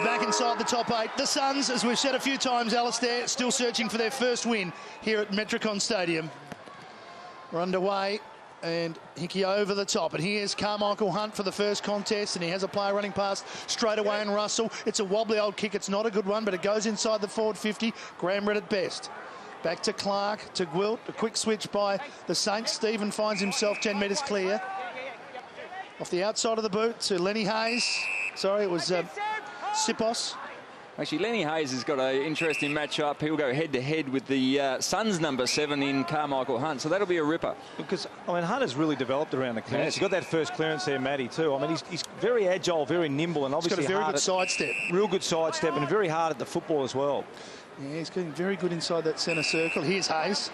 back inside the top 8. The Suns, as we've said a few times, Alistair, still searching for their first win here at Metricon Stadium. We're underway, and Hickey over the top. And here's Carmichael Hunt for the first contest, and he has a player running past straight away in Russell. It's a wobbly old kick. It's not a good one, but it goes inside the forward 50. Graham read it best. Back to Clark, to Gwilt. A quick switch by the Saints. Stephen finds himself 10 metres clear. Off the outside of the boot to Lenny Hayes. Sorry, it was Sipos. Actually, Lenny Hayes has got an interesting match-up. He'll go head-to-head with the Suns' number 7 in Carmichael Hunt, so that'll be a ripper. Because, I mean, Hunt has really developed around the clearance. He got that first clearance there, Matty, too. I mean, he's very agile, very nimble, and obviously he's got a very good sidestep. Real good sidestep, and very hard at the football as well. Yeah, he's getting very good inside that centre circle. Here's Hayes.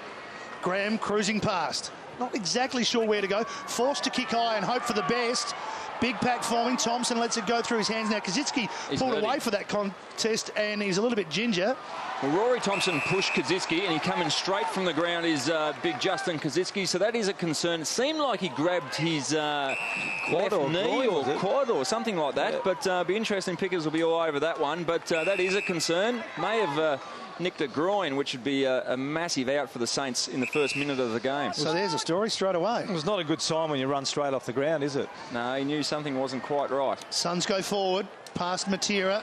Graham cruising past. Not exactly sure where to go. Forced to kick high and hope for the best. Big pack forming. Thompson lets it go through his hands now. Kaczynski pulled away for that contest, and he's a little bit ginger. Well, Rory Thompson pushed Kaczynski, and he coming straight from the ground is big Justin Kaczynski, so that is a concern. It seemed like he grabbed his left knee or quad or something like that, but be interesting. Pickers will be all over that one, but that is a concern. May have nicked a groin, which would be a massive out for the Saints in the first minute of the game. So there's a story straight away. It was not a good sign when you run straight off the ground, is it? No, he knew something wasn't quite right. Suns go forward, past Matera.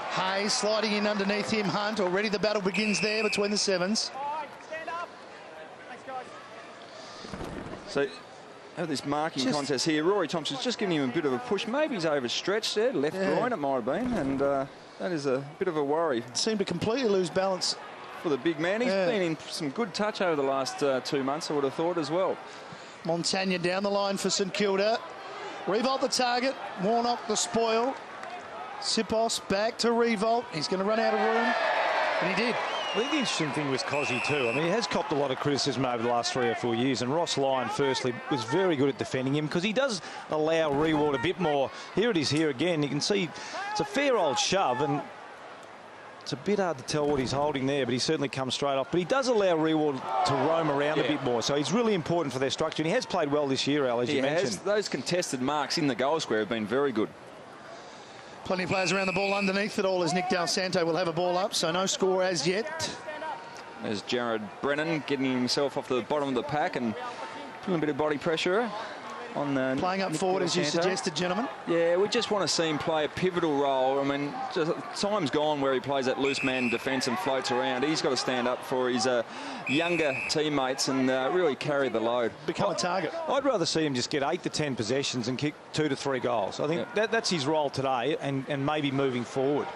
Hayes sliding in underneath him. Hunt, already the battle begins there between the sevens. So, have this marking contest here. Rory Thompson's just giving him a bit of a push. Maybe he's overstretched there, left groin it might have been, and that is a bit of a worry. Seemed to completely lose balance for the big man. He's been in some good touch over the last 2 months, I would have thought as well. Montagna down the line for St Kilda. Revolt the target. Warnock the spoil. Sipos back to Revolt. He's going to run out of room. And he did. I think the interesting thing with Cozzy too, I mean, he has copped a lot of criticism over the last 3 or 4 years, and Ross Lyon, firstly, was very good at defending him because he does allow Reward a bit more. Here it is here again. You can see it's a fair old shove, and it's a bit hard to tell what he's holding there, but he certainly comes straight off. But he does allow Reward to roam around a bit more, so he's really important for their structure, and he has played well this year, Al, as you mentioned. Those contested marks in the goal square have been very good. Plenty of players around the ball underneath it all as Nick Del Santo will have a ball up, so no score as yet. There's Jared Brennan getting himself off the bottom of the pack and putting a bit of body pressure on the playing up forward, as you suggested, gentlemen. Yeah, we just want to see him play a pivotal role. I mean, just, time's gone where he plays that loose man defence and floats around. He's got to stand up for his younger teammates and really carry the load. Become a target. I'd rather see him just get 8 to 10 possessions and kick 2 to 3 goals. I think that's his role today, and maybe moving forward.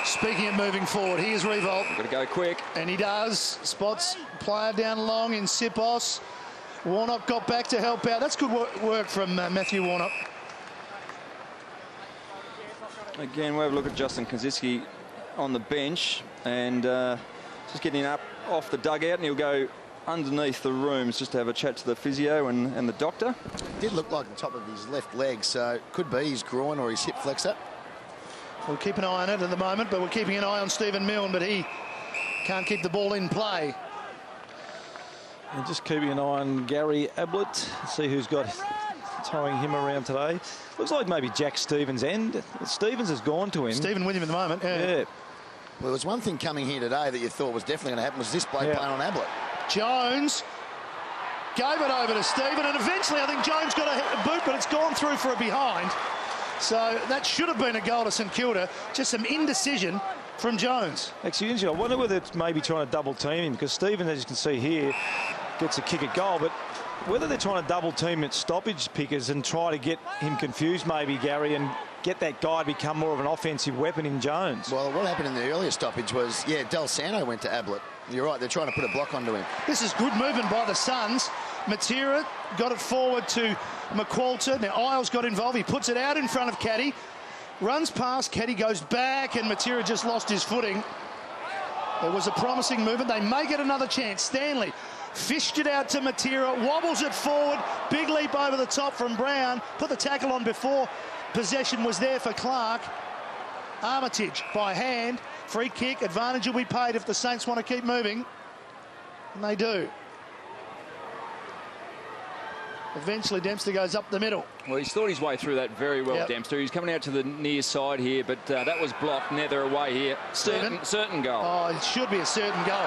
Speaking of moving forward, here's Revolt. Got to go quick. And he does. Spots player down long in Sipos. Warnock got back to help out. That's good work from Matthew Warnock. Again, we'll have a look at Justin Kaczynski on the bench and just getting up off the dugout, and he'll go underneath the rooms just to have a chat to the physio and the doctor. It did look like the top of his left leg, so it could be his groin or his hip flexor. We'll keep an eye on it at the moment, but we're keeping an eye on Stephen Milne, but he can't keep the ball in play. And just keeping an eye on Gary Ablett, see who's got towing him around today. Looks like maybe Jack Stevens' end. Stevens has gone to him. Stephen with him at the moment. Yeah. Well, there was one thing coming here today that you thought was definitely going to happen was this bloke playing on Ablett. Jones gave it over to Stephen, and eventually I think Jones got a boot, but it's gone through for a behind. So that should have been a goal to St Kilda. Just some indecision from Jones. Actually, I wonder whether it's maybe trying to double team him, because Stevens, as you can see here, gets a kick at goal, but whether they're trying to double team at stoppage, Pickers, and try to get him confused maybe, Gary, and get that guy to become more of an offensive weapon in Jones. Well, what happened in the earlier stoppage was, Del Santo went to Ablett. You're right, they're trying to put a block onto him. This is good movement by the Suns. Matera got it forward to McQualter. Now Isles got involved. He puts it out in front of Caddy. Runs past, Caddy goes back, and Matera just lost his footing. It was a promising movement. They may get another chance. Stanley fished it out to Matera, wobbles it forward. Big leap over the top from Brown. Put the tackle on before possession was there for Clark. Armitage by hand. Free kick. Advantage will be paid if the Saints want to keep moving. And they do. Eventually Dempster goes up the middle. Well, he's thought his way through that very well, Dempster. He's coming out to the near side here, but that was blocked. Now they're away here. Certain goal. Oh, it should be a certain goal.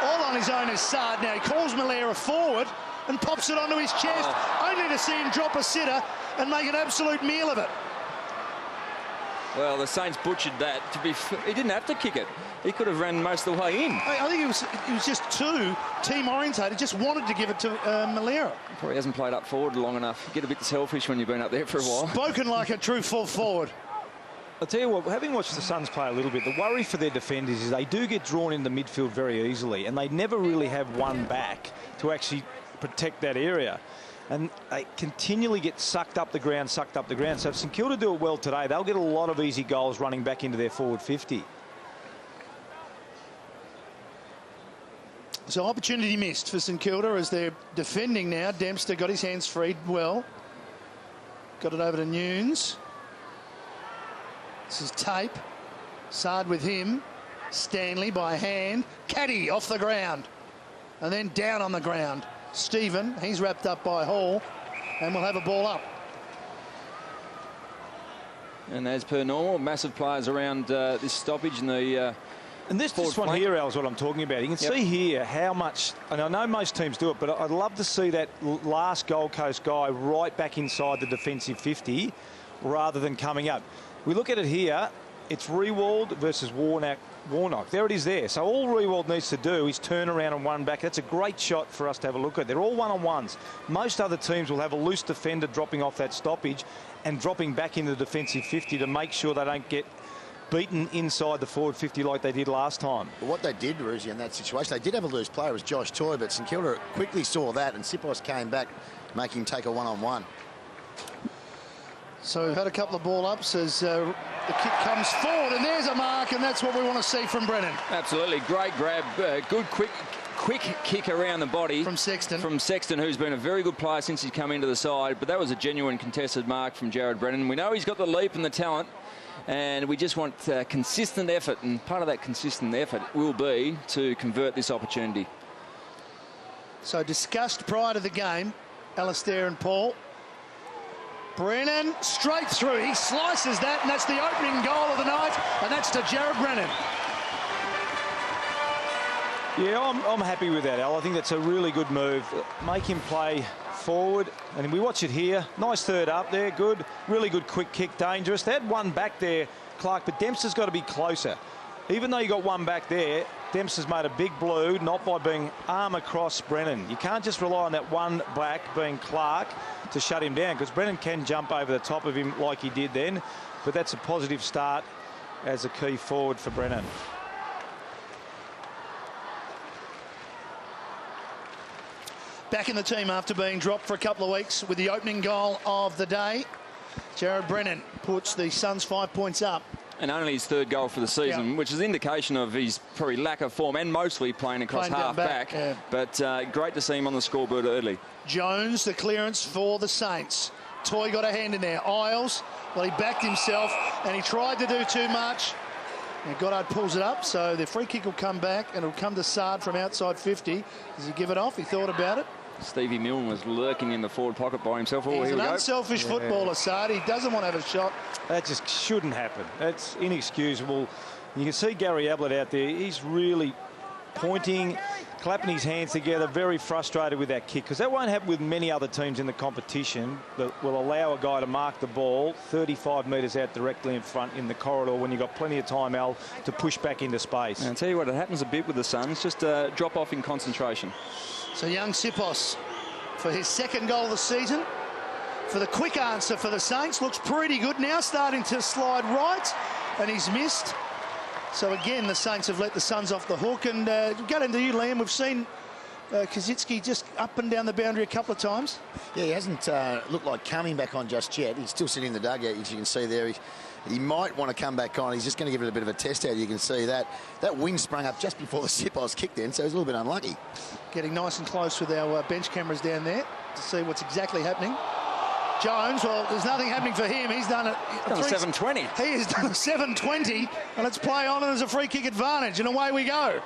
All on his own is Sard now. He calls Malera forward and pops it onto his chest, only to see him drop a sitter and make an absolute meal of it. Well, the Saints butchered that. He didn't have to kick it. He could have ran most of the way in. I think he was just too team-orientated, just wanted to give it to Malera. Probably hasn't played up forward long enough. Get a bit selfish when you've been up there for a while. Spoken like a true full forward. I'll tell you what, having watched the Suns play a little bit, the worry for their defenders is they do get drawn into midfield very easily, and they never really have one back to actually protect that area. And they continually get sucked up the ground. So if St Kilda do it well today, they'll get a lot of easy goals running back into their forward 50. So opportunity missed for St Kilda as they're defending now. Dempster got his hands freed well. Got it over to Nunes. This is Tape. Sard with him. Stanley by hand. Caddy off the ground. And then down on the ground. Stephen, he's wrapped up by Hall. And we'll have a ball up. And as per normal, massive players around this stoppage in the... And this one here, Al, is what I'm talking about. You can see here how much, and I know most teams do it, but I'd love to see that last Gold Coast guy right back inside the defensive 50 rather than coming up. We look at it here, it's Rewald versus Warnock. There it is there. So all Rewald needs to do is turn around and one back. That's a great shot for us to have a look at. They're all one-on-ones. Most other teams will have a loose defender dropping off that stoppage and dropping back into the defensive 50 to make sure they don't get beaten inside the forward 50 like they did last time. But what they did, Ruzzi, in that situation, they did have a loose player, was Josh Toy, but St Kilda quickly saw that, and Sipos came back, making him take a one-on-one. So we've had a couple of ball ups as the kick comes forward, and there's a mark, and that's what we want to see from Brennan. Absolutely, great grab, good quick kick around the body from Sexton. Who's been a very good player since he's come into the side, but that was a genuine contested mark from Jared Brennan. We know he's got the leap and the talent, and we just want consistent effort, and part of that consistent effort will be to convert this opportunity. So discussed prior to the game, Alistair and Paul. Brennan straight through. He slices that, and that's the opening goal of the night, and that's to Jared Brennan. Yeah, I'm happy with that, Al. I think that's a really good move. Make him play forward, and we watch it here. Nice third up there, good. Really good quick kick, dangerous. They had one back there, Clark, but Dempster's got to be closer. Even though you got one back there, Dempster's made a big blue, not by being arm across Brennan. You can't just rely on that one back being Clark to shut him down, because Brennan can jump over the top of him like he did then, but that's a positive start as a key forward for Brennan. Back in the team after being dropped for a couple of weeks with the opening goal of the day. Jared Brennan puts the Suns 5 points up. And only his third goal for the season, which is an indication of his probably lack of form, and mostly playing across half-back. Yeah. But great to see him on the scoreboard early. Jones, the clearance for the Saints. Toy got a hand in there. Isles, well, he backed himself, and he tried to do too much. And Goddard pulls it up, so the free kick will come back, and it'll come to Sard from outside 50. Does he give it off? He thought about it. Stevie Milne was lurking in the forward pocket by himself. He's an unselfish footballer, Sard. He doesn't want to have a shot. That just shouldn't happen. That's inexcusable. You can see Gary Ablett out there. He's really pointing, clapping his hands together, very frustrated with that kick, because that won't happen with many other teams in the competition that will allow a guy to mark the ball 35 metres out directly in front in the corridor when you've got plenty of time, Al, to push back into space. And I'll tell you what, it happens a bit with the Suns, just a drop off in concentration. So young Sipos for his second goal of the season. For the quick answer for the Saints, looks pretty good now, starting to slide right, and he's missed. So again, the Saints have let the Suns off the hook. And get into you, Liam. We've seen Kazitsky just up and down the boundary a couple of times. Yeah, he hasn't looked like coming back on just yet. He's still sitting in the dugout, as you can see there. He might want to come back on. He's just going to give it a bit of a test out. You can see that. That wing sprung up just before the Sipos kicked in, so he's a little bit unlucky. Getting nice and close with our bench cameras down there to see what's exactly happening. Jones, well, there's nothing happening for him. He's done a 720. He has done a 720, and let's play on, and there's a free kick advantage, and away we go.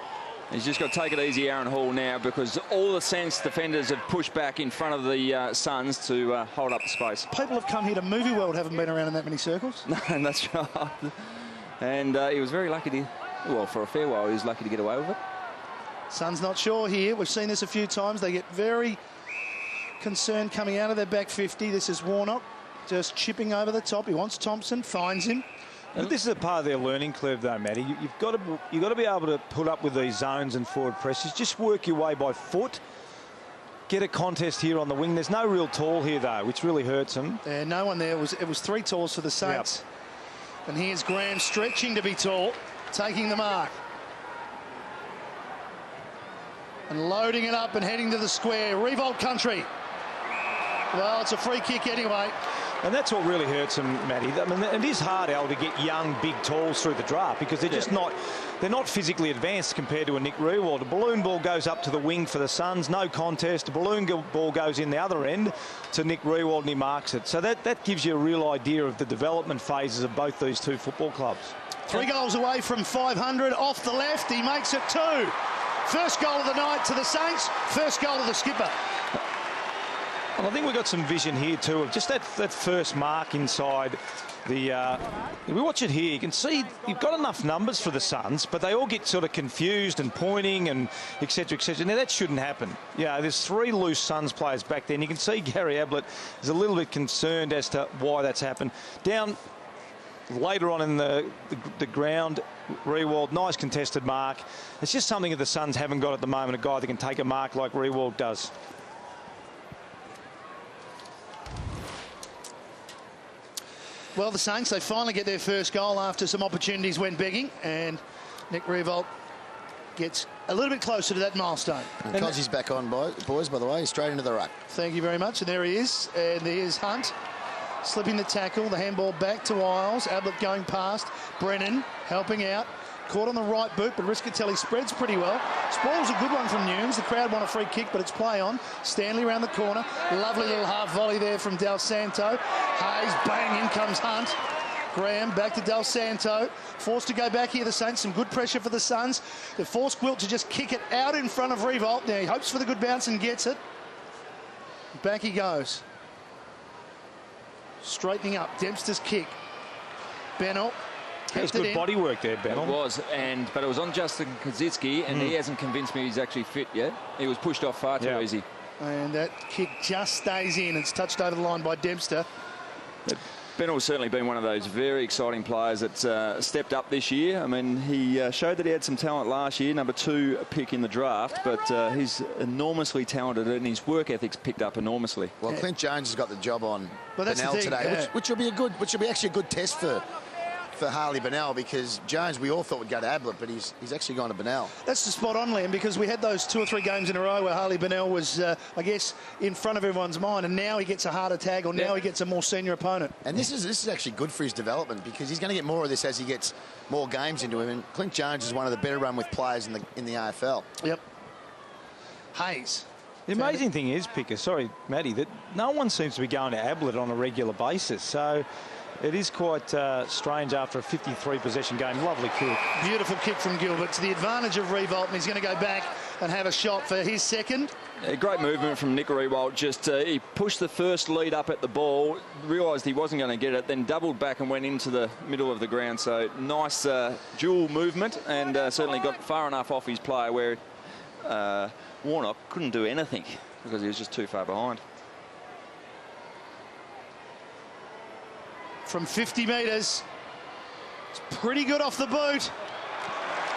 He's just got to take it easy, Aaron Hall, now, because all the Saints defenders have pushed back in front of the Suns to hold up the space. People have come here to Movie World, haven't been around in that many circles. No, that's right. And he was very lucky to, well, for a fair while, he was lucky to get away with it. Suns not sure here. We've seen this a few times. They get very concerned coming out of their back 50. This is Warnock just chipping over the top. He wants Thompson, finds him. But this is a part of their learning curve, though, Matty. You've got to be able to put up with these zones and forward presses. Just work your way by foot. Get a contest here on the wing. There's no real tall here, though, which really hurts them. Yeah, no one there. It was 3 talls for the Saints. Yep. And here's Graham stretching to be tall, taking the mark. And loading it up and heading to the square. Revolt country. Well, it's a free kick anyway. And that's what really hurts them, Matty. I mean, it is hard, Al, to get young, big talls through the draft because they're just not physically advanced compared to a Nick Riewoldt. The balloon ball goes up to the wing for the Suns, no contest. The balloon ball goes in the other end to Nick Riewoldt and he marks it. So that gives you a real idea of the development phases of both these two football clubs. 3 goals away from 500, off the left, he makes it 2. First goal of the night to the Saints, first goal to the skipper. And I think we've got some vision here too of just that first mark inside the. We watch it here. You can see you've got enough numbers for the Suns, but they all get sort of confused and pointing and etc. etc. Now that shouldn't happen. Yeah, there's 3 loose Suns players back there, and you can see Gary Ablett is a little bit concerned as to why that's happened. Down later on in the ground, Riewoldt, nice contested mark. It's just something that the Suns haven't got at the moment. A guy that can take a mark like Riewoldt does. Well, the Saints, they finally get their first goal after some opportunities went begging, and Nick Riewoldt gets a little bit closer to that milestone. And Cozzy's back on, boys, by the way, straight into the ruck. Thank you very much, and there he is. And there's Hunt slipping the tackle, the handball back to Wiles. Ablett going past, Brennan helping out. Caught on the right boot, but Riscatelli spreads pretty well. Spoils a good one from Nunes. The crowd want a free kick, but it's play on. Stanley around the corner. Lovely little half volley there from Del Santo. Hayes, bang, in comes Hunt. Graham back to Del Santo. Forced to go back here, the Saints. Some good pressure for the Suns. They forced Gwilt to just kick it out in front of Riewoldt. Now he hopes for the good bounce and gets it. Back he goes. Straightening up. Dempster's kick. Bennell. That was good body work there, Bennell. It was, but it was on Justin Koziski, and he hasn't convinced me he's actually fit yet. He was pushed off far too easy. And that kick just stays in. It's touched over the line by Dempster. Bennell's certainly been one of those very exciting players that's stepped up this year. I mean, he showed that he had some talent last year, number 2 pick in the draft, but he's enormously talented and his work ethic's picked up enormously. Well, Clint Jones has got the job on Bennell today, yeah. which will be actually a good test for Harley Bennell, because Jones we all thought would go to Ablett, but he's actually gone to Bennell. That's the spot on, Liam, because we had those 2 or 3 games in a row where Harley Bennell was, I guess, in front of everyone's mind, and now he gets a harder tag, or now he gets a more senior opponent. And this is actually good for his development, because he's going to get more of this as he gets more games into him. And Clint Jones is one of the better run with players in the AFL. Yep. Hayes. The amazing thing is, Picker, sorry, Matty, that no one seems to be going to Ablett on a regular basis. So it is quite strange after a 53 possession game. Lovely kick. Beautiful kick from Gilbert to the advantage of Riewoldt, and he's going to go back and have a shot for his second. Great movement from Nick Riewoldt. Just he pushed the first lead up at the ball, realised he wasn't going to get it, then doubled back and went into the middle of the ground. So nice dual movement, and certainly got far enough off his player where Warnock couldn't do anything because he was just too far behind. From 50 metres. It's pretty good off the boot.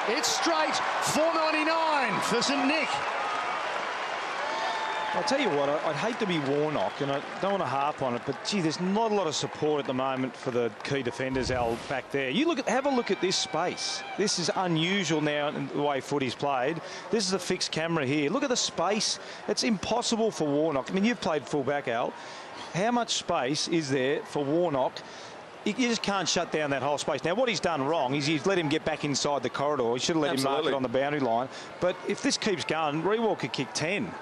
It's straight. 4.99 for St. Nick. I'll tell you what, I'd hate to be Warnock, and I don't want to harp on it, but gee, there's not a lot of support at the moment for the key defenders, Al, back there. Have a look at this space. This is unusual now in the way footy's played. This is a fixed camera here. Look at the space. It's impossible for Warnock. I mean, you've played full-back, Al. How much space is there for Warnock? You just can't shut down that whole space. Now, what he's done wrong is he's let him get back inside the corridor. He should have let him mark it on the boundary line. But if this keeps going, Riewoldt could kick 10.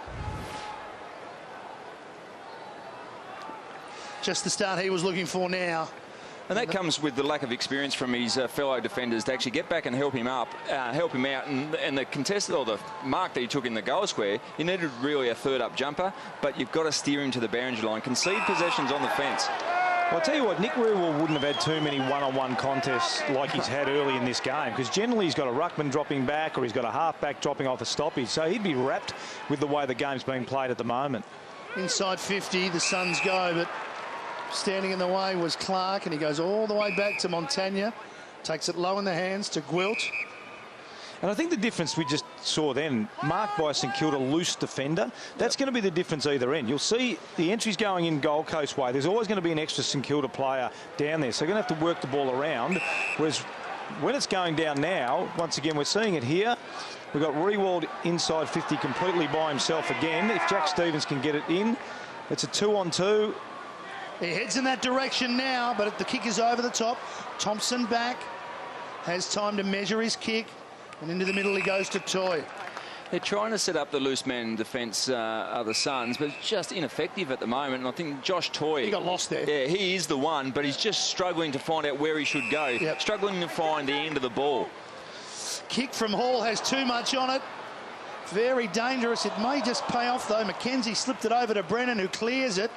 Just the start he was looking for now. And that comes with the lack of experience from his fellow defenders to actually get back and help him out. And the contested, or the mark that he took in the goal square, he needed really a third-up jumper, but you've got to steer him to the boundary line. Concede possessions on the fence. Well, I'll tell you what, Nick Rewell wouldn't have had too many one-on-one contests like he's had early in this game, because generally he's got a ruckman dropping back or he's got a half-back dropping off a stoppage, so he'd be wrapped with the way the game's being played at the moment. Inside 50, the Suns go, but standing in the way was Clark, and he goes all the way back to Montagna, takes it low in the hands to Gwilt. And I think the difference we just saw then, marked by a St Kilda loose defender, that's going to be the difference either end. You'll see the entries going in Gold Coast way. There's always going to be an extra St Kilda player down there, so they're going to have to work the ball around. Whereas when it's going down now, once again, we're seeing it here. We've got Rewald inside 50 completely by himself again. If Jack Stevens can get it in, it's a 2-on-2. He heads in that direction now, but the kick is over the top. Thompson back, has time to measure his kick. And into the middle he goes to Toy. They're trying to set up the loose man defence, the Suns, but it's just ineffective at the moment. And I think Josh Toy... He got lost there. Yeah, he is the one, but he's just struggling to find out where he should go. Yep. Struggling to find the end of the ball. Kick from Hall has too much on it. Very dangerous. It may just pay off, though. McKenzie slipped it over to Brennan, who clears it.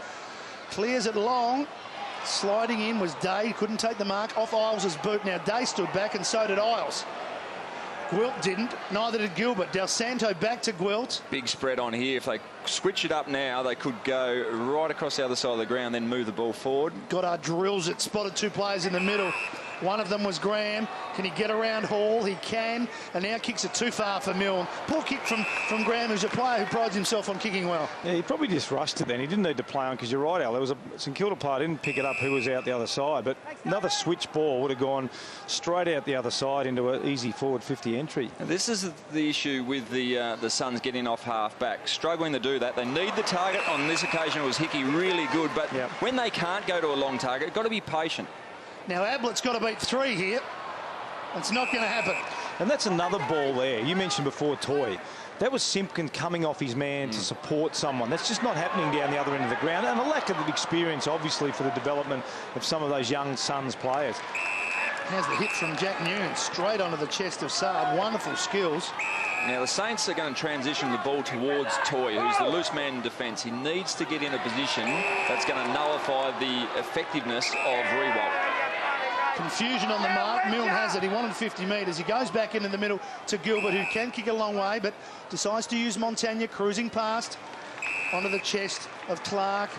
Clears it long. Sliding in was Day. Couldn't take the mark off Isles' boot. Now Day stood back, and so did Isles. Gwilt didn't, neither did Gilbert. Del Santo back to Gwilt. Big spread on here. If they switch it up now, they could go right across the other side of the ground, then move the ball forward. Goddard drills it, spotted two players in the middle. One of them was Graham. Can he get around Hall? He can, and now kicks it too far for Milne. Poor kick from Graham, who's a player who prides himself on kicking well. Yeah, he probably just rushed it then. He didn't need to play on, because you're right, Al. There was a St Kilda player didn't pick it up who was out the other side, but another switch ball would have gone straight out the other side into an easy forward 50 entry. And this is the issue with the Suns getting off half back, struggling to do that. They need the target. On this occasion it was Hickey, really good, but when they can't go to a long target, got to be patient. Now Ablett's got to beat 3 here. It's not going to happen. And that's another ball there. You mentioned before Toy. That was Simpkin coming off his man to support someone. That's just not happening down the other end of the ground. And a lack of experience, obviously, for the development of some of those young Suns players. Has the hit from Jack Newton straight onto the chest of Saab. Wonderful skills. Now the Saints are going to transition the ball towards Toy, who's the loose man in defence. He needs to get in a position that's going to nullify the effectiveness of Rewalt. Confusion on the mark. Milne has it. He wanted 50 metres. He goes back into the middle to Gilbert, who can kick a long way, but decides to use Montagna, cruising past onto the chest of Clark.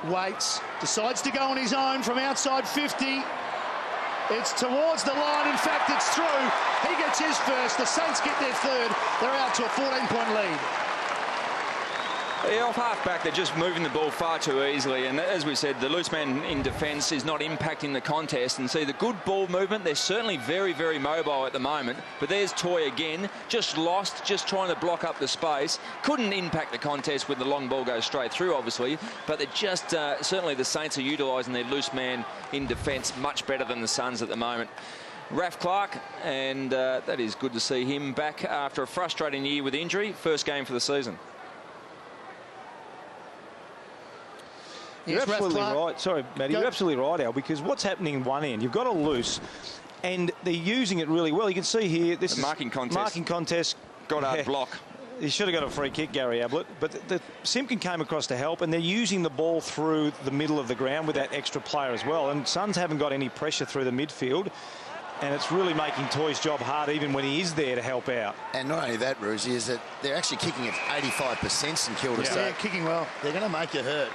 Waits. Decides to go on his own from outside 50. It's towards the line. In fact, it's through. He gets his first. The Saints get their third. They're out to a 14-point lead. Yeah, off half-back, they're just moving the ball far too easily. And as we said, the loose man in defence is not impacting the contest. And see, the good ball movement, they're certainly very, very mobile at the moment. But there's Toy again, just lost, just trying to block up the space. Couldn't impact the contest when the long ball goes straight through, obviously. But they're just, certainly the Saints are utilising their loose man in defence much better than the Suns at the moment. Raf Clark, and that is good to see him back after a frustrating year with injury. First game for the season. You're absolutely right. Sorry, Matty. You're absolutely right, Al, because what's happening in one end, you've got a loose, and they're using it really well. You can see here, this is marking contest. Marking contest. Goddard block. He should have got a free kick, Gary Ablett. But Simpkin came across to help, and they're using the ball through the middle of the ground with that extra player as well. And Suns haven't got any pressure through the midfield. And it's really making Toy's job hard even when he is there to help out. And not only that, Rosie, is that they're actually kicking at 85% St Kilda. Yeah, kicking well. They're going to make you hurt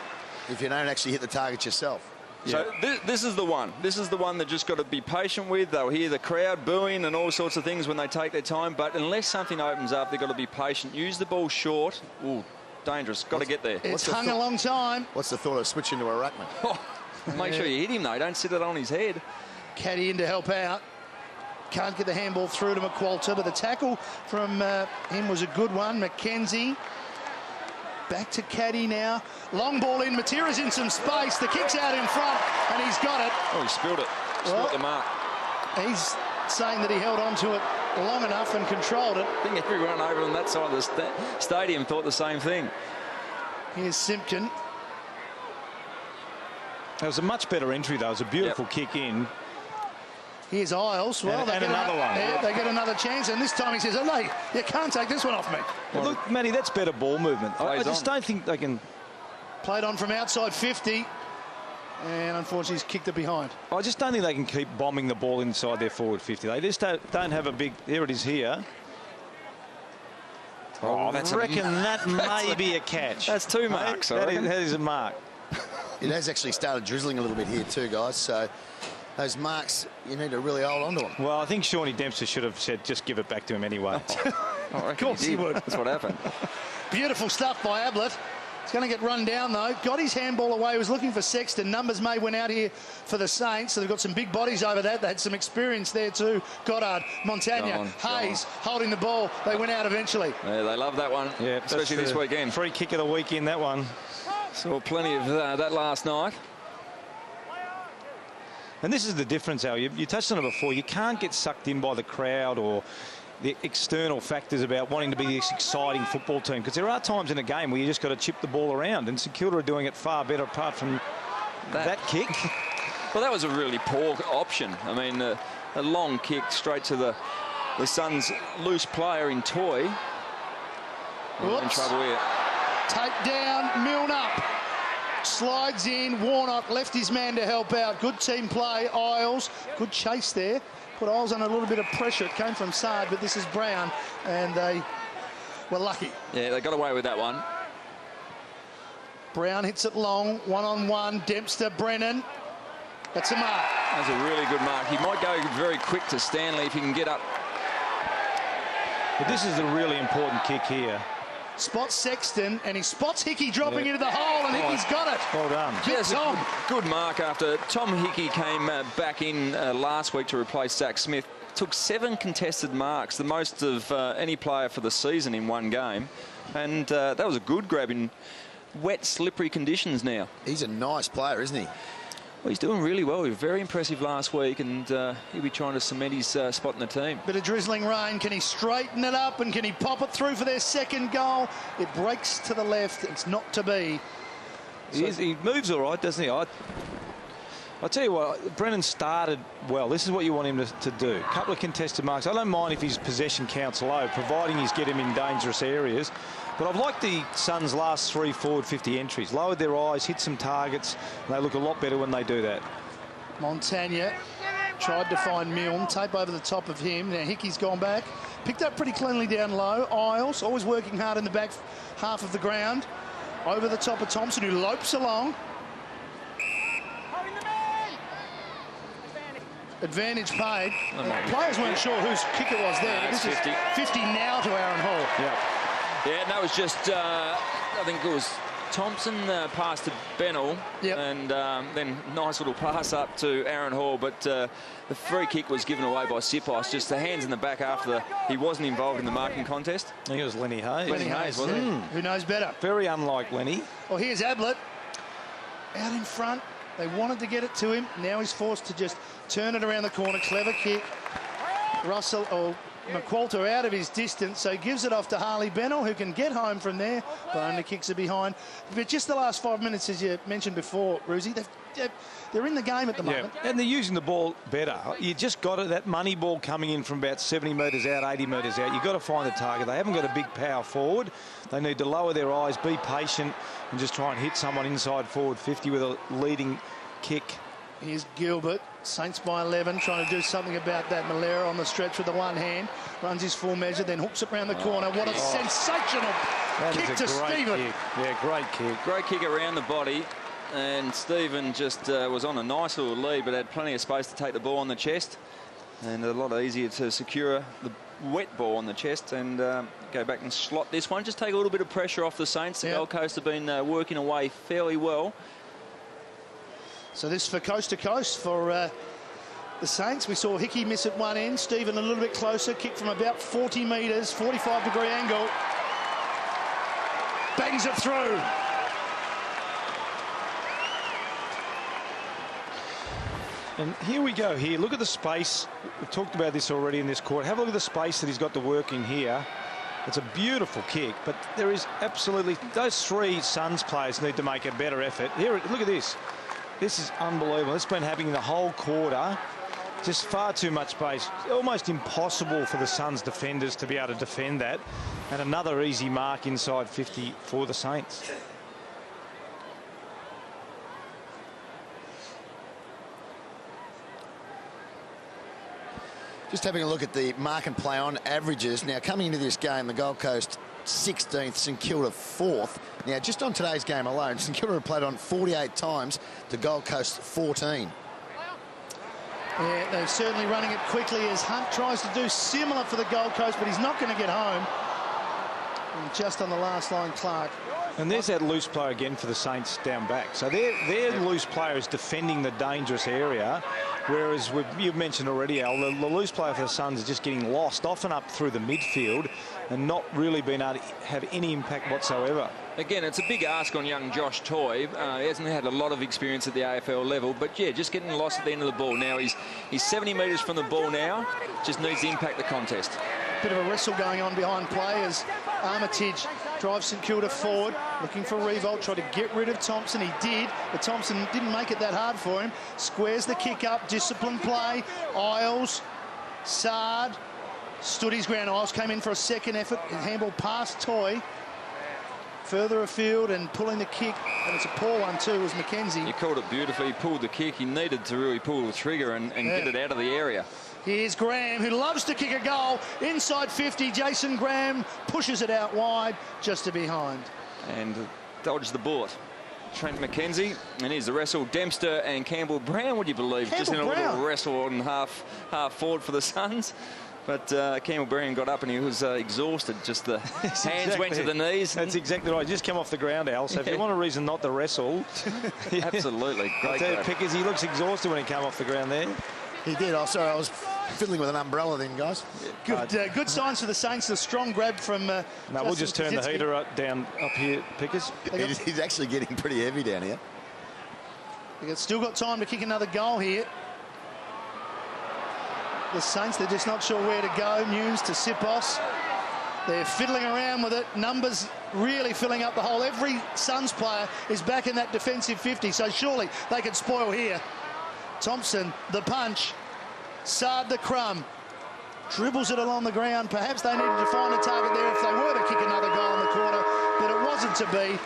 if you don't actually hit the target yourself. So this is the one. This is the one that just got to be patient with. They'll hear the crowd booing and all sorts of things when they take their time. But unless something opens up, they've got to be patient. Use the ball short. Ooh, dangerous. Got to get there. It's hung a long time. What's the thought of switching to a ruckman? Oh, make sure you hit him, though. Don't sit it on his head. Caddy in to help out. Can't get the handball through to McQualter, but the tackle from him was a good one. McKenzie. Back to Caddy now. Long ball in. Matera's in some space. The kick's out in front, and he's got it. Oh, he spilled it. Spilled the mark. He's saying that he held on to it long enough and controlled it. I think everyone over on that side of the stadium thought the same thing. Here's Simpkin. That was a much better entry, though. It was a beautiful kick in. Here's Isles. Well, and another one. Yeah, they get another chance, and this time he says, "Oh, no, you can't take this one off me." Well, look, Matty, that's better ball movement. I just don't think they can... Played on from outside 50, and unfortunately he's kicked it behind. I just don't think they can keep bombing the ball inside their forward 50. They just don't have a big... There it is here. Oh, I reckon that may be a catch. That's 2 marks. That is a mark. It has actually started drizzling a little bit here too, guys. So those marks, you need to really hold on to them. Well, I think Shawnee Dempster should have said, just give it back to him anyway. Of course he would. That's what happened. Beautiful stuff by Ablett. He's going to get run down, though. Got his handball away. He was looking for Sexton. Numbers made went out here for the Saints, so they've got some big bodies over that. They had some experience there too. Goddard, Montagna, Hayes holding the ball. They went out eventually. Yeah, they love that one, yeah, especially this weekend. Free kick of the weekend, that one. Saw plenty of that last night. And this is the difference, Al. You touched on it before. You can't get sucked in by the crowd or the external factors about wanting to be this exciting football team, because there are times in a game where you just got to chip the ball around, and St Kilda are doing it far better apart from that kick. Well, that was a really poor option. I mean, a long kick straight to the Suns' loose player in Toy. In trouble here. Take down, Milne up. Slides in, Warnock left his man to help out. Good team play, Isles. Good chase there. Put Isles under a little bit of pressure. It came from Sard, but this is Brown, and they were lucky. Yeah, they got away with that one. Brown hits it long, one-on-one. Dempster, Brennan. That's a mark. That's a really good mark. He might go very quick to Stanley if he can get up. But this is a really important kick here. Spots Sexton, and he spots Hickey dropping into the hole, and Hickey's got it. Well done. Yes, good mark after Tom Hickey came back in last week to replace Zach Smith. Took 7 contested marks, the most of any player for the season in one game. And that was a good grab in wet, slippery conditions now. He's a nice player, isn't he? Well, he's doing really well. He was very impressive last week, and he'll be trying to cement his spot in the team. Bit of drizzling rain. Can he straighten it up, and can he pop it through for their second goal? It breaks to the left. It's not to be. He moves all right, doesn't he? I'll tell you what, Brennan started well. This is what you want him to do. A couple of contested marks. I don't mind if his possession counts low, providing he's get him in dangerous areas. But I've liked the Suns' last 3 forward 50 entries. Lowered their eyes, hit some targets, and they look a lot better when they do that. Montagna tried to find Milne. Tape over the top of him. Now Hickey's gone back. Picked up pretty cleanly down low. Isles always working hard in the back half of the ground. Over the top of Thompson, who lopes along. Advantage paid. Players weren't sure whose kick it was there. This 50. Is 50 now to Aaron Hall. Yeah, and that was just, I think it was Thompson passed to Bennell, and then nice little pass up to Aaron Hall, but the free kick was given away by Sipos. Just the hands in the back after he wasn't involved in the marking contest. I think it was Lenny Hayes. Lenny Hayes, wasn't it? Who knows better? Very unlike Lenny. Well, here's Ablett out in front. They wanted to get it to him. Now he's forced to just turn it around the corner. Clever kick. Russell or McQualter out of his distance, so he gives it off to Harley Bennell, who can get home from there, but only kicks it behind. But just the last 5 minutes, as you mentioned before, Ruzi, they're in the game at the moment. And they're using the ball better. You just got it, that money ball coming in from about 70 metres out, 80 metres out. You've got to find the target. They haven't got a big power forward. They need to lower their eyes, be patient, and just try and hit someone inside forward 50 with a leading kick. Here's Gilbert. Saints by 11, trying to do something about that. Malera on the stretch with the one hand. Runs his full measure, then hooks it round the corner. What a sensational kick to Stephen. Yeah, great kick. Great kick around the body. And Stephen just was on a nice little lead, but had plenty of space to take the ball on the chest. And a lot easier to secure the wet ball on the chest and go back and slot this one. Just take a little bit of pressure off the Saints. The Gold Coast have been working away fairly well. So this for coast to coast for the Saints. We saw Hickey miss at one end. Stephen a little bit closer. Kick from about 40 metres, 45-degree angle. Bangs it through. And here we go here. Look at the space. We've talked about this already in this court. Have a look at the space that he's got to work in here. It's a beautiful kick, but there is absolutely... Those 3 Suns players need to make a better effort. Here, look at this. This is unbelievable. It's been happening the whole quarter. Just far too much space. Almost impossible for the Suns defenders to be able to defend that. And another easy mark inside 50 for the Saints. Just having a look at the mark and play on averages. Now, coming into this game, the Gold Coast 16th, St Kilda 4th. Now, just on today's game alone, St Kilda have played on 48 times, the Gold Coast 14. Yeah, they're certainly running it quickly as Hunt tries to do similar for the Gold Coast, but he's not going to get home. And just on the last line, Clark. And there's that loose player again for the Saints down back. So their loose player is defending the dangerous area, whereas you've mentioned already, Al, the loose player for the Suns is just getting lost often up through the midfield and not really being able to have any impact whatsoever. Again, it's a big ask on young Josh Toy. He hasn't had a lot of experience at the AFL level, but yeah, just getting lost at the end of the ball. Now he's 70 metres from the ball now, just needs to impact the contest. Bit of a wrestle going on behind play as Armitage drives St Kilda forward, looking for Revolt, tried to get rid of Thompson. He did, but Thompson didn't make it that hard for him. Squares the kick up, disciplined play. Isles, Sard, stood his ground. Isles came in for a second effort, handball past Toy. Further afield and pulling the kick, and it's a poor one too, was Mackenzie. He called it beautifully. He pulled the kick. He needed to really pull the trigger and get it out of the area. Here's Graham, who loves to kick a goal. Inside 50, Jason Graham pushes it out wide, just to behind. And dodged the bullet. Trent McKenzie, and here's the wrestle. Dempster and Campbell Brown, would you believe? Just in a little wrestle on half forward for the Suns. But Campbell Brown got up and he was exhausted. Just the hands went to the knees. That's exactly right. Just come off the ground, Al. So if you want a reason not to wrestle. Absolutely. Great. I'll tell you, Pickers, he looks exhausted when he came off the ground there. He did. Oh, sorry, I was fiddling with an umbrella then, guys. Good signs for the Saints. A strong grab from no, we'll just turn the heater down up here, Pickers. He's actually getting pretty heavy down here. They've still got time to kick another goal here. The Saints, they're just not sure where to go. News to Sipos. They're fiddling around with it. Numbers really filling up the hole. Every Suns player is back in that defensive 50, so surely they could spoil here. Thompson, the punch. Sard the crumb. Dribbles it along the ground. Perhaps they needed to find a target there if they were to kick another goal in the quarter, but it wasn't to be.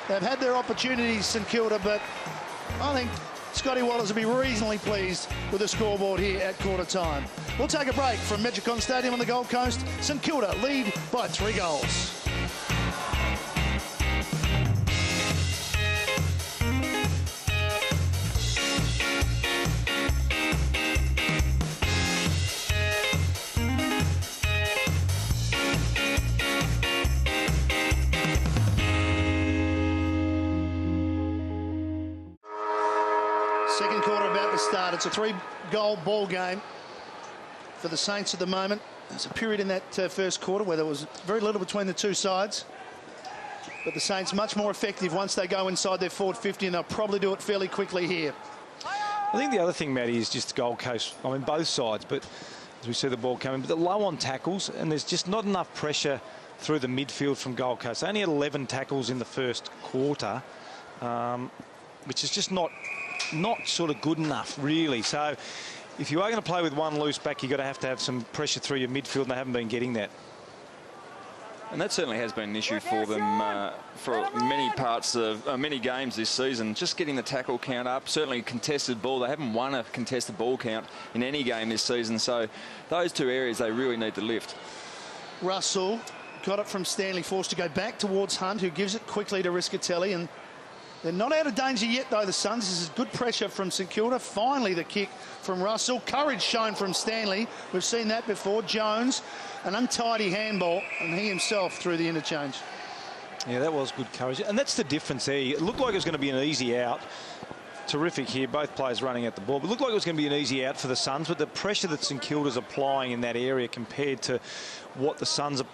They've had their opportunities, St Kilda, but I think Scotty Wallace will be reasonably pleased with the scoreboard here at quarter time. We'll take a break from Metricon Stadium on the Gold Coast. St Kilda lead by 3 goals. Second quarter about to start. It's a 3-goal ball game for the Saints at the moment. There's a period in that first quarter where there was very little between the two sides. But the Saints much more effective once they go inside their forward 50, and they'll probably do it fairly quickly here. I think the other thing, Matty, is just Gold Coast. I mean, both sides, but as we see the ball coming, but they're low on tackles, and there's just not enough pressure through the midfield from Gold Coast. They only had 11 tackles in the first quarter, which is just not sort of good enough, really. So if you are going to play with one loose back, you've got to have some pressure through your midfield, and they haven't been getting that. And that certainly has been an issue for them for many parts of many games this season. Just getting the tackle count up, certainly contested ball. They haven't won a contested ball count in any game this season. So those two areas they really need to lift. Russell got it from Stanley, forced to go back towards Hunt, who gives it quickly to Riscatelli, and they're not out of danger yet, though, the Suns. This is good pressure from St Kilda. Finally, the kick from Russell. Courage shown from Stanley. We've seen that before. Jones, an untidy handball, and he himself threw the interchange. Yeah, that was good courage. And that's the difference there. It looked like it was going to be an easy out. Terrific here, both players running at the ball. But it looked like it was going to be an easy out for the Suns, but the pressure that St Kilda's applying in that area compared to what the Suns are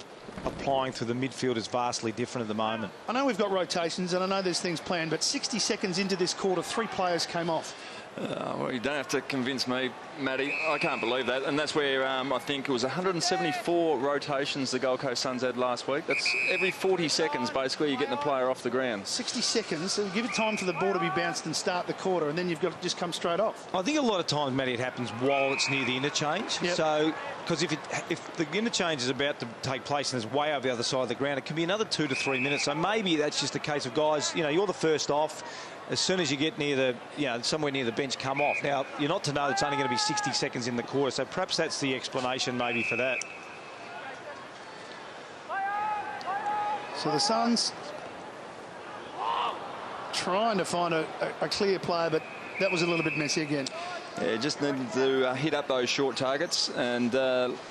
applying through the midfield is vastly different at the moment. I know we've got rotations and I know there's things planned, but 60 seconds into this quarter, 3 players came off. Well, you don't have to convince me, Matty. I can't believe that. And that's where I think it was 174 rotations the Gold Coast Suns had last week. That's every 40 seconds, basically, you're getting the player off the ground. 60 seconds, so give it time for the ball to be bounced and start the quarter, and then you've got to just come straight off. I think a lot of times, Matty, it happens while it's near the interchange. Yep. So, because if the interchange is about to take place and it's way over the other side of the ground, it can be another 2 to 3 minutes. So maybe that's just a case of, guys, you know, you're the first off. As soon as you get near the, you know, somewhere near the bench, come off. Now, you're not to know it's only going to be 60 seconds in the quarter, so perhaps that's the explanation maybe for that. So the Suns trying to find a clear player, but that was a little bit messy again. Yeah, just needed to hit up those short targets. And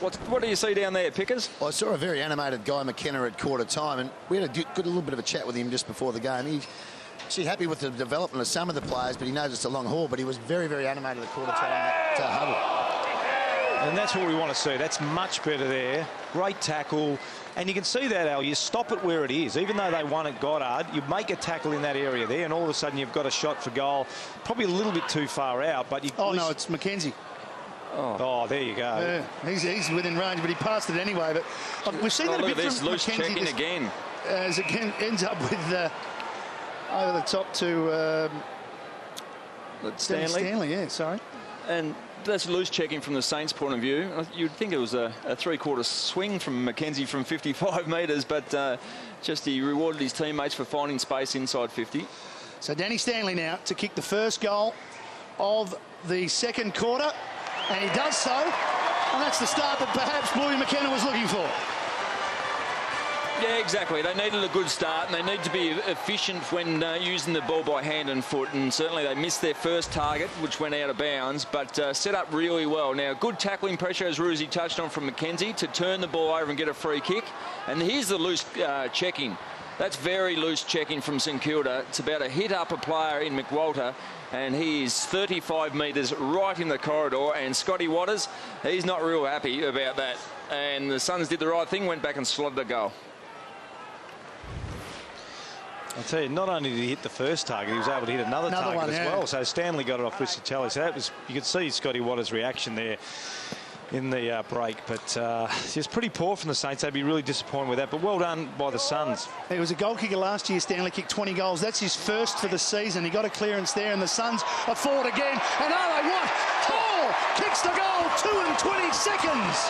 what do you see down there, Pickers? Well, I saw a very animated Guy McKenna at quarter time, and we had a little bit of a chat with him just before the game. He's actually happy with the development of some of the players, but he knows it's a long haul. But he was very, very animated at quarter time to huddle. And that's what we want to see. That's much better there. Great tackle. And you can see that, Al. You stop it where it is. Even though they won at Goddard, you make a tackle in that area there, and all of a sudden you've got a shot for goal. Probably a little bit too far out, but you... Oh, no, it's McKenzie. Oh, there you go. Yeah, he's within range, but he passed it anyway. But we've seen that a bit from loose McKenzie checking again. As it ends up with over the top to Stanley, yeah, sorry. And that's loose checking from the Saints' point of view. You'd think it was a three-quarter swing from McKenzie from 55 metres, but just he rewarded his teammates for finding space inside 50. So Danny Stanley now to kick the first goal of the second quarter, and he does so, and that's the start that perhaps Bluey McKenna was looking for. Yeah, exactly. They needed a good start, and they need to be efficient when using the ball by hand and foot. And certainly they missed their first target, which went out of bounds, but set up really well. Now, good tackling pressure, as Ruzi touched on, from McKenzie to turn the ball over and get a free kick. And here's the loose checking. That's very loose checking from St Kilda. It's about to hit up a player in McWalter, and he is 35 metres right in the corridor. And Scotty Waters, he's not real happy about that. And the Suns did the right thing, went back and slotted a goal. I'll tell you, not only did he hit the first target, he was able to hit another target one, as well. So Stanley got it off Riscatelli. So that was, you could see Scotty Waters' reaction there in the break. But it's pretty poor from the Saints. They'd be really disappointed with that. But well done by the Suns. He was a goal kicker last year. Stanley kicked 20 goals. That's his first for the season. He got a clearance there, and the Suns are forward again. And are they what? Hall kicks the goal, 2 and 20 seconds.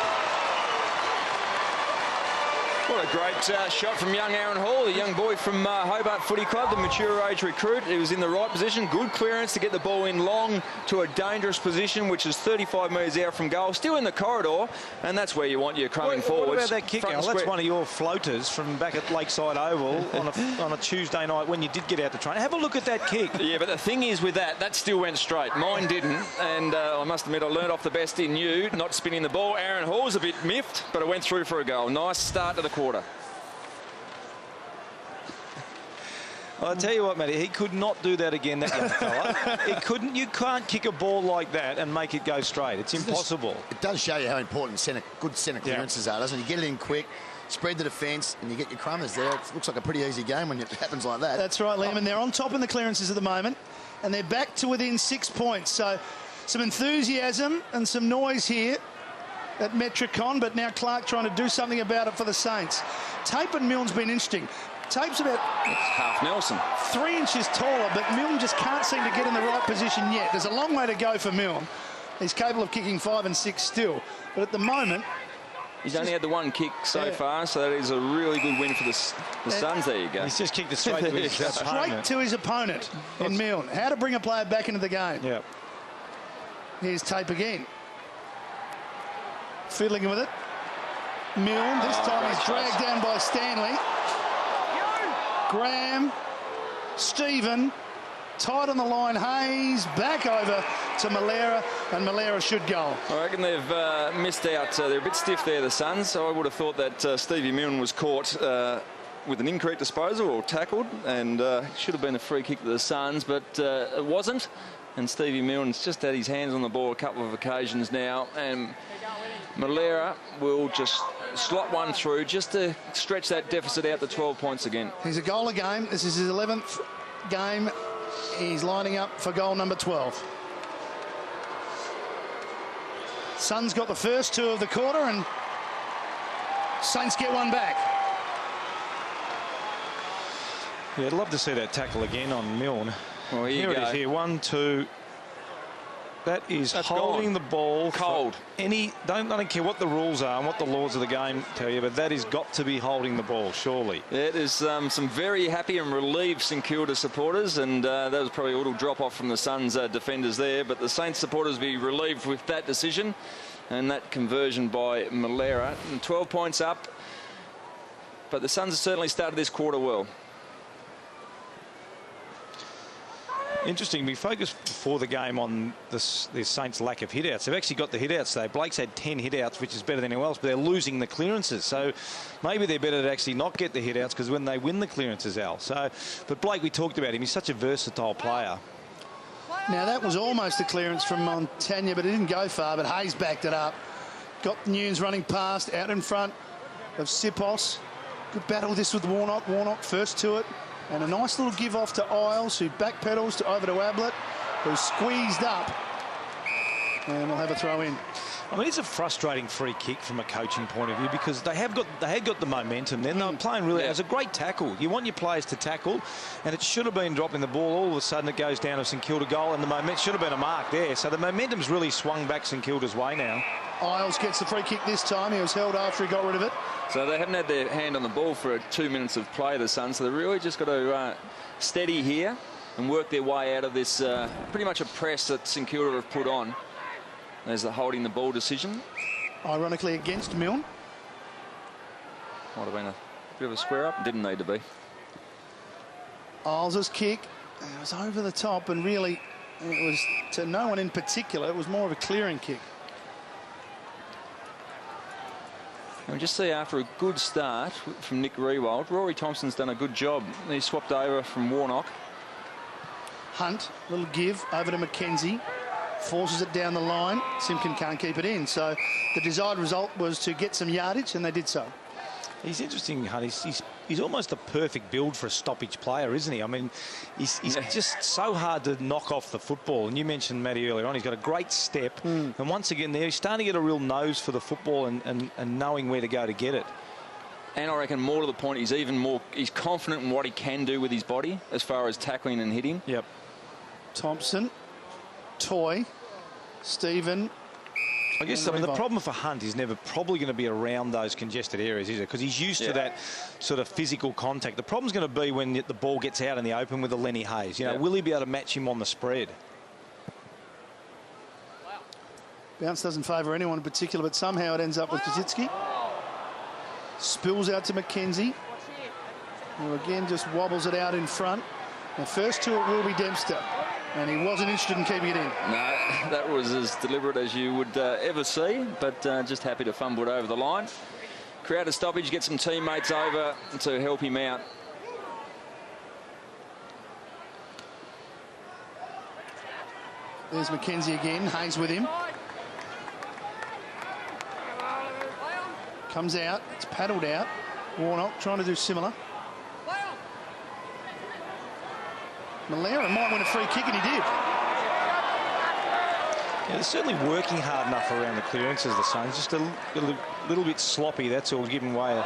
What a great shot from young Aaron Hall, the young boy from Hobart Footy Club, the mature age recruit. He was in the right position, good clearance to get the ball in long to a dangerous position, which is 35 metres out from goal, still in the corridor, and that's where you want your crumbing forwards. What about that kick, Al? That's one of your floaters from back at Lakeside Oval on a Tuesday night when you did get out to train. Have a look at that kick. Yeah, but the thing is with that still went straight. Mine didn't, and I must admit I learned off the best in you, not spinning the ball. Aaron Hall's a bit miffed, but it went through for a goal. Nice start to the quarter. I'll tell you what, Matty, he could not do that again, that young fella. He couldn't. You can't kick a ball like that and make it go straight. It's impossible. It does show you how important good centre clearances are, doesn't it? You get it in quick, spread the defence, and you get your crummers there. It looks like a pretty easy game when it happens like that. That's right, Liam, and they're on top in the clearances at the moment, and they're back to within 6 points. So some enthusiasm and some noise here at Metricon, but now Clark trying to do something about it for the Saints. Tape and Milne's been interesting. Tape's about half Nelson, 3 inches taller, but Milne just can't seem to get in the right position yet. There's a long way to go for Milne. He's capable of kicking 5 and 6 still, but at the moment he's only had the one kick so far, so that is a really good win for the Suns. There you go. He's just kicked it straight to his opponent. Straight to his opponent in Milne. How to bring a player back into the game. Yeah. Here's Tape again. Fiddling with it. Milne, this time he's dragged down by Stanley. Graham, Stephen, tight on the line. Hayes back over to Malera, and Malera should go. I reckon they've missed out. They're a bit stiff there, the Suns. So I would have thought that Stevie Milne was caught with an incorrect disposal or tackled, and should have been a free kick to the Suns, but it wasn't. And Stevie Milne's just had his hands on the ball a couple of occasions now, and Malera will just slot one through just to stretch that deficit out to 12 points again. He's a goal a game. This is his 11th game. He's lining up for goal number 12. Suns got the first two of the quarter, and Saints get one back. Yeah, I'd love to see that tackle again on Milne. Well, here it is. Here, 1, 2. That is holding the ball cold. I don't care what the rules are and what the laws of the game tell you, but that has got to be holding the ball, surely. Yeah, there's some very happy and relieved St Kilda supporters, and that was probably a little drop off from the Suns defenders there, but the Saints supporters will be relieved with that decision and that conversion by Malera. And 12 points up, but the Suns have certainly started this quarter well. Interesting, we focused before the game on the Saints' lack of hit-outs. They've actually got the hit-outs though. Blake's had 10 hit-outs, which is better than anyone else, but they're losing the clearances. So maybe they're better to actually not get the hit-outs, because when they win the clearances, Al. So, but Blake, we talked about him. He's such a versatile player. Now, that was almost a clearance from Montagna, but it didn't go far, but Hayes backed it up. Got Nunes running past, out in front of Sipos. Good battle this with Warnock. Warnock first to it. And a nice little give off to Isles, who backpedals over to Ablett, who squeezed up. And we'll have a throw in. I mean, it's a frustrating free kick from a coaching point of view, because they had got the momentum then. They were playing really. It was a great tackle. You want your players to tackle, and it should have been dropping the ball. All of a sudden, it goes down to St Kilda goal, and the momentum should have been a mark there. So the momentum's really swung back St Kilda's way now. Isles gets the free kick this time. He was held after he got rid of it. So they haven't had their hand on the ball for 2 minutes of play, the Suns. So they've really just got to steady here and work their way out of this pretty much a press that St Kilda have put on. There's the holding the ball decision. Ironically against Milne. Might have been a bit of a square up. Didn't need to be. Isles' kick. It was over the top, and really it was to no one in particular. It was more of a clearing kick. And we just see after a good start from Nick Riewoldt, Rory Thompson's done a good job. He swapped over from Warnock. Hunt, little give over to McKenzie. Forces it down the line. Simpkin can't keep it in. So the desired result was to get some yardage, and they did so. He's interesting, Hunt. He's almost a perfect build for a stoppage player, isn't he? I mean, he's just so hard to knock off the football. And you mentioned Matty earlier on. He's got a great step. And once again there, he's starting to get a real nose for the football and knowing where to go to get it. And I reckon more to the point, he's confident in what he can do with his body as far as tackling and hitting. Yep. Thompson, Toy, Stephen. I guess the problem for Hunt is never probably going to be around those congested areas, is it? Because he's used to that sort of physical contact. The problem's going to be when the ball gets out in the open with a Lenny Hayes. You know, will he be able to match him on the spread? Bounce doesn't favour anyone in particular, but somehow it ends up with Kazitsky. Spills out to McKenzie, who again just wobbles it out in front. The first to it will be Dempster, and he wasn't interested in keeping it in. No, that was as deliberate as you would ever see, but just happy to fumble it over the line. Create a stoppage, get some teammates over to help him out. There's McKenzie again, Hayes with him. Comes out, it's paddled out. Warnock trying to do similar. Malera might win a free kick, and he did. Yeah, they're certainly working hard enough around the clearances, the Saints. Just a little bit sloppy, that's all, giving way.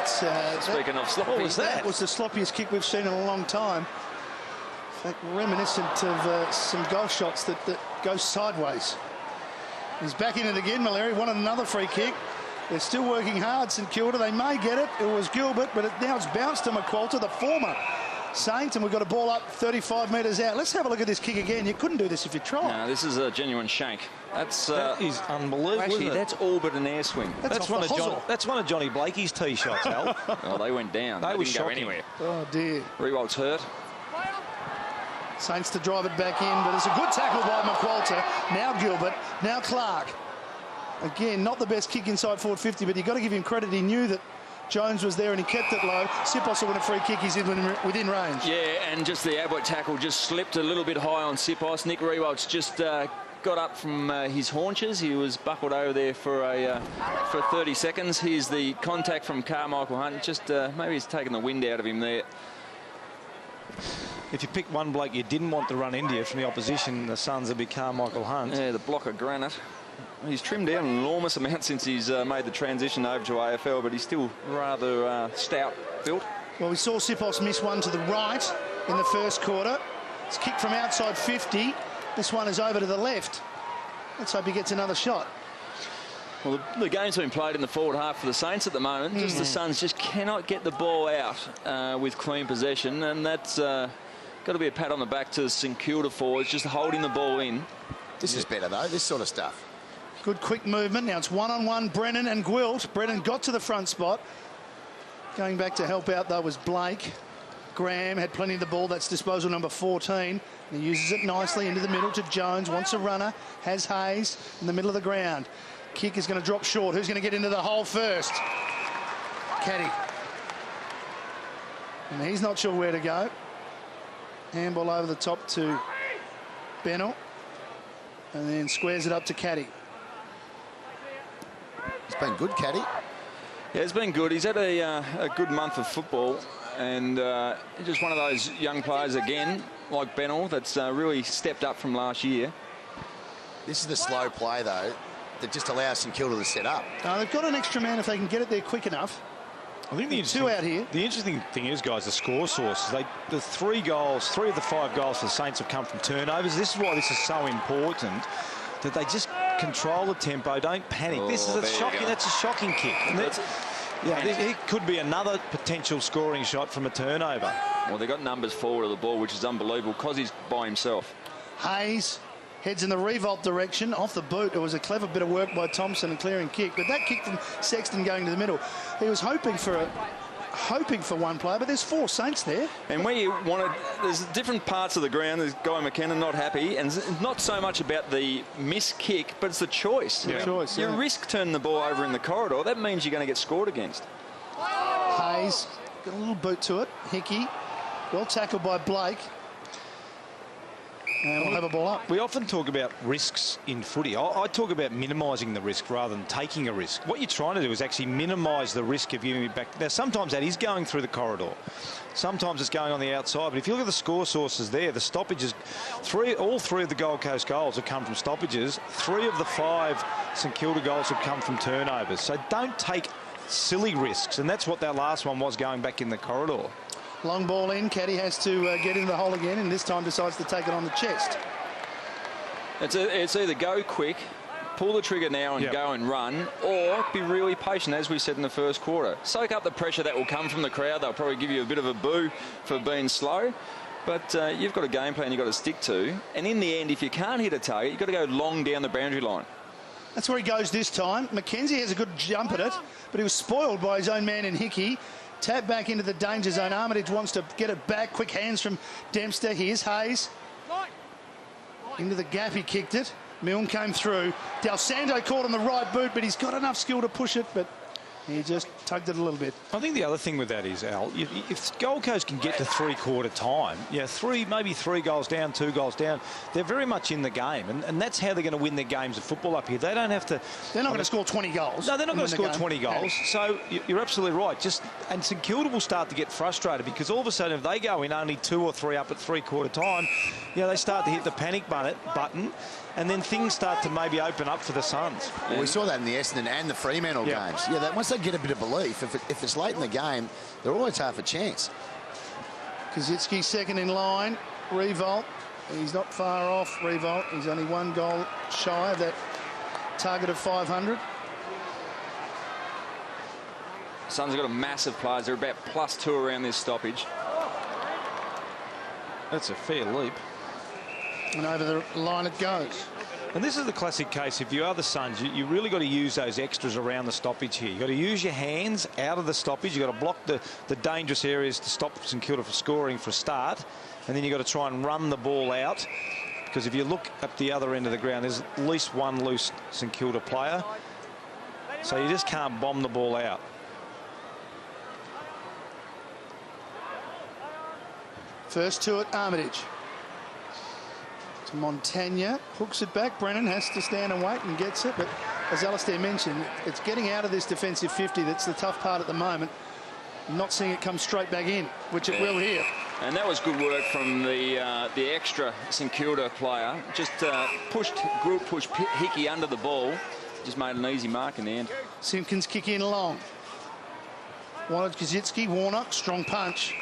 Speaking of sloppy, what was that? That was the sloppiest kick we've seen in a long time. In fact, reminiscent of some goal shots that go sideways. He's back in it again, Malera. Wanted another free kick. They're still working hard, St Kilda. They may get it. It was Gilbert, but now it's bounced to McQualter, the former Saint, and we've got a ball up 35 metres out. Let's have a look at this kick again. You couldn't do this if you tried. No, this is a genuine shank. That is unbelievable. Actually, that's all but an air swing. That's one of Johnny Blakey's tee shots, Al. Oh, they went down. They didn't go anywhere. Oh, dear. Riewoldt's hurt. Saints to drive it back in, but it's a good tackle by McQualter. Now Gilbert, now Clark. Again, not the best kick inside forward 50, but you've got to give him credit. He knew that Jones was there and he kept it low. Sipos will win a free kick. He's within range. Yeah, and just the Ablett tackle just slipped a little bit high on Sipos. Nick Riewoldt's just got up from his haunches. He was buckled over there for 30 seconds. Here's the contact from Carmichael Hunt. Just maybe he's taken the wind out of him there. If you pick one bloke you didn't want to run into you from the opposition, the Suns would be Carmichael Hunt. Yeah, the block of granite. He's trimmed down an enormous amount since he's made the transition over to AFL, but he's still rather stout built. Well, we saw Sipos miss one to the right in the first quarter. It's kicked from outside 50. This one is over to the left. Let's hope he gets another shot. Well, the game's been played in the forward half for the Saints at the moment. Just the Suns just cannot get the ball out with clean possession, and that's got to be a pat on the back to St Kilda forwards, just holding the ball in. This is better, though, this sort of stuff. Good quick movement. Now it's one-on-one, Brennan and Gwilt. Brennan got to the front spot. Going back to help out, though, was Blake. Graham had plenty of the ball. That's disposal number 14. And he uses it nicely into the middle to Jones. Wants a runner. Has Hayes in the middle of the ground. Kick is going to drop short. Who's going to get into the hole first? Caddy. And he's not sure where to go. Handball over the top to Bennell. And then squares it up to Caddy. It's been good, Caddy. Yeah, it's been good. He's had a good month of football, and just one of those young players again, like Bennell, that's really stepped up from last year. This is the slow play, though, that just allows St Kilda to set up. They've got an extra man if they can get it there quick enough. I think the two out here. The interesting thing is, guys, the score sources. The 3 goals, 3 of the 5 goals for the Saints have come from turnovers. This is why this is so important, that they just control the tempo, don't panic. This is shocking. That's a shocking kick. It could be another potential scoring shot from a turnover. Well, they've got numbers forward of the ball, which is unbelievable because he's by himself. Hayes heads in the revolt direction off the boot. It was a clever bit of work by Thompson and clearing kick, but that kick from Sexton going to the middle, he was hoping for one player, but there's 4 Saints there. And where you wanted, there's different parts of the ground. There's Guy McKenna not happy, and it's not so much about the missed kick, but it's the choice. Yeah. You risk turning the ball over in the corridor. That means you're going to get scored against. Hayes got a little boot to it. Hickey, well tackled by Blake. And we'll have a ball up. We often talk about risks in footy. I talk about minimising the risk rather than taking a risk. What you're trying to do is actually minimise the risk of giving it back. Now, sometimes that is going through the corridor. Sometimes it's going on the outside. But if you look at the score sources there, the stoppages, all 3 of the Gold Coast goals have come from stoppages. 3 of the 5 St Kilda goals have come from turnovers. So don't take silly risks. And that's what that last one was, going back in the corridor. Long ball in. Caddy has to get into the hole again, and this time decides to take it on the chest. It's either go quick, pull the trigger now and go and run, or be really patient, as we said in the first quarter. Soak up the pressure that will come from the crowd. They'll probably give you a bit of a boo for being slow, but you've got a game plan you've got to stick to. And in the end, if you can't hit a target, you've got to go long down the boundary line. That's where he goes this time. McKenzie has a good jump at it, but he was spoiled by his own man in Hickey. Tap back into the danger zone. Armitage wants to get it back. Quick hands from Dempster. Here's Hayes. Into the gap, he kicked it. Milne came through. Del Santo caught on the right boot, but he's got enough skill to push it, but he just tugged it a little bit. I think the other thing with that is, Al, if Gold Coast can get to 3-quarter time, maybe 3 goals down, 2 goals down, they're very much in the game, and that's how they're going to win their games of football up here. They don't have to... They're not going to score 20 goals. No, they're not going to score 20 goals. So you're absolutely right. And St Kilda will start to get frustrated, because all of a sudden, if they go in only 2 or 3 up at 3-quarter time, they start to hit the panic button, and then things start to maybe open up for the Suns. Well, we saw that in the Essendon and the Fremantle games. Once they get a bit of belief, if it's late in the game, they're always half a chance. Kazitsky second in line. Revolt, he's not far off. Revolt, he's only 1 goal shy of that target of 500. Suns have got a massive players. They're about +2 around this stoppage. That's a fair leap. And over the line it goes. And this is the classic case. If you are the Suns, you really got to use those extras around the stoppage here. You've got to use your hands out of the stoppage. You've got to block the dangerous areas to stop St Kilda from scoring for a start. And then you've got to try and run the ball out. Because if you look at the other end of the ground, there's at least 1 loose St Kilda player. So you just can't bomb the ball out. First to it, Armitage. To Montagna, hooks it back. Brennan has to stand and wait and gets it. But as Alistair mentioned, it's getting out of this defensive 50 that's the tough part at the moment. Not seeing it come straight back in, which it will here. And that was good work from the extra St Kilda player. Just pushed Hickey under the ball. Just made an easy mark in the end. Simpkins kick in long. Wanted Kazitsky, Warnock, strong punch.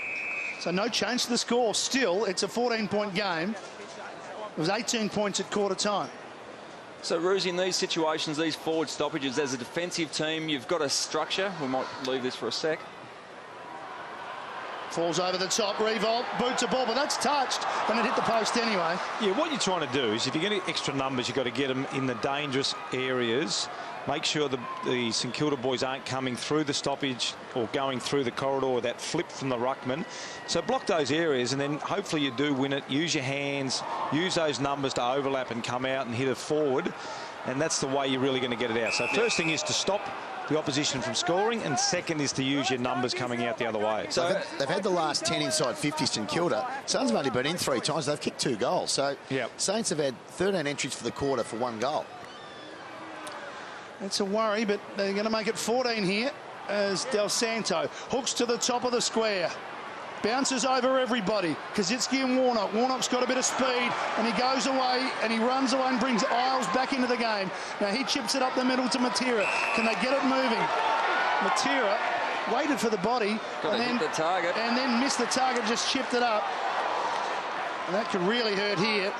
So no change to the score. Still, it's a 14-point game. It was 18 points at quarter time. So, Ruse, in these situations, these forward stoppages, as a defensive team, you've got a structure. We might leave this for a sec. Falls over the top, Revolt, boots a ball, but that's touched, and it hit the post anyway. Yeah, what you're trying to do is, if you're getting extra numbers, you've got to get them in the dangerous areas. Make sure the St Kilda boys aren't coming through the stoppage or going through the corridor or that flip from the ruckman. So block those areas, and then hopefully you do win it. Use your hands, use those numbers to overlap and come out and hit it forward. And that's the way you're really going to get it out. So first thing is to stop the opposition from scoring, and second is to use your numbers coming out the other way. So they've had the last 10 inside 50s, St Kilda. Suns have only been in 3 times. They've kicked 2 goals. So Saints have had 13 entries for the quarter for 1 goal. It's a worry, but they're going to make it 14 here as Del Santo hooks to the top of the square. Bounces over everybody. Kazitsky and Warnock. Warnock's got a bit of speed, and he goes away, and he runs away and brings Isles back into the game. Now he chips it up the middle to Matera. Can they get it moving? Matera waited for the body, and then hit the target. And then missed the target, just chipped it up. And that could really hurt here.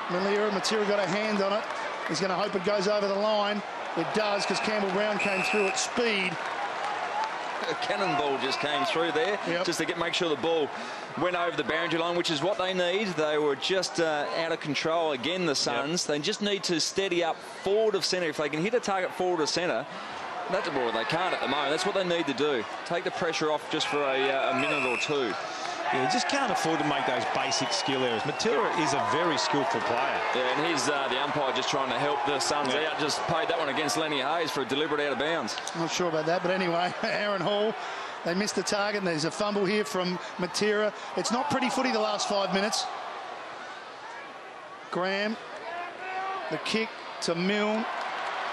Matera got a hand on it. He's going to hope it goes over the line. It does, because Campbell Brown came through at speed. A cannonball just came through there, just to make sure the ball went over the boundary line, which is what they need. They were just out of control again, the Suns. They just need to steady up forward of centre. If they can hit a target forward of centre, that's well, they can't at the moment. That's what they need to do. Take the pressure off just for a minute or two. Yeah, you just can't afford to make those basic skill errors. Matera is a very skillful player. Yeah, and he's the umpire just trying to help the Suns out. Just paid that one against Lenny Hayes for a deliberate out of bounds. I'm not sure about that, but anyway, Aaron Hall, they missed the target, and there's a fumble here from Matera. It's not pretty footy the last 5 minutes. Graham, the kick to Milne.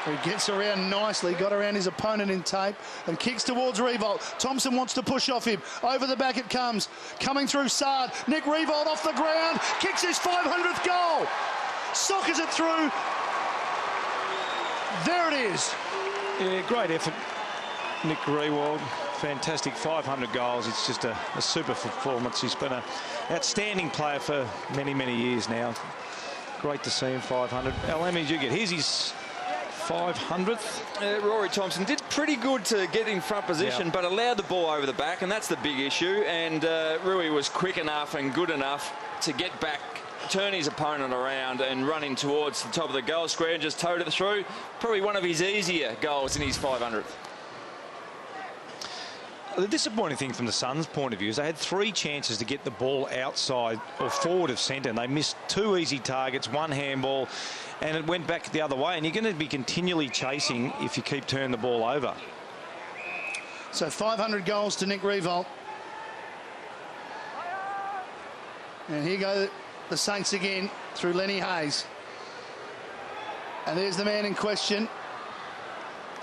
He gets around nicely, got around his opponent in tape, and kicks towards Revolt. Thompson wants to push off him. Over the back it comes. Coming through Sard. Nick Revolt off the ground. Kicks his 500th goal. Sockers it through. There it is. Yeah, great effort, Nick Revolt. Fantastic 500 goals. It's just a super performance. He's been an outstanding player for many, many years now. Great to see him 500. How many did you get? Here's his 500th. Rory Thompson did pretty good to get in front position, but allowed the ball over the back, and that's the big issue. And Rui was quick enough and good enough to get back, turn his opponent around and run in towards the top of the goal square and just towed it through. Probably one of his easier goals in his 500th. The disappointing thing from the Suns' point of view is they had 3 chances to get the ball outside or forward of centre, and they missed 2 easy targets, 1 handball, and it went back the other way. And you're going to be continually chasing if you keep turning the ball over. So 500 goals to Nick Revolt. And here go the Saints again through Lenny Hayes. And there's the man in question.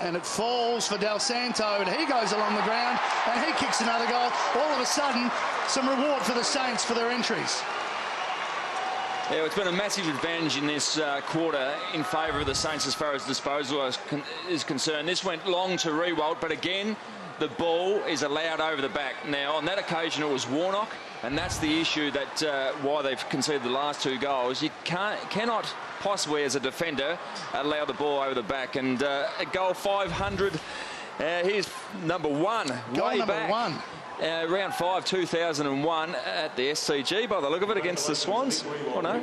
And it falls for Del Santo, and he goes along the ground, and he kicks another goal. All of a sudden, some reward for the Saints for their entries. Yeah, it's been a massive advantage in this quarter in favour of the Saints as far as disposal is concerned. This went long to Rewalt, but again, the ball is allowed over the back. Now, on that occasion, it was Warnock, and that's the issue that why they've conceded the last 2 goals. You cannot possibly, as a defender, allow the ball over the back. And a goal 500. Here's number 1. Goal way number back. 1. Round 5, 2001 at the SCG, by the look of it, against the Swans. Oh, no.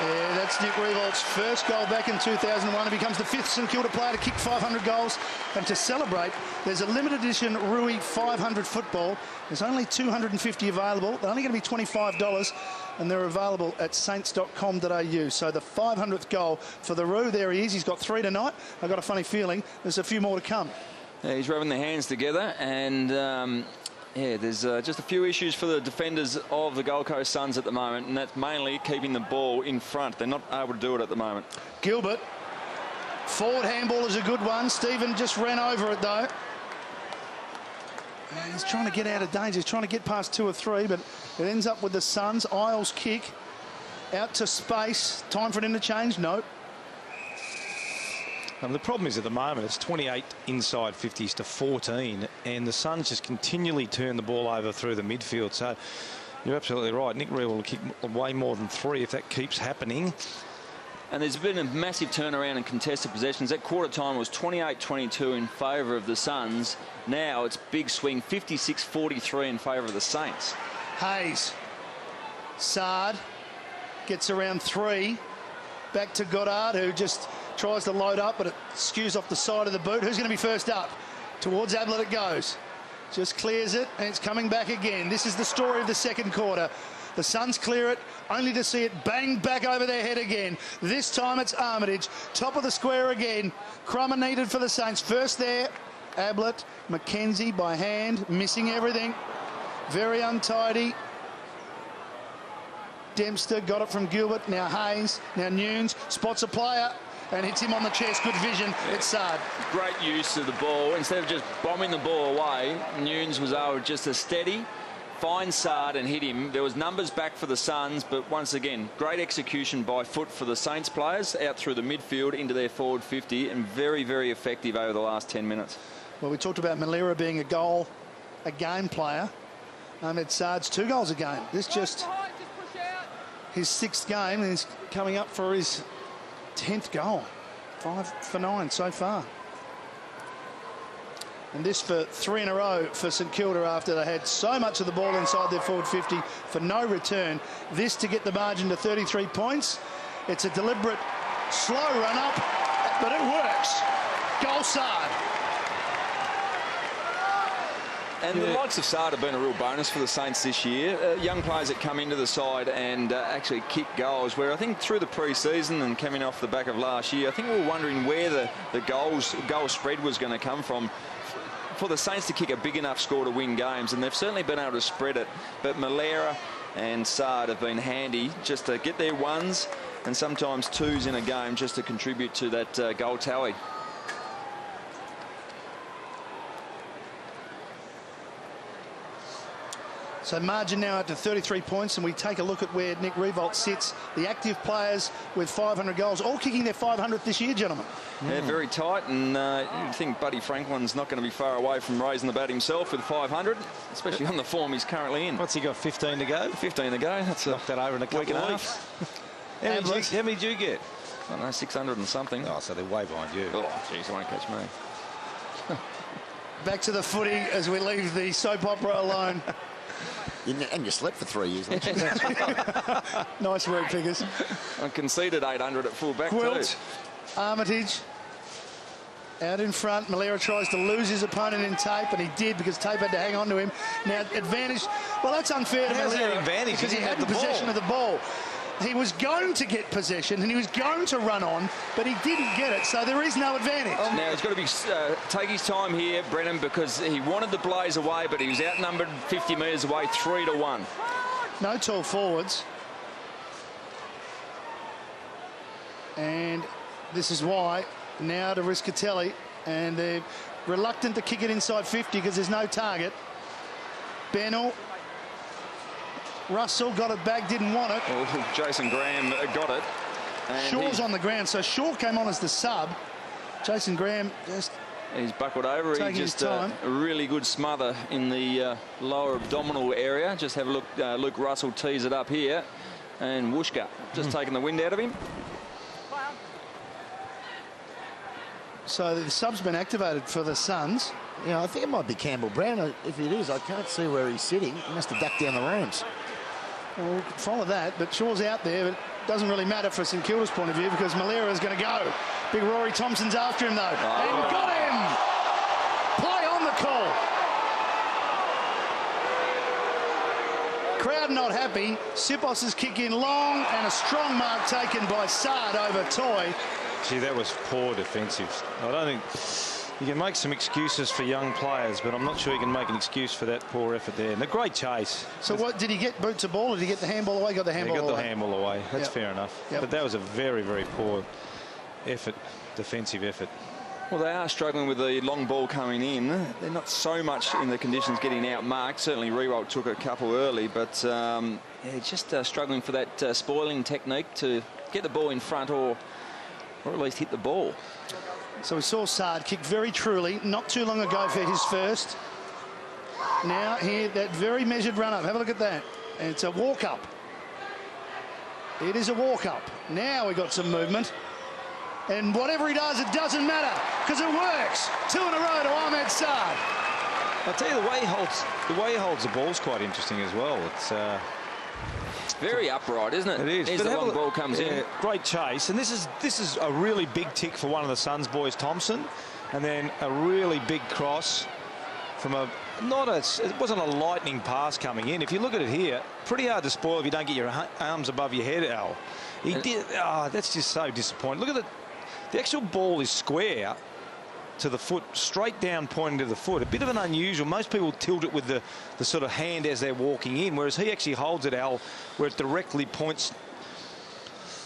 Yeah, that's Nick Revolt's first goal back in 2001. He becomes the 5th St Kilda player to kick 500 goals. And to celebrate, there's a limited edition Rui 500 football. There's only 250 available. They're only going to be $25, and they're available at saints.com.au. So the 500th goal for the Roo. There he is. He's got 3 tonight. I've got a funny feeling there's a few more to come. Yeah, he's rubbing their hands together, and yeah, there's just a few issues for the defenders of the Gold Coast Suns at the moment, and that's mainly keeping the ball in front. They're not able to do it at the moment. Gilbert, forward handball is a good one. Stephen just ran over it, though. He's trying to get out of danger. He's trying to get past 2 or 3, but it ends up with the Suns. Isles kick out to space. Time for an interchange? No. The problem is at the moment it's 28 inside 50s to 14, and the Suns just continually turn the ball over through the midfield. So you're absolutely right. Nick Reeve will kick way more than 3 if that keeps happening. And there's been a massive turnaround in contested possessions. That quarter time was 28-22 in favour of the Suns. Now it's big swing, 56-43 in favour of the Saints. Hayes. Sard gets around 3. Back to Goddard, who just tries to load up, but it skews off the side of the boot. Who's going to be first up? Towards Ablett it goes. Just clears it, and it's coming back again. This is the story of the second quarter. The Suns clear it, only to see it bang back over their head again. This time it's Armitage. Top of the square again. Crummer needed for the Saints. First there, Ablett. McKenzie by hand, missing everything. Very untidy. Dempster got it from Gilbert. Now Hayes. Now Nunes spots a player and hits him on the chest. Good vision. It's Sard. Great use of the ball. Instead of just bombing the ball away, Nunes was able just to steady, find Sard and hit him. There was numbers back for the Suns, but once again, great execution by foot for the Saints players out through the midfield into their forward 50, and very, very effective over the last 10 minutes. Well, we talked about Malera being a game player. Ahmed Sard's 2 goals a game. This just his 6th game, and he's coming up for his 10th goal. 5 for 9 so far. And this for 3 in a row for St Kilda after they had so much of the ball inside their forward 50 for no return. This to get the margin to 33 points. It's a deliberate, slow run up, but it works. Goal Sard. And the likes of Sard have been a real bonus for the Saints this year. Young players that come into the side and actually kick goals, where I think through the pre-season and coming off the back of last year, I think we were wondering where the goal spread was going to come from for the Saints to kick a big enough score to win games, and they've certainly been able to spread it. But Malera and Sard have been handy just to get their 1s and sometimes 2s in a game just to contribute to that goal tally. So margin now up to 33 points, and we take a look at where Nick Revolt sits. The active players with 500 goals, all kicking their 500th this year, gentlemen. Yeah, very tight, and you'd think Buddy Franklin's not going to be far away from raising the bat himself with 500, especially on the form he's currently in. What's he got, 15 to go? 15 to go. That's knocked that over in a couple of weeks. How many did you get? I don't know, 600 and something. Oh, so they're way behind you. Oh, jeez, I won't catch me. Back to the footy as we leave the soap opera alone. And you slept for 3 years. Nice work, Figures. I conceded 800 at full back Quilt, Armitage out in front. Malera tries to lose his opponent in Tape, and he did because Tape had to hang on to him. Now advantage. Well, that's unfair to Malera because he had possession of the ball. He was going to get possession and he was going to run on, but he didn't get it, so there is no advantage. Now he's got to be take his time here, Brennan, because he wanted the blaze away, but he was outnumbered 50 metres away, 3-1. No tall forwards. And this is why now to Riscatelli, and they're reluctant to kick it inside 50 because there's no target. Bennell. Russell got it back, didn't want it. Oh, Jason Graham got it. And Shaw's on the ground, so Shaw came on as the sub. Jason Graham just... He's buckled over. He just a really good smother in the lower abdominal area. Just have a look. Luke Russell tees it up here. And Wooshka just taking the wind out of him. So the sub's been activated for the Suns. Yeah, I think it might be Campbell Brown. If it is, I can't see where he's sitting. He must have ducked down the rams. Well, we could follow that, but Shaw's out there, but it doesn't really matter for St Kilda's point of view because Malera is going to go. Big Rory Thompson's after him, though. And got him! Play on the call. Crowd not happy. Sipos' kick in long and a strong mark taken by Sard over Toy. Gee, that was poor defensive. I don't think... You can make some excuses for young players, but I'm not sure you can make an excuse for that poor effort there. And a great chase. So what, did he get boot to ball or did he get the handball away? Got the handball away. He got the handball away. That's fair enough. But that was a very, very poor effort, defensive effort. Well, they are struggling with the long ball coming in. They're not so much in the conditions getting out-marked. Certainly, Rewalt took a couple early, but yeah, just struggling for that spoiling technique to get the ball in front or at least hit the ball. So we saw Saad kick very truly not too long ago for his first. Now here, that very measured run-up. Have a look at that. And it's a walk-up. It is a walk-up. Now we got some movement. And whatever he does, it doesn't matter, because it works. 2 in a row to Ahmed Saad. I'll tell you, the way he holds the ball is quite interesting as well. It's very upright, isn't it? It is. As the long ball comes in. Great chase, and this is a really big tick for one of the Suns boys, Thompson, and then a really big cross from it wasn't a lightning pass coming in. If you look at it here, pretty hard to spoil if you don't get your arms above your head, Al. He did. Oh, that's just so disappointing. Look at the actual ball is square to the foot, straight down pointing to the foot. A bit of an unusual. Most people tilt it with the sort of hand as they're walking in, whereas he actually holds it, Al, where it directly points.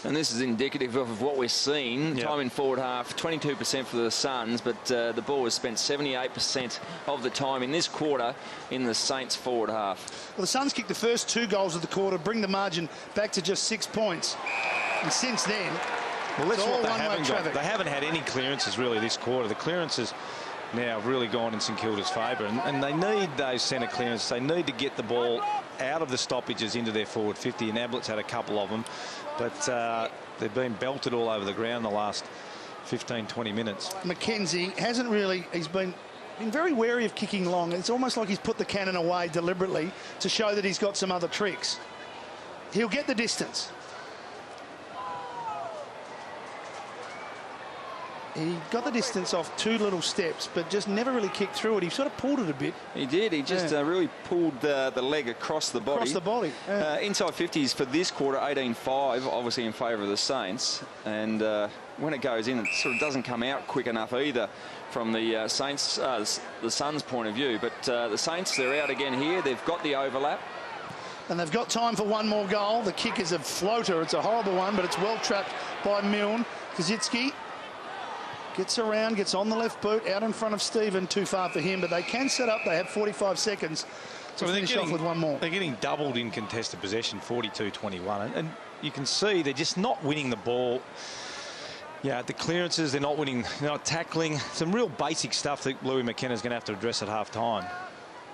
And this is indicative of what we're seeing. Yep. Time in forward half, 22% for the Suns, but the ball was spent 78% of the time in this quarter in the Saints forward half. Well, the Suns kicked the first 2 goals of the quarter, bring the margin back to just 6 points. And since then, well, that's what they one-way haven't traffic. got. They haven't had any clearances really this quarter. The clearances now have really gone in St Kilda's favour, and they need those centre clearances. They need to get the ball out of the stoppages into their forward 50, and Ablett's had a couple of them, but they've been belted all over the ground the last 15-20 minutes. Mackenzie hasn't really, he's been very wary of kicking long. It's almost like he's put the cannon away deliberately to show that he's got some other tricks. He'll get the distance. He got the distance off 2 little steps, but just never really kicked through it. He sort of pulled it a bit. He did. He just really pulled the leg across the body. Across the body. Yeah. Inside 50s for this quarter, 18-5, obviously in favour of the Saints. And when it goes in, it sort of doesn't come out quick enough either from the Saints, the Suns' point of view. But the Saints, they're out again here. They've got the overlap. And they've got time for one more goal. The kick is a floater. It's a horrible one, but it's well trapped by Milne. Kazitsky gets around, gets on the left boot, out in front of Stephen, too far for him, but they can set up. They have 45 seconds to finish off with one more. They're getting doubled in contested possession, 42-21, and you can see they're just not winning the ball. Yeah, the clearances, they're not winning, they're not tackling. Some real basic stuff that Louis McKenna's going to have to address at half-time.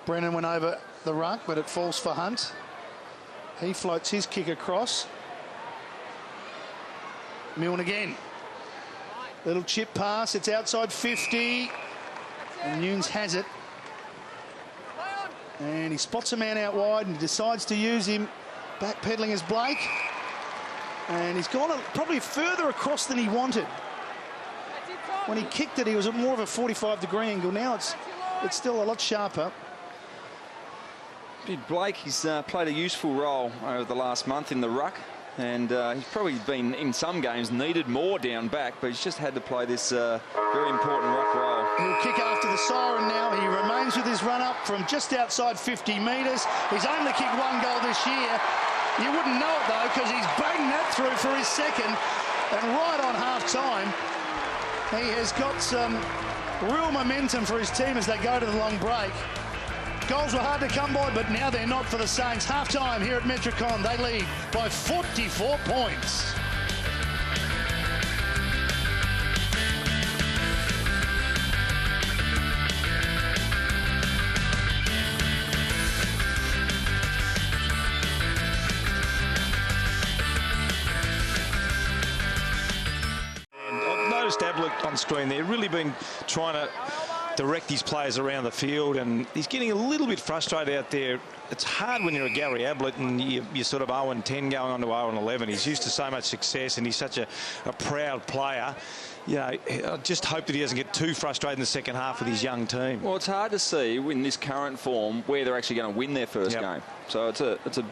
Brennan went over the ruck, but it falls for Hunt. He floats his kick across. Milne again. Little chip pass, it's outside 50. And Nunes has it. And he spots a man out wide and he decides to use him. Backpedaling as Blake. And he's gone probably further across than he wanted. When he kicked it, he was at more of a 45-degree angle. Now it's still a lot sharper. Blake, he's played a useful role over the last month in the ruck. And he's probably been, in some games, needed more down back, but he's just had to play this very important ruck role. He'll kick after the siren now. He remains with his run-up from just outside 50 metres. He's only kicked 1 goal this year. You wouldn't know it, though, because he's banged that through for his second. And right on half-time, he has got some real momentum for his team as they go to the long break. Goals were hard to come by, but now they're not for the Saints. Half-time here at Metricon, they lead by 44 points. And I've noticed Ablett on screen there, really been trying to direct his players around the field, and he's getting a little bit frustrated out there. It's hard when you're a Gary Ablett and you're sort of 0-10 going on to 0-11. He's used to so much success and he's such a proud player. You know, I just hope that he doesn't get too frustrated in the second half with his young team. Well, it's hard to see in this current form where they're actually going to win their first game. So it's a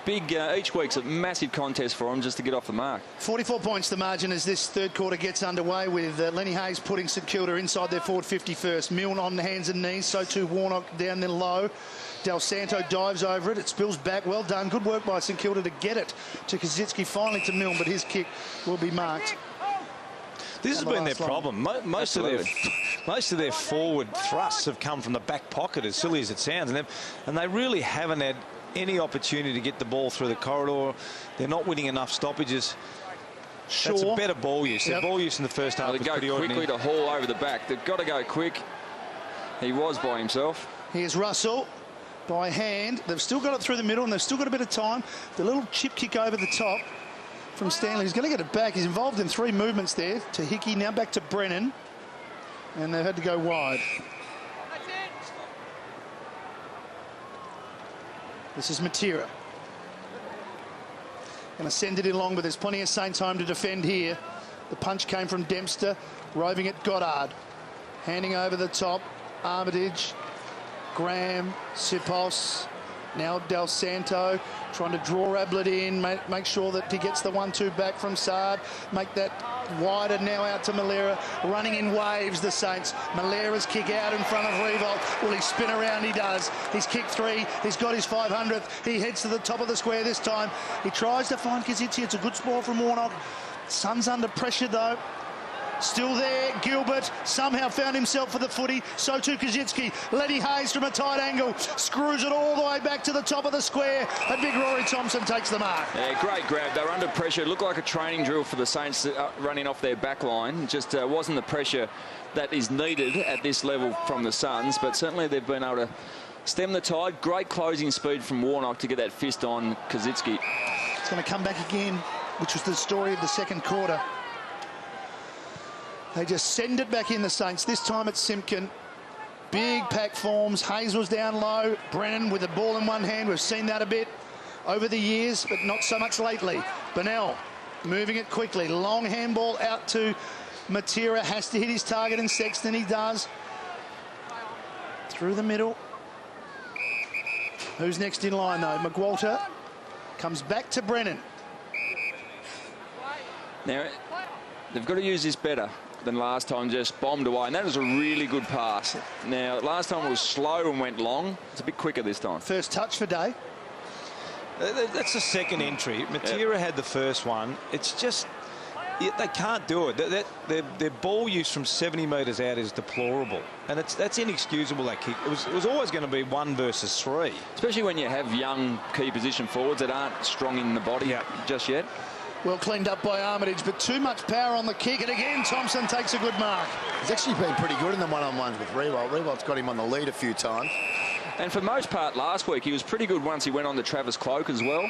big, each week's a massive contest for them just to get off the mark. 44 points the margin as this third quarter gets underway, with Lenny Hayes putting St Kilda inside their forward 50 first. Milne on the hands and knees, so too Warnock down then low. Del Santo dives over it, it spills back, well done. Good work by St Kilda to get it to Kazitsky, finally to Milne, but his kick will be marked. This has been their problem. Most of their forward thrusts have come from the back pocket, as silly as it sounds, and they really haven't had any opportunity to get the ball through the corridor. They're not winning enough stoppages. That's a better ball use. Their ball use in the first half was pretty ordinary. They go quickly to haul over the back. They've got to go quick. He was by himself. Here's Russell by hand. They've still got it through the middle, and they've still got a bit of time. The little chip kick over the top from Stanley. He's going to get it back. He's involved in 3 movements there to Hickey. Now back to Brennan. And they've had to go wide. This is Matera. Going to send it in long, but there's plenty of Saints home to defend here. The punch came from Dempster, roving at Goddard. Handing over the top, Armitage, Graham, Sipos, now Del Santo, trying to draw Ablett in, make sure that he gets the 1-2 back from Saad, make that wider now out to Malera, running in waves, the Saints. Malera's kick out in front of Revolt. Will he spin around? He does. He's kicked 3. He's got his 500th. He heads to the top of the square this time. He tries to find Kazitsi. It's a good spoil from Warnock. Sun's under pressure, though. Still there, Gilbert somehow found himself for the footy. So too Kaczynski. Lenny Hayes from a tight angle screws it all the way back to the top of the square, and big Rory Thompson takes the mark. Yeah, great grab. They were under pressure. It looked like a training drill for the Saints running off their back line. Just wasn't the pressure that is needed at this level from the Suns, but certainly they've been able to stem the tide. Great closing speed from Warnock to get that fist on Kaczynski. It's going to come back again, which was the story of the second quarter. They just send it back in, the Saints. This time it's Simpkin. Big pack forms. Hayes was down low. Brennan with the ball in one hand. We've seen that a bit over the years, but not so much lately. Bennell moving it quickly. Long handball out to Matera. Has to hit his target, and Sexton he does. Through the middle. Who's next in line, though? McWalter comes back to Brennan. Now, they've got to use this better than last time, just bombed away, and that was a really good pass. Now, last time it was slow and went long. It's a bit quicker this time. First touch for Day. That's the second entry. Matera had the first one. It's just, they can't do it. Their ball use from 70 metres out is deplorable, and that's inexcusable, that kick. It was always going to be 1 versus 3. Especially when you have young key position forwards that aren't strong in the body just yet. Well cleaned up by Armitage, but too much power on the kick. And again, Thompson takes a good mark. He's actually been pretty good in the one-on-ones with Revolt. Revolt's got him on the lead a few times. And for most part last week, he was pretty good once he went on to Travis Cloak as well.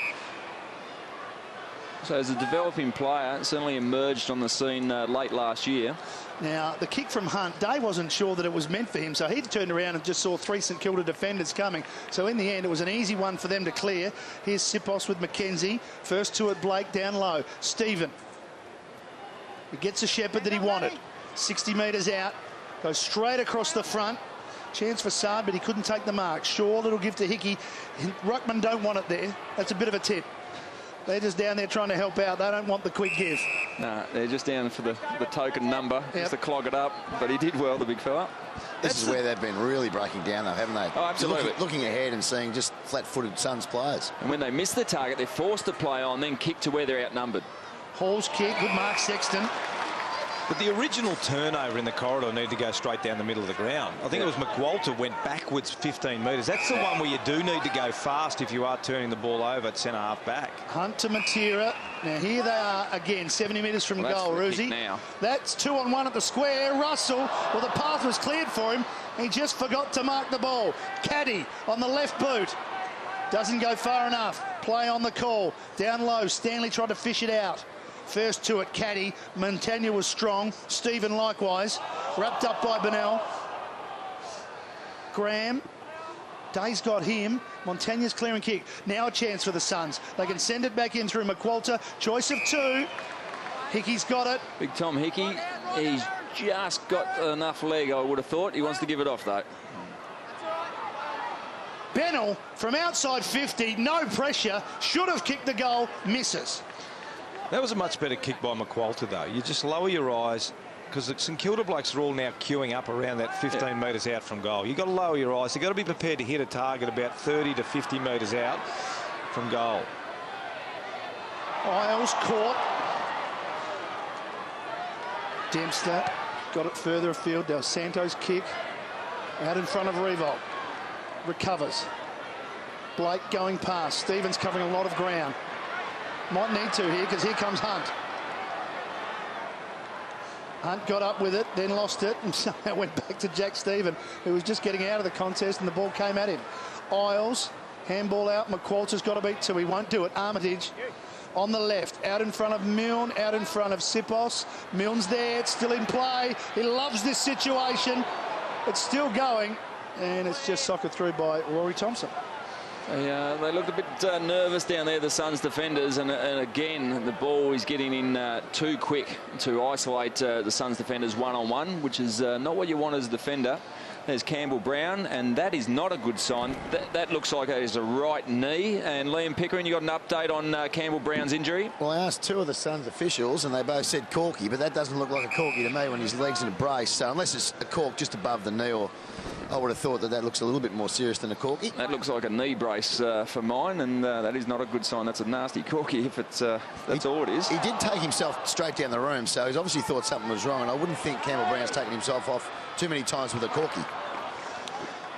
So as a developing player, certainly emerged on the scene late last year. Now, the kick from Hunt, Day wasn't sure that it was meant for him, so he turned around and just saw 3 St Kilda defenders coming. So in the end, it was an easy one for them to clear. Here's Sipos with McKenzie. First to it, Blake down low. Stephen. He gets a shepherd that he wanted. 60 metres out. Goes straight across the front. Chance for Saad, but he couldn't take the mark. Shaw, little give to Hickey. Ruckman don't want it there. That's a bit of a tip. They're just down there trying to help out. They don't want the quick give. No, they're just down for the token number, just to clog it up. But he did well, the big fella. This is where they've been really breaking down, though, haven't they? Oh, absolutely. Looking ahead and seeing just flat-footed Suns players. And when they miss the target, they're forced to play on, then kick to where they're outnumbered. Hall's kick, good mark, Sexton. But the original turnover in the corridor needed to go straight down the middle of the ground. I think it was McWalter went backwards 15 metres. That's the one where you do need to go fast if you are turning the ball over at centre-half back. Hunt to Matera. Now, here they are again, 70 metres from goal, Ruzi. That's 2-on-1 at the square. Russell, well, the path was cleared for him. He just forgot to mark the ball. Caddy on the left boot. Doesn't go far enough. Play on the call. Down low, Stanley tried to fish it out. First to it, Caddy. Montagna was strong. Stephen likewise. Wrapped up by Bennell. Graham. Day's got him. Montagna's clearing kick. Now a chance for the Suns. They can send it back in through McWalter. Choice of 2. Hickey's got it. Big Tom Hickey. He's just got enough leg, I would have thought. He wants to give it off, though. Bennell from outside 50. No pressure. Should have kicked the goal. Misses. That was a much better kick by McWalter, though. You just lower your eyes, because the St Kilda blokes are all now queuing up around that 15 metres out from goal. You've got to lower your eyes. You've got to be prepared to hit a target about 30 to 50 metres out from goal. Isles caught. Dempster got it further afield. Del Santo's kick out in front of Revolt. Recovers. Blake going past. Stevens covering a lot of ground. Might need to here because here comes Hunt. Hunt got up with it, then lost it, and somehow went back to Jack Stephen, who was just getting out of the contest, and the ball came at him. Isles, handball out. McQualter's got to beat two. He won't do it. Armitage on the left, out in front of Milne, out in front of Sipos. Milne's there, it's still in play. He loves this situation. It's still going, and it's just soccer through by Rory Thompson. They looked a bit nervous down there, the Suns defenders, and again the ball is getting in too quick to isolate the Suns defenders one-on-one, which is not what you want as a defender. There's Campbell Brown, and that is not a good sign. That looks like it is a right knee. And Liam Pickering, you got an update on Campbell Brown's injury? Well, I asked two of the Suns officials, and they both said corky, but that doesn't look like a corky to me when his leg's in a brace. So unless it's a cork just above the knee, or I would have thought that looks a little bit more serious than a corky. That looks like a knee brace for mine, and that is not a good sign. That's a nasty corky if it's that's all it is. He did take himself straight down the room, so he's obviously thought something was wrong, and I wouldn't think Campbell Brown's taken himself off too many times with a corky.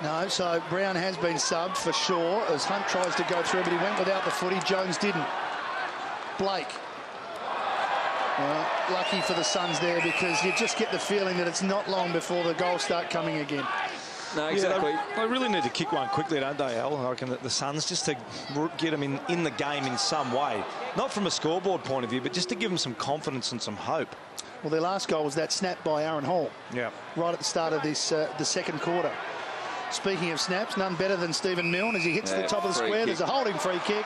No, so Brown has been subbed for sure as Hunt tries to go through, but he went without the footy. Jones didn't. Blake. Well, lucky for the Suns there, because you just get the feeling that it's not long before the goals start coming again. No, exactly. Yeah, they really need to kick one quickly, don't they, Al? I reckon that the Suns, just to get them in the game in some way. Not from a scoreboard point of view, but just to give them some confidence and some hope. Well, their last goal was that snap by Aaron Hall. Yeah. Right at the start of this the second quarter. Speaking of snaps, none better than Stephen Milne as he hits the top of the square. There's a holding free kick.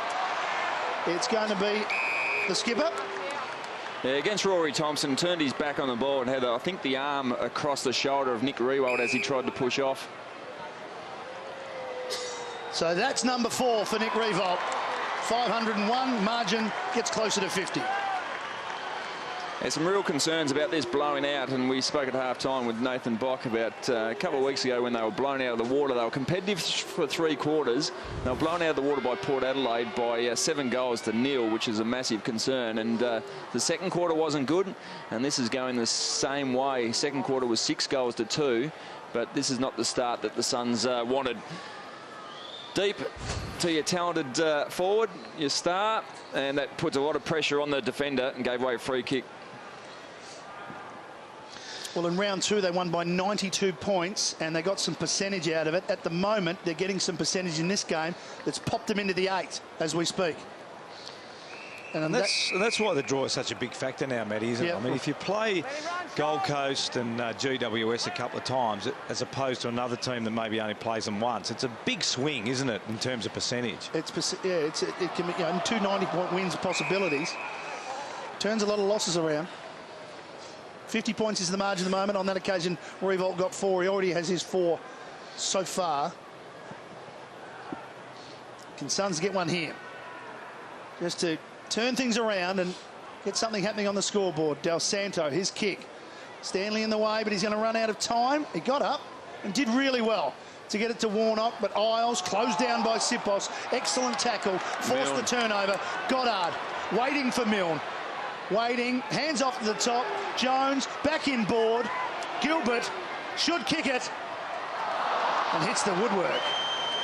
It's going to be the skipper. Yeah, against Rory Thompson, turned his back on the ball and had, I think, the arm across the shoulder of Nick Riewoldt as he tried to push off. So that's number 4 for Nick Riewoldt. 501, margin gets closer to 50. There's some real concerns about this blowing out, and we spoke at half-time with Nathan Bock about a couple of weeks ago when they were blown out of the water. They were competitive for 3 quarters. They were blown out of the water by Port Adelaide by 7 goals to 0, which is a massive concern. And the second quarter wasn't good, and this is going the same way. Second quarter was 6 goals to 2, but this is not the start that the Suns wanted. Deep to your talented forward, your star, and that puts a lot of pressure on the defender and gave away a free kick. Well, in round 2, they won by 92 points, and they got some percentage out of it. At the moment, they're getting some percentage in this game that's popped them into the 8 as we speak. And that's why the draw is such a big factor now, Matty, isn't it? I mean, if you play Gold Coast and GWS a couple of times, as opposed to another team that maybe only plays them once, it's a big swing, isn't it, in terms of percentage? It can be, 2 90-point wins possibilities. Turns a lot of losses around. 50 points is the margin at the moment. On that occasion, Riewoldt got 4. He already has his 4 so far. Can Suns get one here? Just to turn things around and get something happening on the scoreboard. Del Santo, his kick. Stanley in the way, but he's going to run out of time. He got up and did really well to get it to Warnock, but Isles closed down by Sipos. Excellent tackle, forced the turnover. Goddard waiting for Milne. Waiting, hands off to the top. Jones back in board. Gilbert should kick it and hits the woodwork.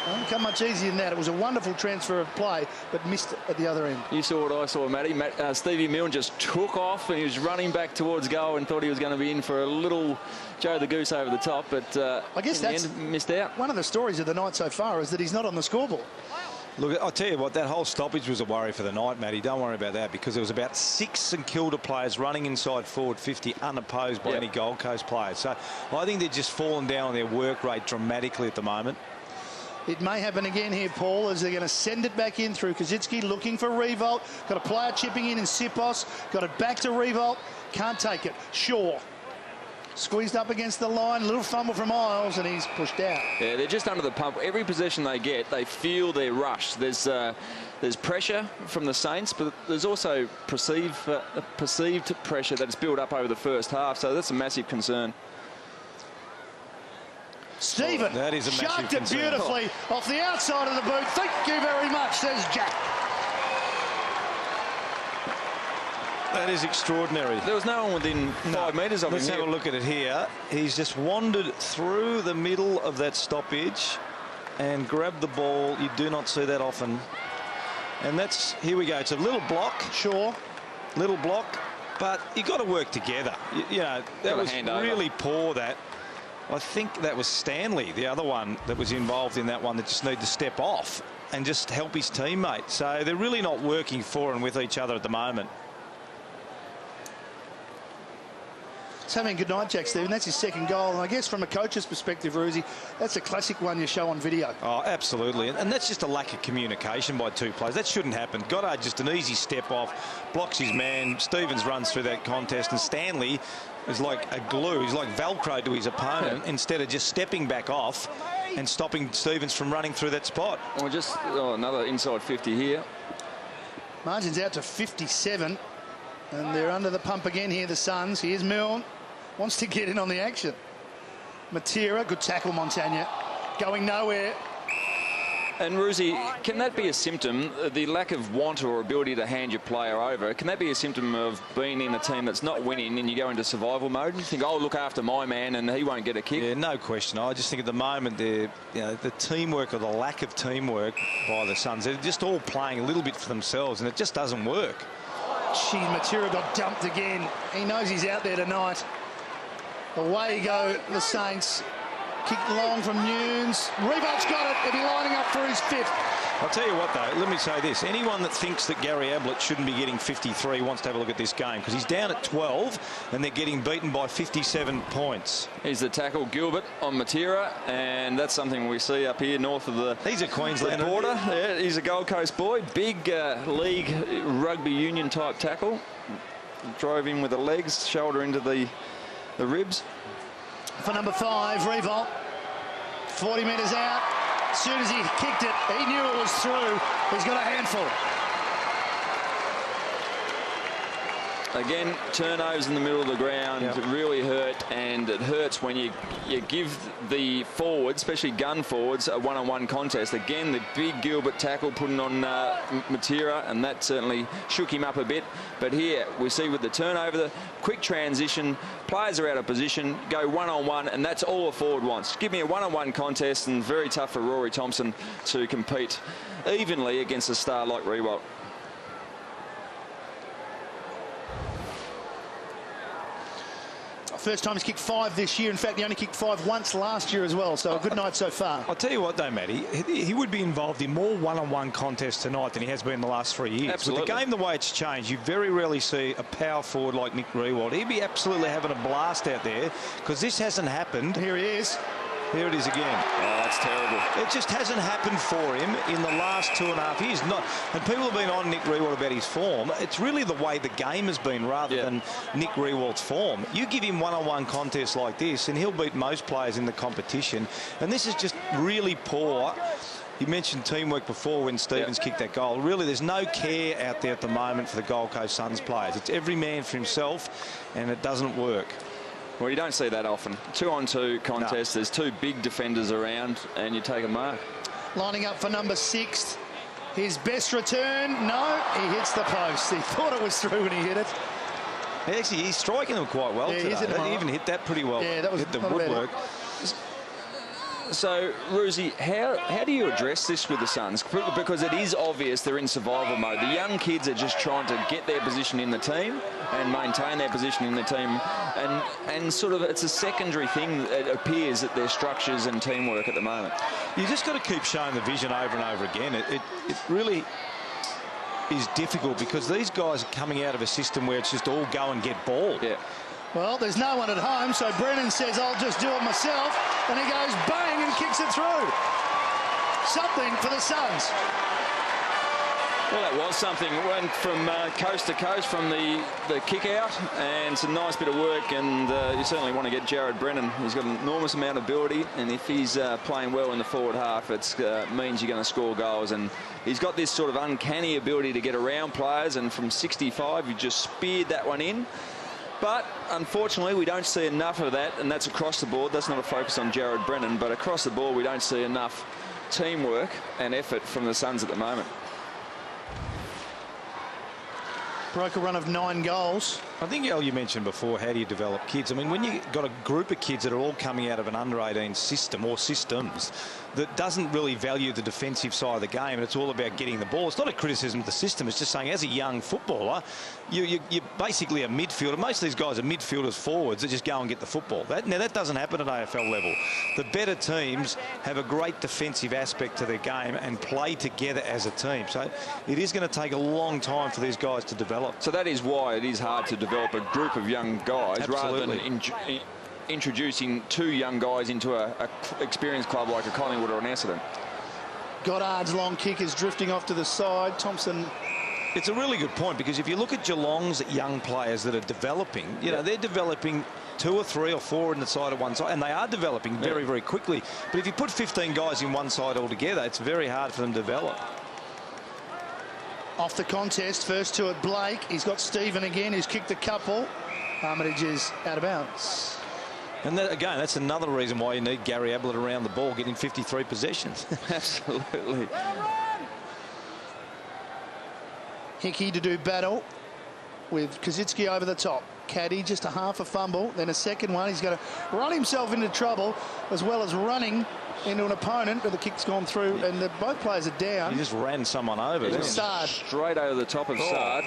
Doesn't come much easier than that. It was a wonderful transfer of play, but missed it at the other end. You saw what I saw, Matty. Stevie Milne just took off and he was running back towards goal and thought he was going to be in for a little Joe the Goose over the top, but I guess that's in the end, missed out. One of the stories of the night so far is that he's not on the scoreboard. Look, I'll tell you what, that whole stoppage was a worry for the night, Matty. Don't worry about that, because there was about 6 St Kilda players running inside forward 50 unopposed by any Gold Coast players. So I think they're just falling down on their work rate dramatically at the moment. It may happen again here, Paul, as they're going to send it back in through Kazitsky, looking for Riewoldt. Got a player chipping in Sipos. Got it back to Riewoldt. Can't take it. Shaw. Squeezed up against the line, a little fumble from Isles, and he's pushed out. Yeah, they're just under the pump. Every possession they get, they feel they're rushed. There's pressure from the Saints, but there's also perceived pressure that's built up over the first half, so that's a massive concern. Stephen sharked it beautifully off the outside of the boot. Thank you very much, says Jack. That is extraordinary. There was no one within 5 metres of him. Let's have a look at it here. He's just wandered through the middle of that stoppage and grabbed the ball. You do not see that often. And that's, here we go. It's a little block. Sure. Little block. But you got to work together. You know, that was really poor, that. I think that was Stanley, the other one that was involved in that one, that just needed to step off and just help his teammate. So they're really not working for and with each other at the moment. He's having a good night, Jack, Stephen. That's his second goal. And I guess from a coach's perspective, Ruzi, that's a classic one you show on video. Oh, absolutely. And that's just a lack of communication by two players. That shouldn't happen. Goddard just an easy step off, blocks his man. Stevens runs through that contest, and Stanley is like a glue. He's like Velcro to his opponent instead of just stepping back off and stopping Stevens from running through that spot. Well, just another inside 50 here. Margin's out to 57. And they're under the pump again here, the Suns. Here's Milne. Wants to get in on the action. Matera, good tackle, Montagna. Going nowhere. And Ruzi, can that be a symptom, the lack of want or ability to hand your player over, can that be a symptom of being in a team that's not winning and you go into survival mode? You think, oh, look after my man and he won't get a kick? Yeah, no question. I just think at the moment, the teamwork or the lack of teamwork by the Suns, they're just all playing a little bit for themselves, and it just doesn't work. Gee, Matera got dumped again. He knows he's out there tonight. Away go the Saints. Kicked long from Nunes. Reebok's got it. He'll be lining up for his fifth. I'll tell you what, though, let me say this. Anyone that thinks that Gary Ablett shouldn't be getting 53 wants to have a look at this game, because he's down at 12 and they're getting beaten by 57 points. He's the tackle, Gilbert, on Matera, and that's something we see up here north of the He's a Queenslander border. Yeah, he's a Gold Coast boy. Big league rugby union type tackle. Drove in with the legs, shoulder into the ribs. For number 5, Revolt. 40 metres out. As soon as he kicked it, he knew it was through. He's got a handful. Again, turnovers in the middle of the ground really hurt, and it hurts when you give the forwards, especially gun forwards, a one-on-one contest. Again, the big Gilbert tackle putting on Matera, and that certainly shook him up a bit. But here we see with the turnover, the quick transition, players are out of position, go one-on-one, and that's all a forward wants. Give me a one-on-one contest, and very tough for Rory Thompson to compete evenly against a star like Rewalt. First time he's kicked 5 this year. In fact, he only kicked 5 once last year as well. So a good night so far. I'll tell you what, though, Matty, he would be involved in more one-on-one contests tonight than he has been in the last 3 years. Absolutely. With the game the way it's changed, you very rarely see a power forward like Nick Rewald. He'd be absolutely having a blast out there, because this hasn't happened. Here he is. Here it is again. Oh, that's terrible. It just hasn't happened for him in the last 2.5 years. And people have been on Nick Rewald about his form. It's really the way the game has been rather than Nick Rewald's form. You give him one-on-one contests like this and he'll beat most players in the competition. And this is just really poor. You mentioned teamwork before when Stevens kicked that goal. Really, there's no care out there at the moment for the Gold Coast Suns players. It's every man for himself, and it doesn't work. Well, you don't see that often. 2-on-2 contest. No. There's 2 big defenders around, and you take a mark. Lining up for number 6. His best return. No, he hits the post. He thought it was through when he hit it. Actually, he's striking them quite well today. He even hit that pretty well. Yeah, that was hit the woodwork. So, Ruzi, how do you address this with the Suns? Because it is obvious they're in survival mode. The young kids are just trying to get their position in the team and maintain their position in the team. And sort of it's a secondary thing, it appears, that their structures and teamwork at the moment. You just got to keep showing the vision over and over again. It really is difficult, because these guys are coming out of a system where it's just all go and get ball. Yeah. Well, there's no one at home, so Brennan says, I'll just do it myself. And he goes bang and kicks it through. Something for the Suns. Well, that was something. Went from coast to coast from the kick out, and it's a nice bit of work, and you certainly want to get Jared Brennan. He's got an enormous amount of ability, and if he's playing well in the forward half, it means you're going to score goals. And he's got this sort of uncanny ability to get around players, and from 65, you just speared that one in. But unfortunately, we don't see enough of that, and that's across the board. That's not a focus on Jared Brennan, but across the board, we don't see enough teamwork and effort from the Suns at the moment. broke a run of 9 goals. I think, Al, you mentioned before, how do you develop kids? I mean, when you've got a group of kids that are all coming out of an under-18 system or systems that doesn't really value the defensive side of the game, and it's all about getting the ball. It's not a criticism of the system. It's just saying, as a young footballer, you're basically a midfielder. Most of these guys are midfielders, forwards that just go and get the football. Now, that doesn't happen at AFL level. The better teams have a great defensive aspect to their game and play together as a team. So it is going to take a long time for these guys to develop. So that is why it is hard to develop a group of young guys. Absolutely. Rather than introducing 2 young guys into a experienced club like a Collingwood or an Essendon. Goddard's long kick is drifting off to the side. Thompson. It's a really good point, because if you look at Geelong's young players that are developing, you know, they're developing 2 or 3 or 4 in the side of one side, and they are developing very, very quickly. But if you put 15 guys in one side altogether, it's very hard for them to develop. Off the contest, first to it, Blake. He's got Stephen again, who's kicked a couple. Armitage is out of bounds. And that, again, that's another reason why you need Gary Ablett around the ball, getting 53 possessions. Absolutely. Hickey to do battle with Kazitsky over the top. Caddy, just a half a fumble, then a second one. He's going to run himself into trouble, as well as running into an opponent, but the kick's gone through, and both players are down. He just ran someone over. Sard. Straight over the top of Sard.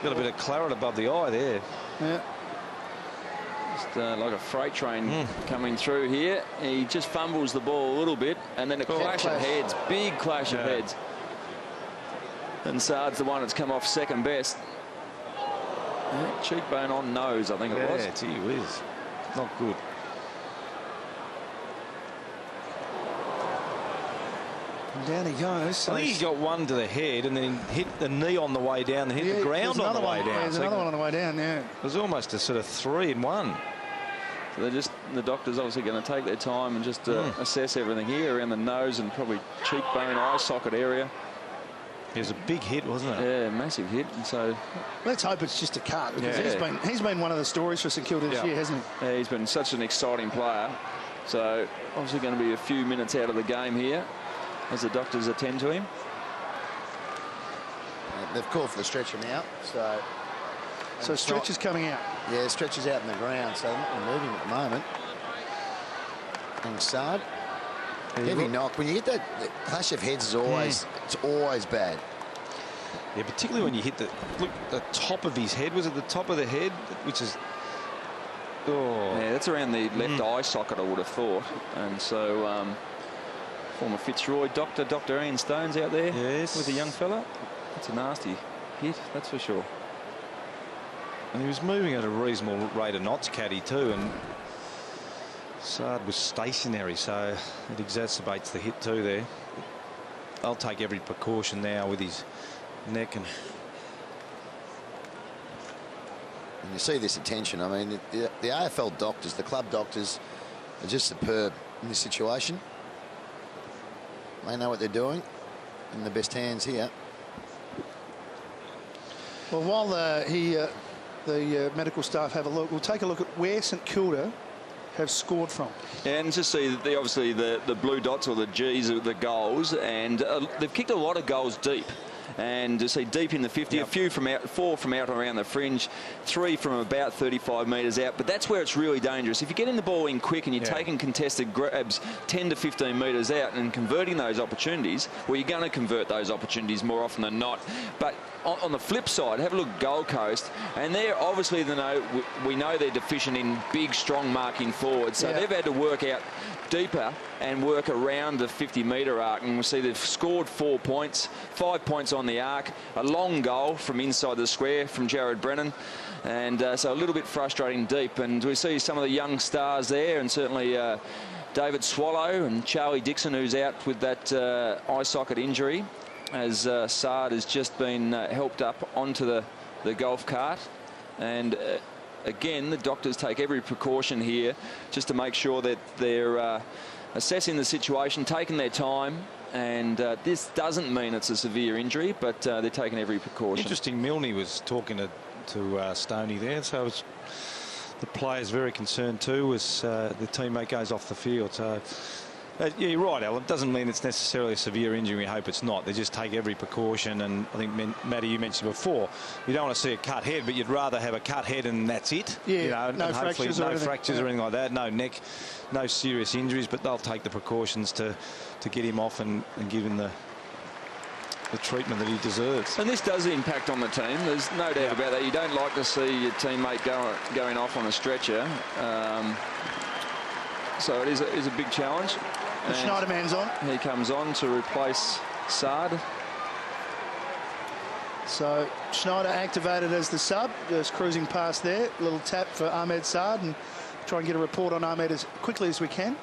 Got a bit of claret above the eye there. Yeah. Just like a freight train coming through here. He just fumbles the ball a little bit, and then a clash of heads. Big clash of heads. And Sard's the one that's come off second best. Cheekbone on nose, I think it was. Yeah, gee whiz. Not good. And down he goes. I think he got one to the head and then hit the knee on the way down and hit the ground on the way down. There's another one on the way down, yeah. It was almost a sort of 3 in 1. So they're just, the doctor's obviously going to take their time and just assess everything here around the nose and probably cheekbone, eye socket area. It was a big hit, wasn't it? Yeah, massive hit. And so let's hope it's just a cut, because he's been one of the stories for St Kilda this year, hasn't he? Yeah, he's been such an exciting player. So obviously going to be a few minutes out of the game here as the doctors attend to him. They've called for the stretcher now, so stretcher's coming out. Yeah, stretcher's out in the ground, so they're not moving at the moment. And Sard. Heavy knock. When you get that clash of heads, is always it's always bad. Yeah, particularly when you hit the top of his head. Was it the top of the head, which is? Oh, yeah, that's around the left eye socket, I would have thought. And so, former Fitzroy doctor, Dr. Ian Stone's out there with a young fella. That's a nasty hit, that's for sure. And he was moving at a reasonable rate of knots, Caddy, too, and Sard was stationary, so it exacerbates the hit too there. I'll take every precaution now with his neck. And you see this attention. I mean, the AFL doctors, the club doctors, are just superb in this situation. They know what they're doing. In the best hands here. Well, while the medical staff have a look, we'll take a look at where St Kilda have scored from. And just see that obviously the blue dots or the G's are the goals, and they've kicked a lot of goals deep. And to see deep in the 50, a few from out, 4 from out around the fringe, 3 from about 35 metres out. But that's where it's really dangerous. If you're getting the ball in quick and you're taking contested grabs 10 to 15 metres out and converting those opportunities, well, you're going to convert those opportunities more often than not. But on the flip side, have a look at Gold Coast, and they're obviously, we know they're deficient in big, strong marking forwards. So they've had to work out deeper and work around the 50-metre arc, and we'll see they've scored 4 points, 5 points on the arc, a long goal from inside the square from Jared Brennan, and so a little bit frustrating deep. And we see some of the young stars there, and certainly David Swallow and Charlie Dixon, who's out with that eye socket injury, as Sard has just been helped up onto the golf cart. And again, the doctors take every precaution here just to make sure that they're assessing the situation, taking their time, and this doesn't mean it's a severe injury, but they're taking every precaution. Interesting, Milne was talking to Stoney there, so the player's very concerned too as the teammate goes off the field. So Yeah, you're right, Alan. It doesn't mean it's necessarily a severe injury. We hope it's not. They just take every precaution. And I think, Matty, you mentioned before, you don't want to see a cut head, but you'd rather have a cut head and that's it. Yeah, you know, no fractures, no fractures or anything like that. No neck, no serious injuries, but they'll take the precautions to get him off and give him the treatment that he deserves. And this does impact on the team. There's no doubt about that. You don't like to see your teammate going off on a stretcher. So it is a big challenge. The Schneiderman's on. He comes on to replace Saad. So Schneider activated as the sub, just cruising past there. A little tap for Ahmed Saad, and try and get a report on Ahmed as quickly as we can.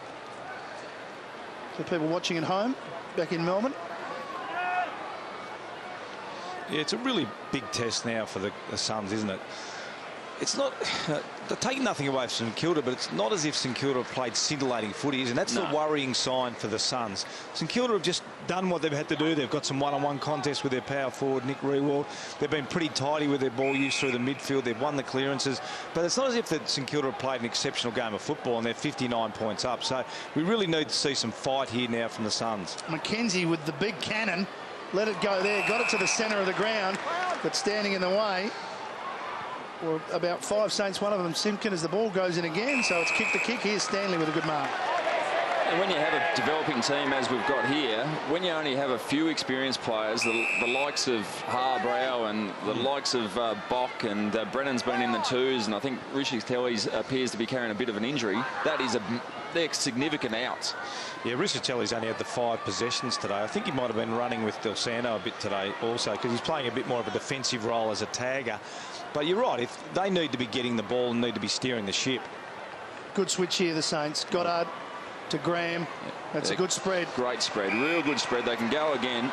For people watching at home, back in Melbourne. Yeah, it's a really big test now for the Suns, isn't it? It's not, they're taking nothing away from St Kilda, but it's not as if St Kilda have played scintillating footy, and that's the worrying sign for the Suns. St Kilda have just done what they've had to do. They've got some one-on-one contests with their power forward, Nick Rewald. They've been pretty tidy with their ball use through the midfield. They've won the clearances, but it's not as if that St Kilda have played an exceptional game of football, and they're 59 points up. So we really need to see some fight here now from the Suns. McKenzie with the big cannon. Let it go there. Got it to the centre of the ground, but standing in the way. Or about 5 Saints, one of them Simpkin, as the ball goes in again. So it's kick to kick. Here's Stanley with a good mark. And when you have a developing team as we've got here, when you only have a few experienced players, the likes of Harbrow and the likes of Bock, and Brennan's been in the twos, and I think Rishi Telly's appears to be carrying a bit of an injury. They're significant outs. Yeah, Riccitelli's only had the 5 possessions today. I think he might have been running with Del Santo a bit today also, because he's playing a bit more of a defensive role as a tagger. But you're right, if they need to be getting the ball and need to be steering the ship. Good switch here, the Saints. Goddard to Graham. That's a good spread. Great spread, real good spread. They can go again.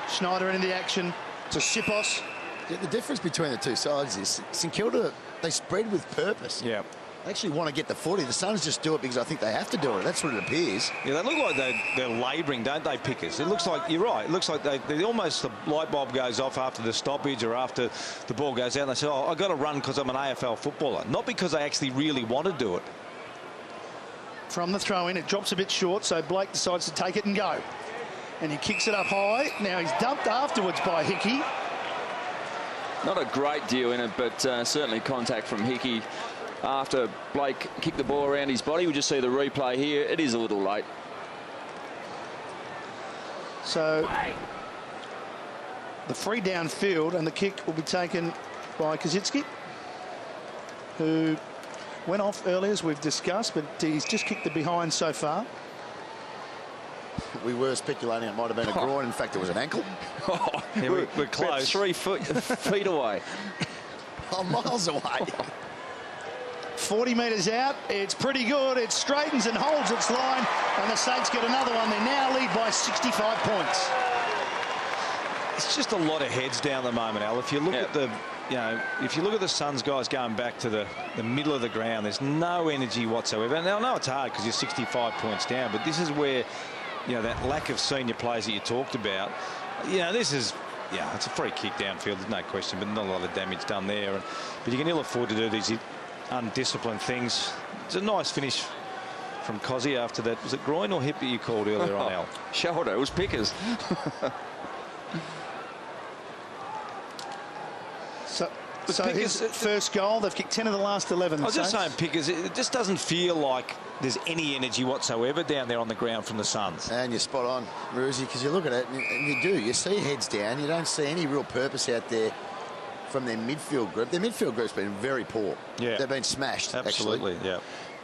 Schneider into the action to Sipos. Yeah, the difference between the two sides is St Kilda, they spread with purpose. Yeah. They actually want to get the footy. The Suns just do it because I think they have to do it. That's what it appears. Yeah, they look like they're labouring, don't they, Pickers? It looks like, you're right, it looks like they almost, the light bulb goes off after the stoppage or after the ball goes out, and they say, oh, I've got to run because I'm an AFL footballer. Not because they actually really want to do it. From the throw-in, it drops a bit short, so Blake decides to take it and go. And he kicks it up high. Now he's dumped afterwards by Hickey. Not a great deal in it, but certainly contact from Hickey. After Blake kicked the ball around his body, we just see the replay here. It is a little late. So the free downfield, and the kick will be taken by Kazitsky, who went off early, as we've discussed, but he's just kicked the behind so far. We were speculating it might have been a groin. In fact, it was an ankle. Yeah, we're close. 3 feet away. Oh, miles away. 40 metres out. It's pretty good. It straightens and holds its line, and the Saints get another one. They now lead by 65 points. It's just a lot of heads down the moment, Al. If you look at the, if you look at the Suns guys going back to the middle of the ground, there's no energy whatsoever. Now, I know it's hard because you're 65 points down, but this is where, that lack of senior players that you talked about, this is, it's a free kick downfield, there's no question, but not a lot of damage done there. But you can ill afford to do these undisciplined things. It's a nice finish from Cozzy after that. Was it groin or hip that you called earlier on, Al? Shoulder, it was Pickers. So his first goal, they've kicked 10 of the last 11. I was just saying, Pickers, it just doesn't feel like there's any energy whatsoever down there on the ground from the Suns. And you're spot on, Ruzi, because you look at it and you do. You see heads down. You don't see any real purpose out there from their midfield group. Their midfield group's been very poor. Yeah. They've been smashed, Absolutely, actually. yeah.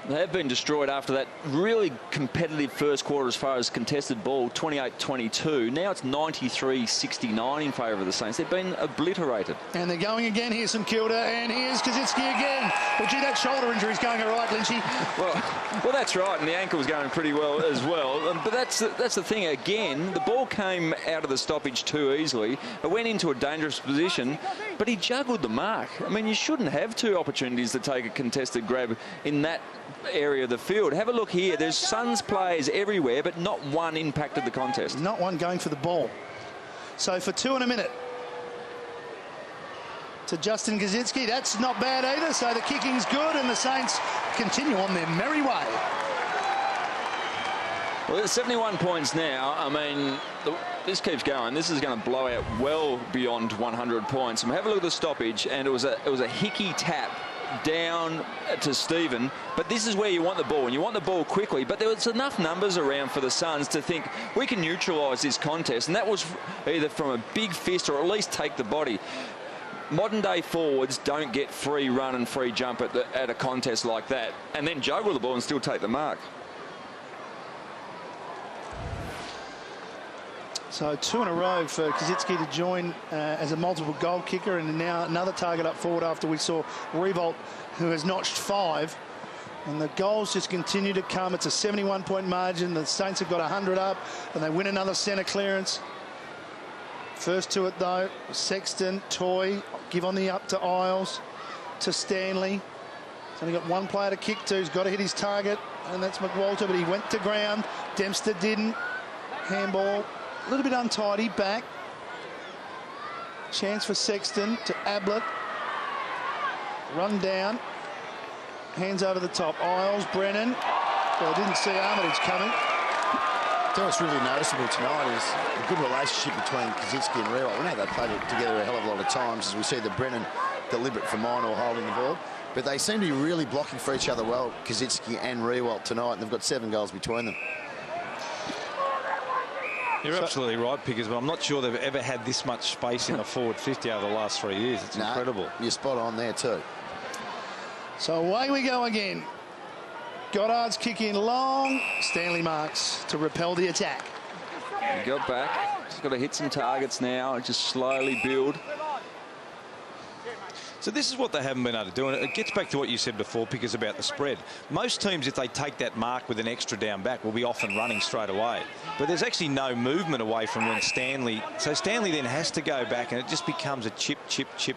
They have been destroyed after that really competitive first quarter as far as contested ball, 28-22. Now it's 93-69 in favour of the Saints. They've been obliterated. And they're going again here, St Kilda, and here's Kazitsky again. Well, gee, that shoulder injury's going all right, Lynchy. Well, that's right, and the ankle's going pretty well as well. But that's the thing. Again, the ball came out of the stoppage too easily. It went into a dangerous position, but he juggled the mark. I mean, you shouldn't have 2 opportunities to take a contested grab in that area of the field. Have a look here. There's Suns players everywhere, but not one impacted the contest. Not one going for the ball. So for 2 in a minute to Justin Kazitsky. That's not bad either. So the kicking's good, and the Saints continue on their merry way. Well, it's 71 points now. I mean, this keeps going. This is going to blow out well beyond 100 points. And have a look at the stoppage, and it was a Hickey tap down to Stephen. But this is where you want the ball, and you want the ball quickly. But there was enough numbers around for the Suns to think we can neutralise this contest, and that was either from a big fist or at least take the body. Modern day forwards don't get free run and free jump at a contest like that, and then juggle the ball and still take the mark. So 2 in a row for Kazitsky to join as a multiple goal kicker, and now another target up forward after we saw Revolt, who has notched 5. And the goals just continue to come. It's a 71-point margin. The Saints have got 100 up, and they win another centre clearance. First to it, though, Sexton, Toy, give on the up to Isles, to Stanley. He's only got one player to kick to. He's got to hit his target, and that's McWalter, but he went to ground. Dempster didn't. Handball. A little bit untidy, back. Chance for Sexton to Ablett. Run down. Hands over the top. Isles, Brennan. Well, I didn't see Armitage coming. I think what's really noticeable tonight is a good relationship between Kazitsky and Rewalt. We know they've played it together a hell of a lot of times, as we see the Brennan deliberate for mine or holding the ball. But they seem to be really blocking for each other well, Kazitsky and Rewalt tonight. And they've got 7 goals between them. You're absolutely right, Pickers, but I'm not sure they've ever had this much space in the forward 50 over the last 3 years. It's incredible. You're spot on there too. So away we go again. Goddard's kick in long. Stanley marks to repel the attack. He got back. He's got to hit some targets now. Just slowly build. So this is what they haven't been able to do, and it gets back to what you said before, Pickers, about the spread. Most teams, if they take that mark with an extra down back, will be off and running straight away. But there's actually no movement away from when Stanley... So Stanley then has to go back, and it just becomes a chip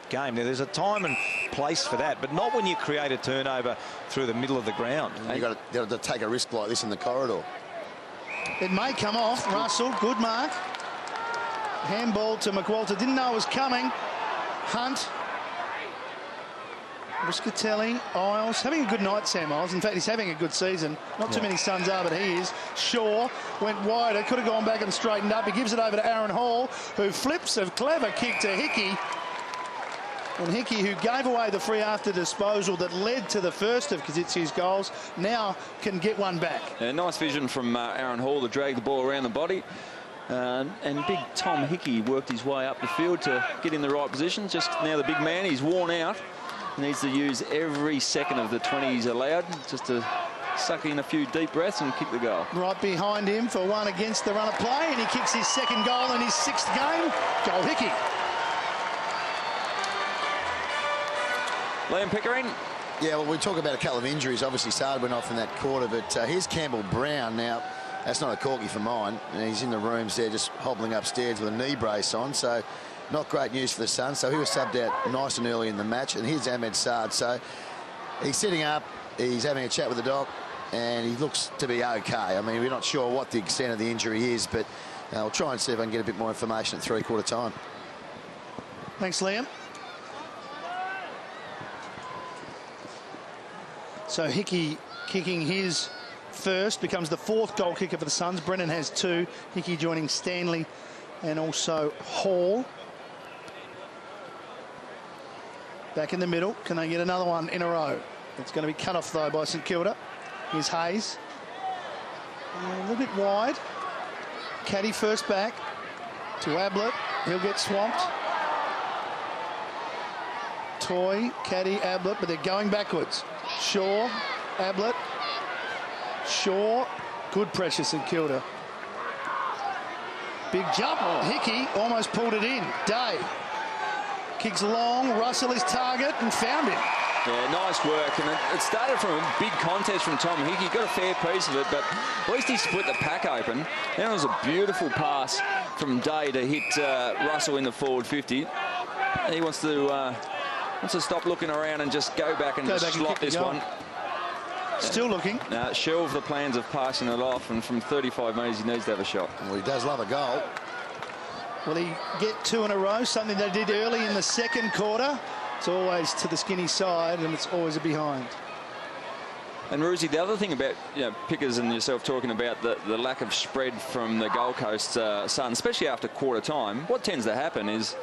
game. Now, there's a time and place for that, but not when you create a turnover through the middle of the ground. You've got to take a risk like this in the corridor. It may come off. Russell, good mark. Handball to McWalter. Didn't know it was coming. Hunt. Muscatelli, Isles, having a good night, Sam Isles. In fact, he's having a good season. Not too many Suns are, but he is. Shaw went wider, could have gone back and straightened up. He gives it over to Aaron Hall, who flips a clever kick to Hickey. And Hickey, who gave away the free after disposal that led to the first of Kazitsky's goals, now can get one back. Yeah, nice vision from Aaron Hall to drag the ball around the body. And big Tom Hickey worked his way up the field to get in the right position. Just now the big man, he's worn out. Needs to use every second of the 20 he's allowed just to suck in a few deep breaths and kick the goal. Right behind him for one against the run of play, and he kicks his 2nd goal in his 6th game. Goal Hickey. Liam Pickering. Yeah, well, we talk about a couple of injuries. Obviously, Sard went off in that quarter, but here's Campbell Brown. Now, that's not a corky for mine. And he's in the rooms there just hobbling upstairs with a knee brace on. So not great news for the Suns. So he was subbed out nice and early in the match. And here's Ahmed Sard. So he's sitting up. He's having a chat with the doc. And he looks to be OK. I mean, we're not sure what the extent of the injury is. But we'll try and see if I can get a bit more information at 3/4 time. Thanks, Liam. So Hickey kicking his first, becomes the 4th goal kicker for the Suns. Brennan has 2. Hickey joining Stanley and also Hall. Back in the middle. Can they get another one in a row? It's going to be cut off, though, by St Kilda. Here's Hayes. A little bit wide. Caddy first back to Ablett. He'll get swamped. Toy, Caddy, Ablett, but they're going backwards. Shaw, Ablett. Shaw. Good pressure, St Kilda. Big jump. Hickey almost pulled it in. Day kicks long. Russell his target and found him. Yeah, nice work. And it started from a big contest from Tom Hickey. Got a fair piece of it, but at least he split the pack open. Then it was a beautiful pass from Day to hit Russell in the forward 50. He wants to stop looking around and just go back and slot this one. Still looking. Shelve the plans of passing it off, and from 35 metres he needs to have a shot. Well, he does love a goal. Will he get 2 in a row? Something they did early in the 2nd quarter. It's always to the skinny side, and it's always a behind. And Ruzi, the other thing about Pickers and yourself talking about the lack of spread from the Gold Coast Suns, especially after quarter time, what tends to happen is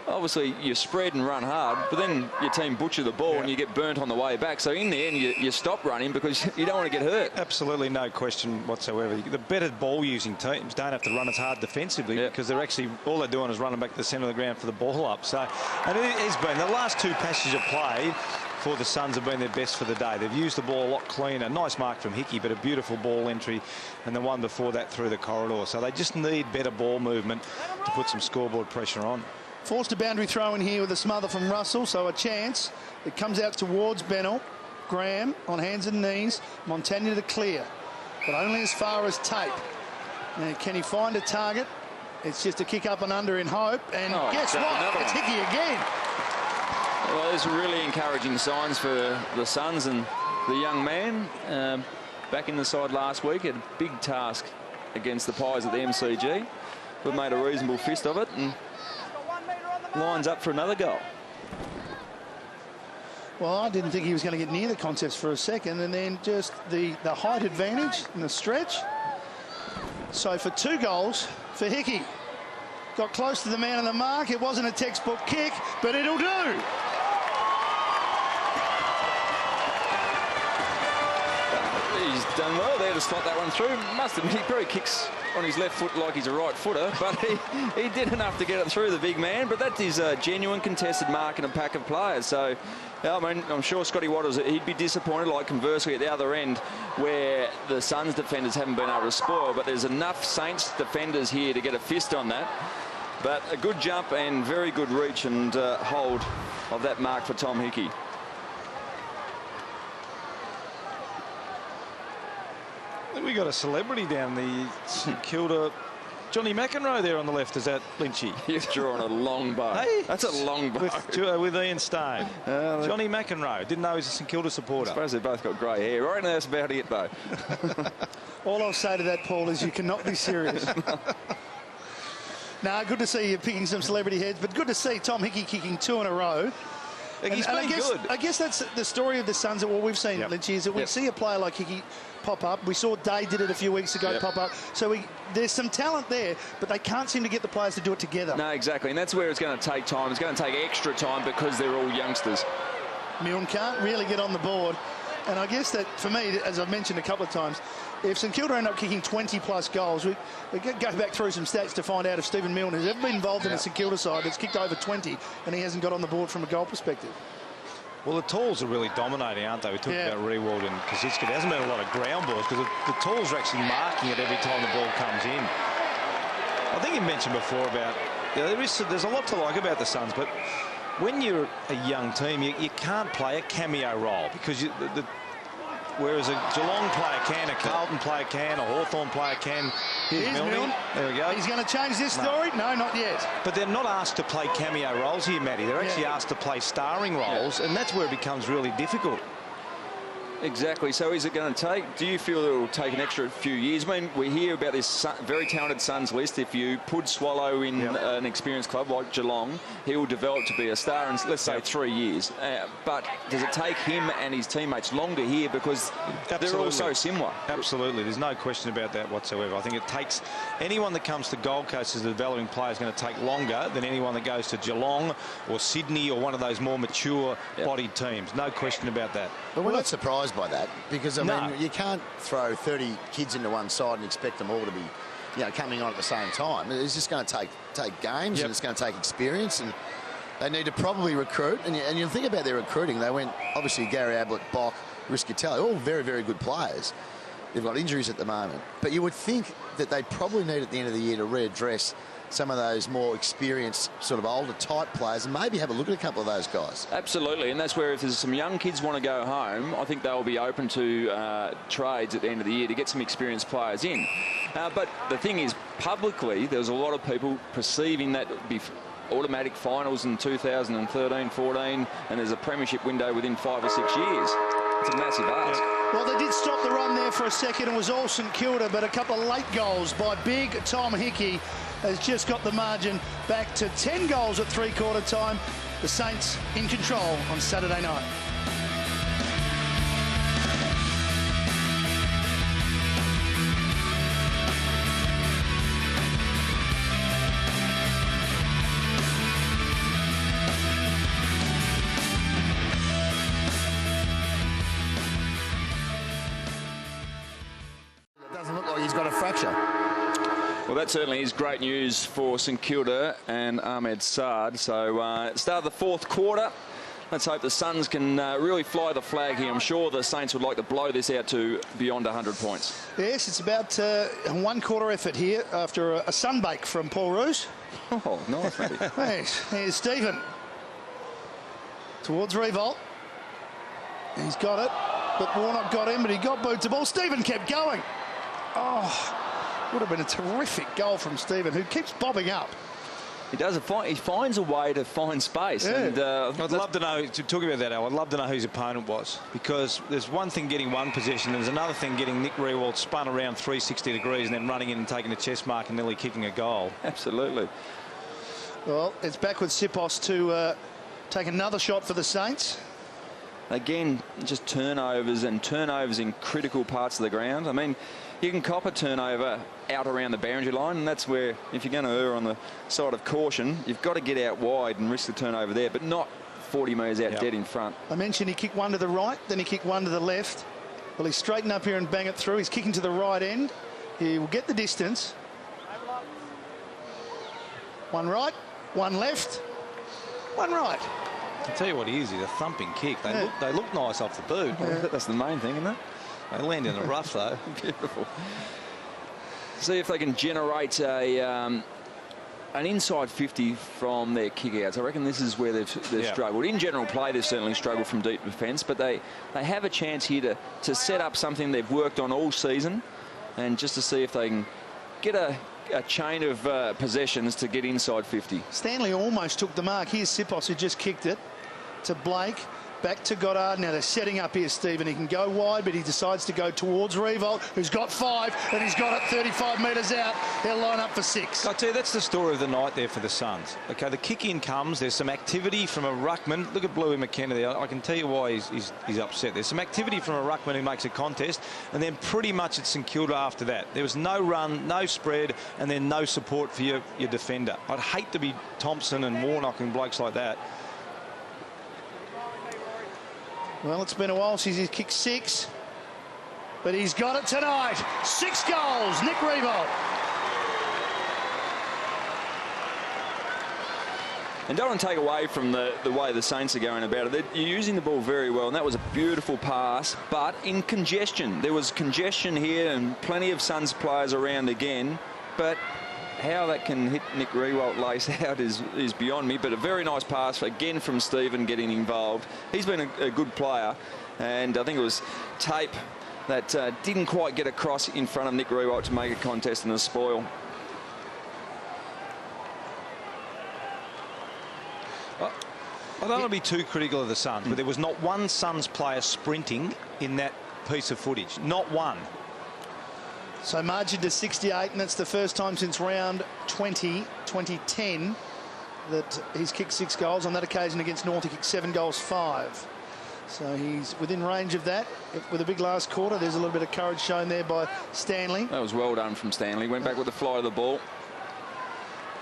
obviously you spread and run hard, but then your team butcher the ball and you get burnt on the way back. So in the end, you stop running because you don't want to get hurt. Absolutely no question whatsoever. The better ball-using teams don't have to run as hard defensively because they're actually, all they're doing is running back to the centre of the ground for the ball up. So, and it has been, the last two passages of play for the Suns have been their best for the day. They've used the ball a lot cleaner. Nice mark from Hickey, but a beautiful ball entry, and the one before that through the corridor. So they just need better ball movement to put some scoreboard pressure on. Forced a boundary throw in here with a smother from Russell, so a chance. It comes out towards Bennell. Graham on hands and knees. Montagna to clear, but only as far as Tape. Now, can he find a target? It's just a kick up and under in hope, and guess what? It's Hickey again. Well, there's really encouraging signs for the Suns, and the young man back in the side last week had a big task against the Pies at the MCG, but made a reasonable fist of it and lines up for another goal. Well, I didn't think he was going to get near the contest for a second, and then just the height advantage and the stretch. So for 2 goals for Hickey. Got close to the man on the mark. It wasn't a textbook kick, but it'll do. He's done well there to slot that one through. Must admit, he probably kicks on his left foot like he's a right footer, but he did enough to get it through the big man. But that is a genuine contested mark and a pack of players. So, I mean, I'm sure Scotty Wattles, he'd be disappointed, like conversely at the other end, where the Suns defenders haven't been able to spoil. But there's enough Saints defenders here to get a fist on that. But a good jump and very good reach and hold of that mark for Tom Hickey. We got a celebrity down the St.Kilda. Johnny McEnroe there on the left. Is that Lynchy? You've drawn a long bow. Hey, that's a long bow. With Ian Stone. Johnny McEnroe. Didn't know he's a St Kilda supporter. I suppose they both got grey hair. Right now, that's about it, though. All I'll say to that, Paul, is you cannot be serious. Nah, good to see you picking some celebrity heads, but good to see Tom Hickey kicking 2 in a row. He's been good. I guess that's the story of the Suns. What we've seen, Lynchy, is that we see a player like Hickey pop up. We saw Day did it a few weeks ago, pop up. So there's some talent there, but they can't seem to get the players to do it together. No, exactly, and that's where it's going to take time. It's going to take extra time because they're all youngsters. Milne can't really get on the board. And I guess that, for me, as I've mentioned a couple of times, if St Kilda end up kicking 20-plus goals, we go back through some stats to find out if Stephen Milne has ever been involved in a St Kilda side that's kicked over 20 and he hasn't got on the board from a goal perspective. Well, the talls are really dominating, aren't they? We talked about Rewald and Kaczynski. There hasn't been a lot of ground balls because the talls are actually marking it every time the ball comes in. I think you mentioned before about there's a lot to like about the Suns, but when you're a young team, you can't play a cameo role because whereas a Geelong player can, a Carlton player can, a Hawthorn player can. Here's Milne. There we go. He's going to change this story? No, not yet. But they're not asked to play cameo roles here, Matty. They're actually asked to play starring roles, and that's where it becomes really difficult. Exactly. So is it going to take, do you feel it will take an extra few years? I mean, we hear about this very talented Suns list. If you put Swallow in an experienced club like Geelong, he will develop to be a star in, let's say, 3 years. But does it take him and his teammates longer here because they're all so similar? Absolutely. There's no question about that whatsoever. I think it takes anyone that comes to Gold Coast as a developing player is going to take longer than anyone that goes to Geelong or Sydney or one of those more mature bodied teams. No question about that. But we're not surprised by that because, I mean, you can't throw 30 kids into one side and expect them all to be, coming on at the same time. It's just going to take games and it's going to take experience, and they need to probably recruit. And you think about their recruiting, they went, obviously, Gary Ablett, Bock, Riscatelli, all very, very good players. They've got injuries at the moment. But you would think that they probably need at the end of the year to readdress some of those more experienced, sort of older type players and maybe have a look at a couple of those guys. Absolutely, and that's where if there's some young kids want to go home, I think they'll be open to trades at the end of the year to get some experienced players in. But the thing is, publicly, there's a lot of people perceiving that would be automatic finals in 2013-14, and there's a premiership window within 5 or 6 years. It's a massive ask. Well, they did stop the run there for a second. It was all St Kilda, but a couple of late goals by big Tom Hickey has just got the margin back to 10 goals at three-quarter time. The Saints in control on Saturday night. that certainly is great news for St Kilda and Ahmed Saad. So start of the fourth quarter. Let's hope the Suns can really fly the flag here. I'm sure the Saints would like to blow this out to beyond 100 points. Yes, it's about a one-quarter effort here after a sunbake from Paul Roos. Oh, nice, Matty. Thanks. Here's Stephen. Towards Revolt. He's got it, but Warnock got him, but he got boot to ball. Stephen kept going. Oh, would have been a terrific goal from Stephen, who keeps bobbing up. He does. He finds a way to find space. Yeah. And I'd love to know, to talk about that, Al, I'd love to know who his opponent was, because there's one thing getting one possession, and there's another thing getting Nick Riewoldt spun around 360 degrees and then running in and taking a chest mark and nearly kicking a goal. Absolutely. Well, it's back with Sipos to take another shot for the Saints. Again, just turnovers and turnovers in critical parts of the ground. I mean, you can cop a turnover out around the boundary line, and that's where, if you're going to err on the side of caution, you've got to get out wide and risk the turnover there, but not 40 metres out dead in front. I mentioned he kicked one to the right, then he kicked one to the left. Well, he's straighten up here and bang it through. He's kicking to the right end. He will get the distance. One right, one left, one right. I'll tell you what he is. He's a thumping kick. They look nice off the boot. Yeah. That's the main thing, isn't it? They land in the rough, though. Beautiful. See if they can generate an inside 50 from their kick-outs. I reckon this is where they've struggled. In general play, they've certainly struggled from deep defence, but they have a chance here to set up something they've worked on all season, and just to see if they can get a chain of possessions to get inside 50. Stanley almost took the mark. Here's Sipos, who just kicked it to Blake. Back to Goddard. Now they're setting up here, Stephen. He can go wide, but he decides to go towards Revolt, who's got 5, and he's got it 35 metres out. They'll line up for 6. I'll tell you, that's the story of the night there for the Suns. Okay, the kick-in comes. There's some activity from a ruckman. Look at Bluey McKenna there. I can tell you why he's upset. There's some activity from a ruckman who makes a contest, and then pretty much it's St Kilda after that. There was no run, no spread, and then no support for your defender. I'd hate to be Thompson and Warnock and blokes like that. Well, it's been a while since he's kicked 6, but he's got it tonight. 6 goals, Nick Revolt. And don't want to take away from the way the Saints are going about it. You're using the ball very well, and that was a beautiful pass, but in congestion. There was congestion here and plenty of Suns players around again, but how that can hit Nick Riewoldt lace out is beyond me. But a very nice pass again from Stephen getting involved. He's been a good player, and I think it was Tape that didn't quite get across in front of Nick Riewoldt to make a contest and a spoil. I don't want to be too critical of the Suns, but there was not one Suns player sprinting in that piece of footage. Not one. So margin to 68, and that's the first time since round 2010 that he's kicked 6 goals. On that occasion against North, he kicked 7 goals, 5. So he's within range of that. With a big last quarter, there's a little bit of courage shown there by Stanley. That was well done from Stanley. Went back with the fly of the ball.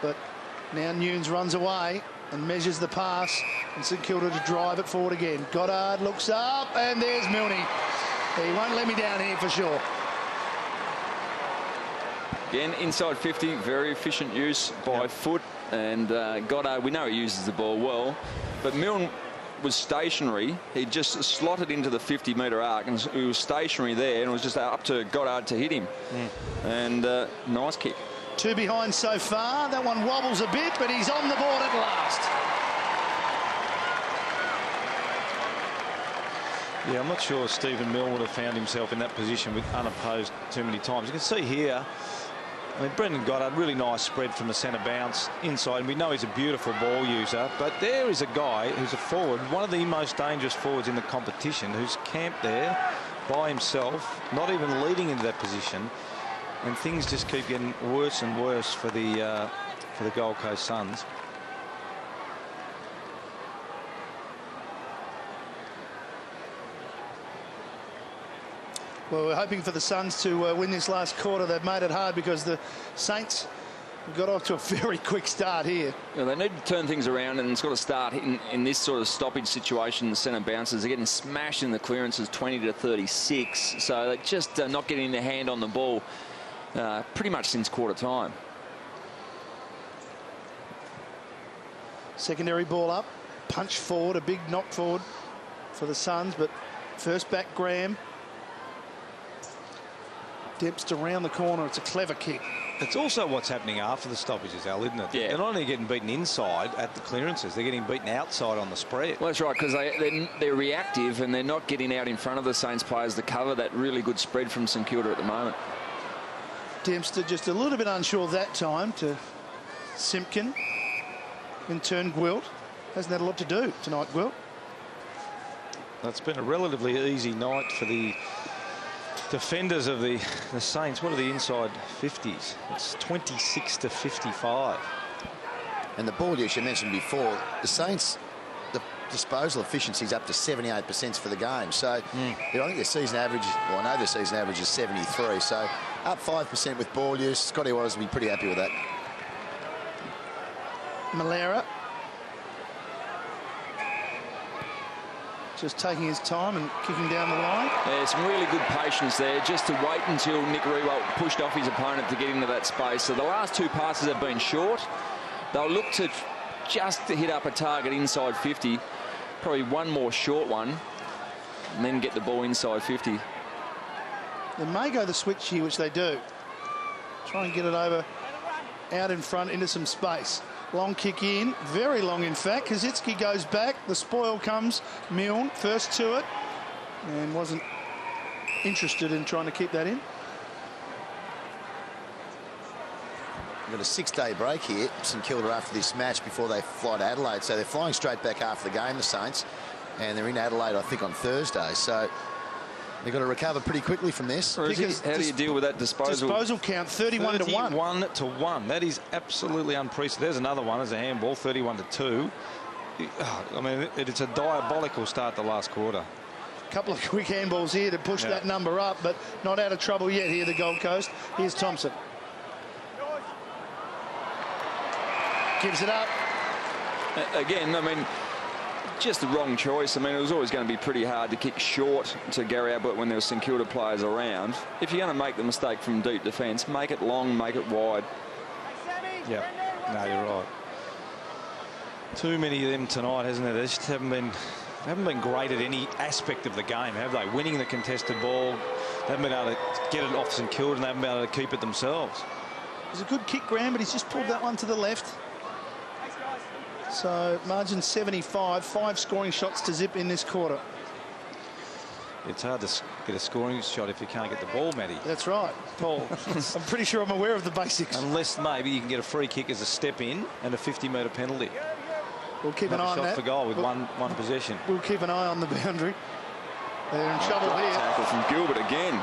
But now Nunes runs away and measures the pass, and St Kilda to drive it forward again. Goddard looks up, and there's Milne. He won't let me down here for sure. Again, inside 50, very efficient use by foot, and Goddard, we know he uses the ball well, but Milne was stationary. He just slotted into the 50-metre arc, and he was stationary there, and it was just up to Goddard to hit him. And nice kick. 2 behind so far. That one wobbles a bit, but he's on the board at last. Yeah, I'm not sure Stephen Milne would have found himself in that position with unopposed too many times. You can see here, I mean, Brendan Goddard, really nice spread from the centre bounce inside. And we know he's a beautiful ball user, but there is a guy who's a forward, one of the most dangerous forwards in the competition, who's camped there by himself, not even leading into that position, and things just keep getting worse and worse for the Gold Coast Suns. Well, we're hoping for the Suns to win this last quarter. They've made it hard because the Saints got off to a very quick start here. Yeah, they need to turn things around, and it's got to start in this sort of stoppage situation. The centre bounces, they're getting smashed in the clearances 20 to 36. So they're just not getting their hand on the ball. pretty much since quarter time. Secondary ball up, punch forward, a big knock forward for the Suns, but first back Graham. Dips around the corner. It's a clever kick. It's also what's happening after the stoppages, Al, isn't it? Yeah. They're not only getting beaten inside at the clearances, they're getting beaten outside on the spread. Well, that's right, because they're reactive and they're not getting out in front of the Saints players to cover that really good spread from St Kilda at the moment. Dempster just a little bit unsure that time to Simpkin. In turn, Gwilt. Hasn't had a lot to do tonight, Gwilt. That's been a relatively easy night for the defenders of the Saints. What are the inside 50s? It's 26 to 55. And the ball use you mentioned before, the Saints, the disposal efficiency is up to 78% for the game. So I think their season average, well, I know their season average is 73. So up 5% with ball use. Scotty Wallace will be pretty happy with that. Malera just taking his time and kicking down the line. Yeah, some really good patience there, just to wait until Nick Riewoldt pushed off his opponent to get into that space. So the last two passes have been short. They'll look to just hit up a target inside 50, probably one more short one, and then get the ball inside 50. They may go the switch here, which they do. Try and get it over, out in front into some space. Long kick in, very long in fact. Kazitsky goes back, the spoil comes. Milne first to it and wasn't interested in trying to keep that in. We've got a 6-day break here, St Kilda, after this match before they fly to Adelaide. So they're flying straight back after the game, the Saints, and they're in Adelaide, I think, on Thursday. So they've got to recover pretty quickly from this. How do you deal with that disposal? Disposal count 31 to 1. 31 to 1. That is absolutely unprecedented. There's another one as a handball, 31 to 2. I mean, it's a diabolical start the last quarter. A couple of quick handballs here to push that number up, but not out of trouble yet here, the Gold Coast. Here's Thompson. Gives it up. Again, I mean, just the wrong choice. I mean, it was always going to be pretty hard to kick short to Gary Ablett when there were St Kilda players around. If you're going to make the mistake from deep defence, make it long, make it wide. Yeah, no, you're right. Too many of them tonight, hasn't there? They just haven't been great at any aspect of the game, have they? Winning the contested ball, they haven't been able to get it off St Kilda, and they haven't been able to keep it themselves. It was a good kick, Graham, but he's just pulled that one to the left. So margin 75, 5 scoring shots to zip in this quarter. It's hard to get a scoring shot if you can't get the ball, Matty. That's right, Paul. I'm pretty sure I'm aware of the basics. Unless maybe you can get a free kick as a step in and a 50-metre penalty. We'll keep an eye on that. Shot for goal with one possession. We'll keep an eye on the boundary. They're in trouble here. Tackle from Gilbert again.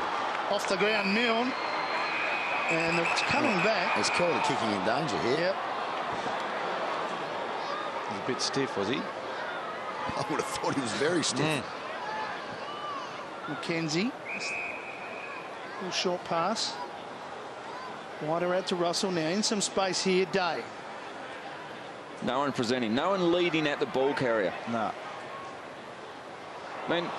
Off the ground, Milne. And it's coming back. He's called a kicking in danger here. Yep. He's a bit stiff, was he? I would have thought he was very stiff. McKenzie. Little short pass. Wider out to Russell now. In some space here, Day. No one presenting. No one leading at the ball carrier. No. I mean,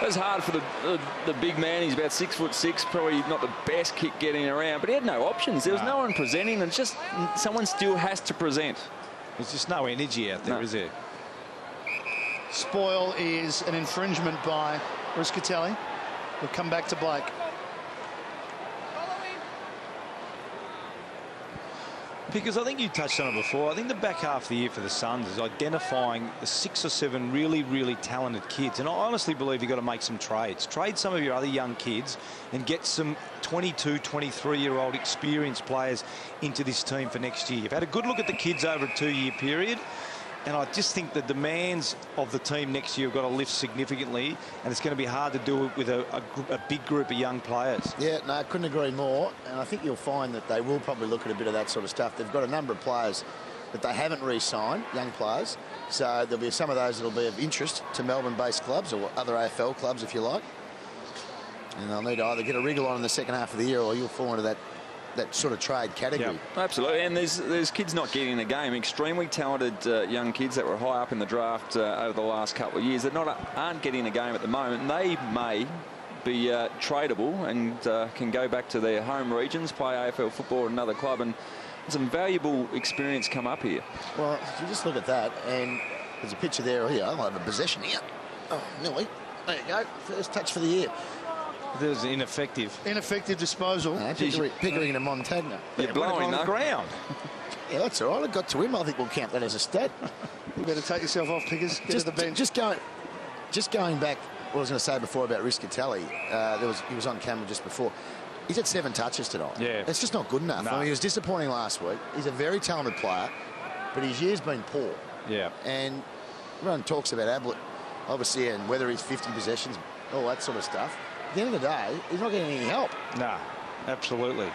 it was hard for the big man. He's about 6'6", probably not the best kick getting around, but he had no options. There was no one presenting, and just someone still has to present. There's just no energy out there, is there? Spoil is an infringement by Riscatelli. We'll come back to Blake. Because I think you touched on it before. I think the back half of the year for the Suns is identifying the 6 or 7 really, really talented kids. And I honestly believe you've got to make some trades. Trade some of your other young kids and get some 22, 23-year-old experienced players into this team for next year. You've had a good look at the kids over a 2-year period. And I just think the demands of the team next year have got to lift significantly, and it's going to be hard to do it with a big group of young players. Yeah, no, I couldn't agree more. And I think you'll find that they will probably look at a bit of that sort of stuff. They've got a number of players that they haven't re-signed, young players. So there'll be some of those that'll be of interest to Melbourne-based clubs or other AFL clubs, if you like. And they'll need to either get a wriggle on in the second half of the year, or you'll fall into that sort of trade category. Yep, absolutely. And there's kids not getting the game. Extremely talented young kids that were high up in the draft over the last couple of years that aren't getting a game at the moment. And they may be tradable and can go back to their home regions, play AFL football at another club, and some valuable experience come up here. Well, if you just look at that, and there's a picture there. Here, I'll have a possession here. Oh, nearly. There you go. First touch for the year. There's ineffective. Ineffective disposal. Pickering to Montagna. You're blowing on the ground. Yeah, that's all right. It got to him. I think we'll count that as a stat. You better take yourself off, Pickers. Get to the bench. Just going back, what I was going to say before about Riscatelli, he was on camera just before. He's had 7 touches tonight. Yeah. That's just not good enough. No. I mean, he was disappointing last week. He's a very talented player, but his year's been poor. Yeah. And everyone talks about Ablett, obviously, and whether he's 50 possessions, all that sort of stuff. At the end of the day, he's not getting any help. No, absolutely.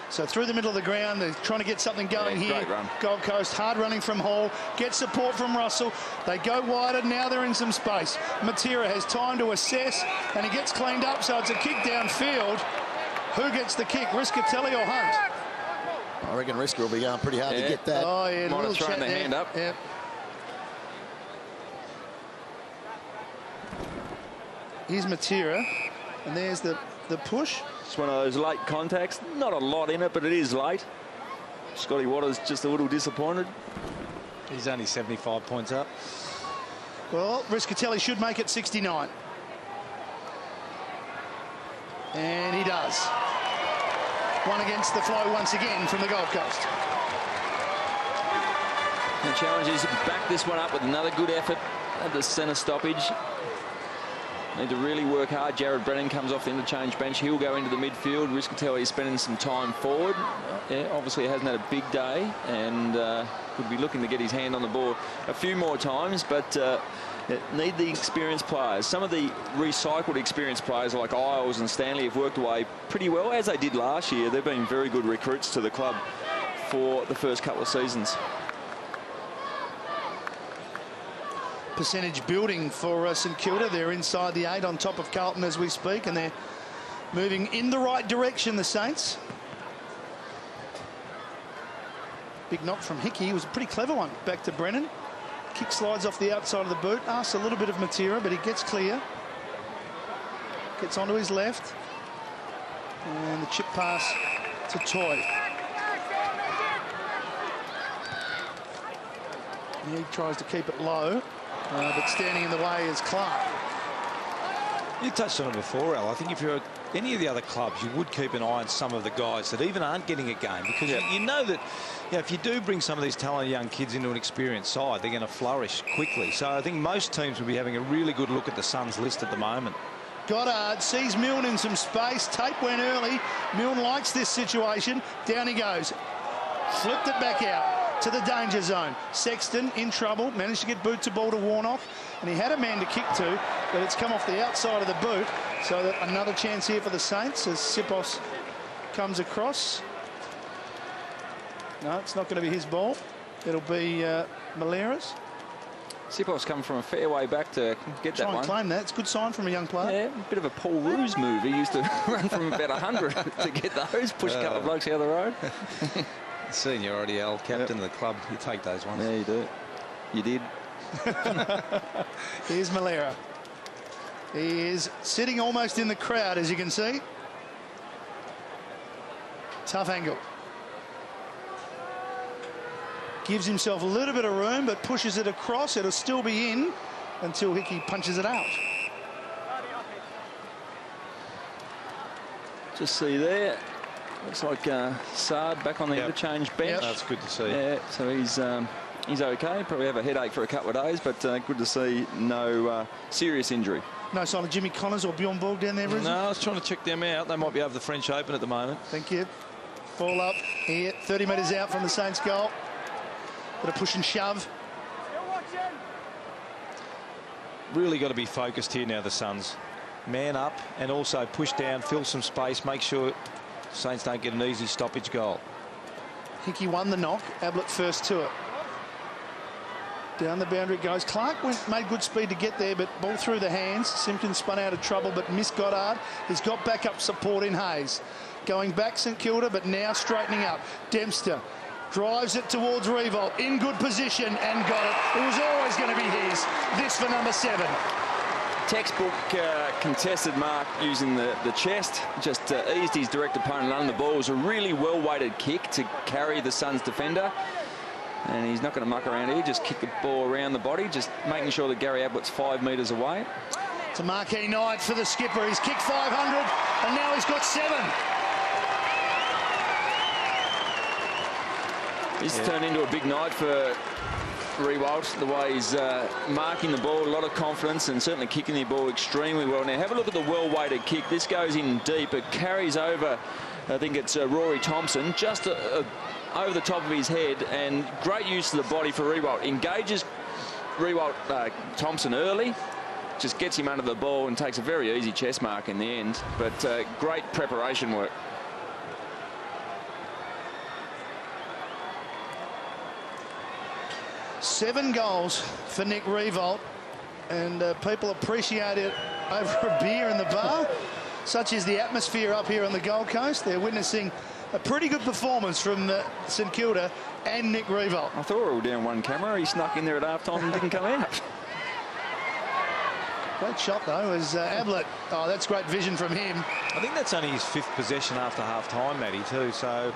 So through the middle of the ground, they're trying to get something going here. Great run. Gold Coast, hard running from Hall, gets support from Russell. They go wider, now they're in some space. Matera has time to assess, and he gets cleaned up, so it's a kick downfield. Who gets the kick, Riscatelli or Hunt? I reckon Risker will be going pretty hard to get that. Oh, yeah, Might have thrown the hand up. Yep. Here's Matera, and there's the push. It's one of those late contacts. Not a lot in it, but it is late. Scotty Waters just a little disappointed. He's only 75 points up. Well, Riscatelli should make it 69. And he does. One against the flow once again from the Gold Coast. The challenge is to back this one up with another good effort at the centre stoppage. Need to really work hard. Jared Brennan comes off the interchange bench. He'll go into the midfield. Riscatelli is spending some time forward. Yeah, obviously hasn't had a big day and would be looking to get his hand on the ball a few more times, but need the experienced players. Some of the recycled experienced players like Isles and Stanley have worked away pretty well, as they did last year. They've been very good recruits to the club for the first couple of seasons. Percentage building for St Kilda. They're inside the 8 on top of Carlton as we speak, and they're moving in the right direction, the Saints. Big knock from Hickey. It was a pretty clever one. Back to Brennan. Kick slides off the outside of the boot. Asks a little bit of Matera, but he gets clear. Gets onto his left. And the chip pass to Toy. He tries to keep it low. But standing in the way is Clark. You touched on it before, Al. I think if you're at any of the other clubs, you would keep an eye on some of the guys that even aren't getting a game, because you know that if you do bring some of these talented young kids into an experienced side, they're going to flourish quickly. So I think most teams will be having a really good look at the Suns list at the moment. Goddard sees Milne in some space. Tape went early. Milne likes this situation. Down he goes. Flipped it back out to the danger zone. Sexton in trouble, managed to get boot to ball to Warnock, and he had a man to kick to, but it's come off the outside of the boot. So that another chance here for the Saints as Sipos comes across. No, it's not going to be his ball. It'll be Malera's. Sipos come from a fair way back to get that Try and one. claim that. It's a good sign from a young player. Yeah, a bit of a Paul Roos move. He used to run from about 100 to get those, push a couple of blokes out of the road. Seniority, Al, captain of the club. You take those ones. Yeah, you do. You did. Here's Malera. He is sitting almost in the crowd, as you can see. Tough angle. Gives himself a little bit of room, but pushes it across. It'll still be in until Hickey punches it out. Just see there. Looks like Saad back on the interchange bench. That's good to see. Yeah, so he's okay. Probably have a headache for a couple of days, but good to see no serious injury. No sign of Jimmy Connors or Bjorn Borg down there, Brisbane? No, I was trying to check them out. They might be over the French Open at the moment. Thank you. Ball up here, 30 metres out from the Saints' goal. Bit of push and shove. Really got to be focused here now, the Suns. Man up and also push down, fill some space, make sure Saints don't get an easy stoppage goal. Hickey won the knock. Ablett first to it. Down the boundary it goes. Clark made good speed to get there, but ball through the hands. Simpkins spun out of trouble, but missed Goddard. He's got backup support in Hayes. Going back St Kilda, but now straightening up. Dempster drives it towards Revolt. In good position and got it. It was always going to be his. This for number 7. Textbook contested mark using the chest. Just eased his direct opponent under the ball. It was a really well-weighted kick to carry the Suns defender. And he's not going to muck around here. Just kick the ball around the body, just making sure that Gary Ablett's 5 metres away. It's a marquee night for the skipper. He's kicked 500 and now he's got 7. This turned into a big night for Riewoldt, the way he's marking the ball, a lot of confidence, and certainly kicking the ball extremely well. Now have a look at the well-weighted kick. This goes in deep. It carries over, I think it's Rory Thompson, just over the top of his head, and great use of the body for Riewoldt. Engages Thompson early, just gets him under the ball and takes a very easy chest mark in the end. But great preparation work. Seven goals for Nick Riewoldt, and people appreciate it over a beer in the bar. Such is the atmosphere up here on the Gold Coast. They're witnessing a pretty good performance from St Kilda and Nick Riewoldt. I thought we were all down one camera. He snuck in there at half-time and didn't come out. Great shot, though, as Ablett. Oh, that's great vision from him. I think that's only his 5th possession after half-time, Matty, too. So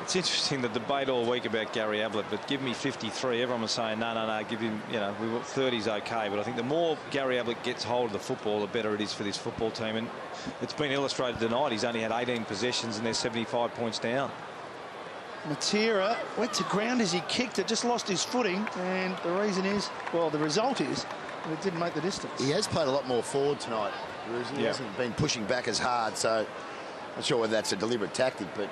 it's interesting, the debate all week about Gary Ablett, but give me 53. Everyone was saying, no, give him, you know, 30's okay. But I think the more Gary Ablett gets hold of the football, the better it is for this football team. And it's been illustrated tonight. He's only had 18 possessions and they're 75 points down. Matera went to ground as he kicked it, just lost his footing. And the reason is, well, the result is that it didn't make the distance. He has played a lot more forward tonight. He hasn't been pushing back as hard, so not sure whether that's a deliberate tactic, but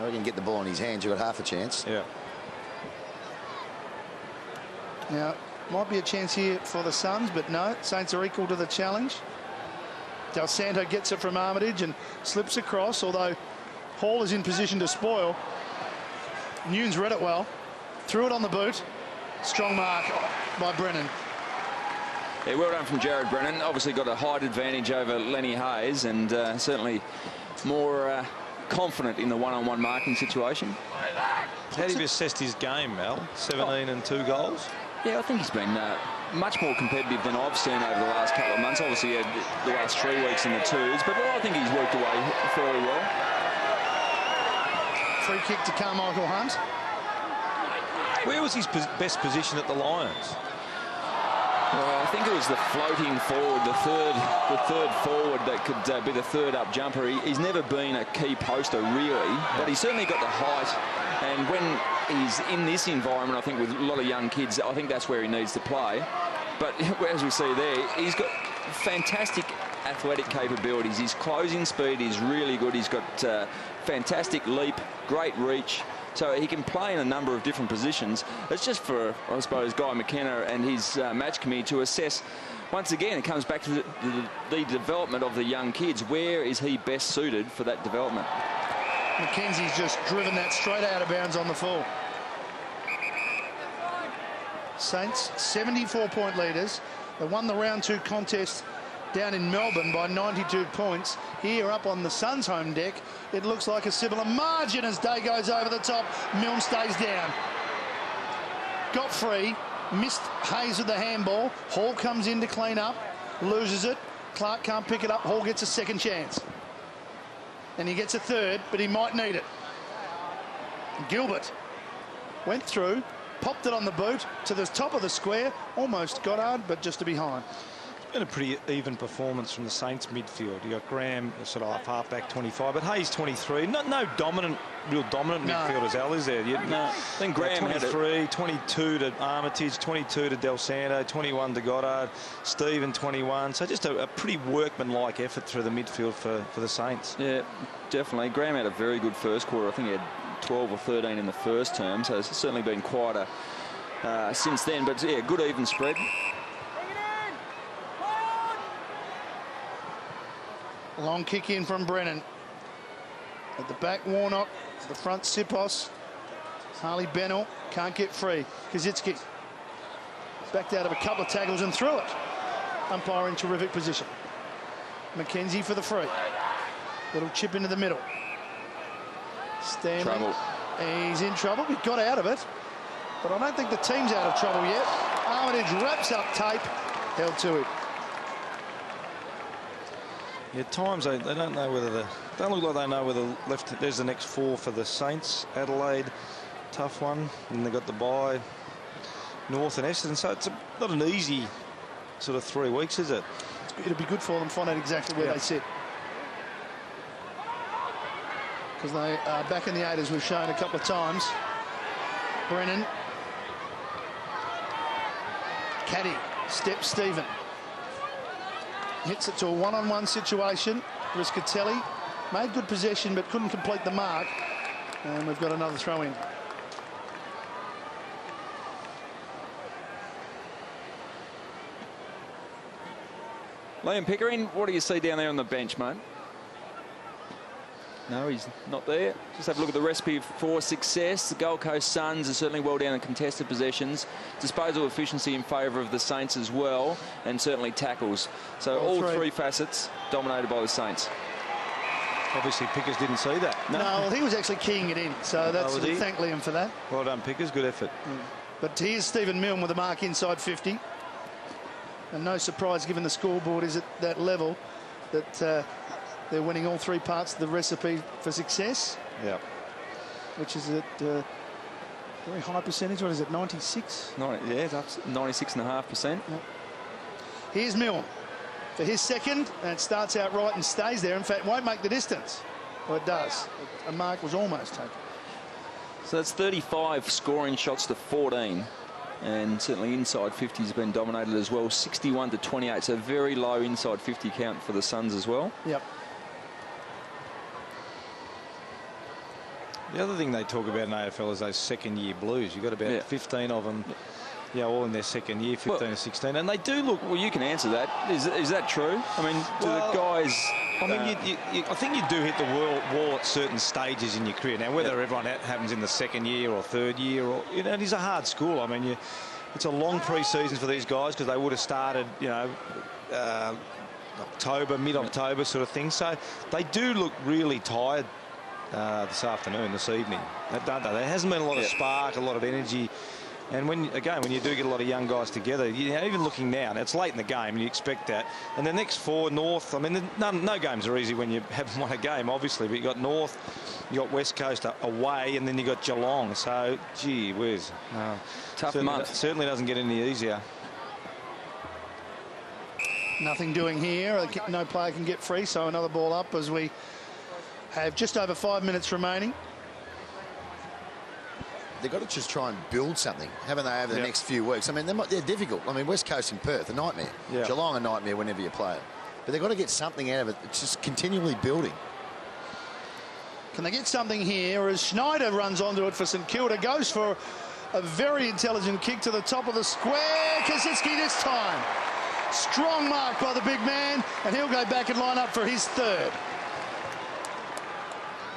I can get the ball in his hands. You've got half a chance. Yeah. Now, might be a chance here for the Suns, but no, Saints are equal to the challenge. Del Santo gets it from Armitage and slips across, although Hall is in position to spoil. Nunes read it well, threw it on the boot. Strong mark by Brennan. Yeah, well done from Jared Brennan. Obviously got a height advantage over Lenny Hayes, and certainly more confident in the one-on-one marking situation. How do you assess his game, Mel? 17 and 2 goals? Yeah, I think he's been much more competitive than I've seen over the last couple of months. Obviously, he had the last 3 weeks in the 2s, but I think he's worked away fairly well. Free kick to Carmichael Hunt. Where was his best position at the Lions? Well, I think it was the floating forward, the third forward that could be the third up jumper. He's never been a key poster, really, but he's certainly got the height. And when he's in this environment, I think with a lot of young kids, I think that's where he needs to play. But as we see there, he's got fantastic athletic capabilities. His closing speed is really good. He's got fantastic leap, great reach. So he can play in a number of different positions. It's just for, I suppose, Guy McKenna and his match committee to assess. Once again, it comes back to the development of the young kids. Where is he best suited for that development? McKenzie's just driven that straight out of bounds on the full. Saints, 74-point leaders. They won the round 2 contest down in Melbourne by 92 points. Here up on the Suns' home deck, it looks like a similar margin as Day goes over the top. Milne stays down. Got free, missed Hayes with the handball. Hall comes in to clean up, loses it. Clark can't pick it up. Hall gets a second chance. And he gets a third, but he might need it. Gilbert went through, popped it on the boot to the top of the square, almost Goddard, but just to behind. Been a pretty even performance from the Saints midfield. You got Graham sort of half-back 25, but Hayes 23. No real dominant midfielders, Al, is there? No. I think Graham 23, 22 to Armitage, 22 to Del Santo, 21 to Goddard, Stephen 21. So just a pretty workmanlike effort through the midfield for the Saints. Yeah, definitely. Graham had a very good first quarter. I think he had 12 or 13 in the first term, so it's certainly been quieter since then. But yeah, good even spread. Long kick in from Brennan. At the back, Warnock. At the front, Sipos. Harley Bennell can't get free. Kazitsky backed out of a couple of tackles and threw it. Umpire in terrific position. McKenzie for the free. Little chip into the middle. Stanley. Trouble. He's in trouble. He got out of it. But I don't think the team's out of trouble yet. Armitage wraps up tape. Held to him. Yeah, at times they don't know whether the don't look like they know whether left. There's the next 4 for the Saints. Adelaide, tough one, and they got the bye. North and Essendon, so it's not an easy sort of 3 weeks, is it? It'll be good for them to find out exactly where they sit. Because they are back in the 8, as we've shown a couple of times. Brennan. Caddy. Step Stephen. Hits it to a one-on-one situation. Riscatelli made good possession but couldn't complete the mark. And we've got another throw in. Liam Pickering, what do you see down there on the bench, mate? No, he's not there. Just have a look at the recipe for success. The Gold Coast Suns are certainly well down in contested possessions. Disposal efficiency in favour of the Saints as well, and certainly tackles. So all three facets dominated by the Saints. Obviously, Pickers didn't see that. No, well, he was actually keying it in. So that's we thank Liam for that. Well done, Pickers. Good effort. But here's Stephen Milne with a mark inside 50. And no surprise, given the scoreboard is at that level, that they're winning all 3 parts of the recipe for success. Yeah. Which is at very high percentage. What is it, 96? Yeah, that's 96.5%. Yep. Here's Milne for his second, and it starts out right and stays there. In fact, won't make the distance. Well, it does. A mark was almost taken. So that's 35 scoring shots to 14. And certainly inside 50 has been dominated as well, 61 to 28. So very low inside 50 count for the Suns as well. Yep. The other thing they talk about in AFL is those second-year blues. You've got about 15 of them, all in their second year, 15 or 16, and they do look. Well, you can answer that. Is that true? I mean, do the guys? I mean, I think you do hit the wall at certain stages in your career. Now, whether everyone happens in the second year or third year, or it is a hard school. I mean, it's a long pre-season for these guys because they would have started, October, mid-October sort of thing. So they do look really tired this evening, don't they? There hasn't been a lot of spark, a lot of energy. And when you do get a lot of young guys together, even looking now, and it's late in the game, and you expect that. And the next 4, North, I mean, no games are easy when you haven't won a game, obviously, but you got North, you got West Coast away, and then you got Geelong. So, gee whiz. Tough month. Certainly doesn't get any easier. Nothing doing here. No player can get free, so another ball up as we have just over 5 minutes remaining. They've got to just try and build something, haven't they, over the next few weeks? I mean, they're difficult. I mean, West Coast and Perth, a nightmare. Geelong, a nightmare whenever you play it. But they've got to get something out of it. It's just continually building. Can they get something here as Schneider runs onto it for St Kilda, goes for a very intelligent kick to the top of the square. Kosicki this time. Strong mark by the big man, and he'll go back and line up for his third.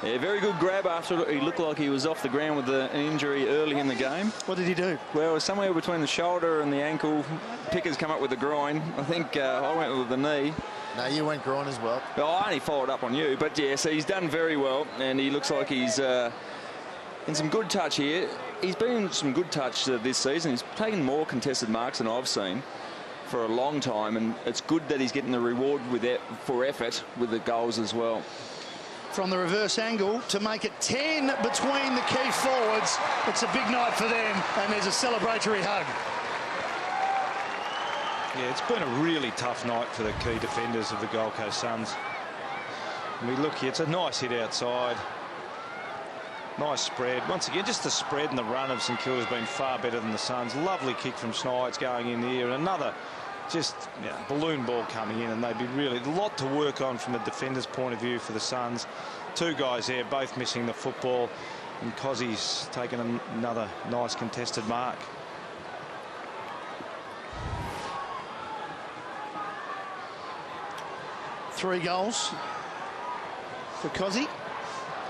Yeah, very good grab after he looked like he was off the ground with an injury early in the game. What did he do? Well, somewhere between the shoulder and the ankle. Pickers come up with the groin. I think I went with the knee. No, you went groin as well. Well, I only followed up on you, but yes, he's done very well, and he looks like he's in some good touch here. He's been in some good touch this season. He's taken more contested marks than I've seen for a long time, and it's good that he's getting the reward for effort with the goals as well. From the reverse angle to make it 10 between the key forwards. It's a big night for them, and there's a celebratory hug. Yeah, it's been a really tough night for the key defenders of the Gold Coast Suns. And we look here, it's a nice hit outside. Nice spread. Once again, just the spread and the run of St Kilda has been far better than the Suns. Lovely kick from Snides going in here, and another balloon ball coming in, and they'd be really a lot to work on from a defender's point of view for the Suns. 2 guys there, both missing the football, and Cozzie's taken another nice contested mark. Three goals for Cozzy.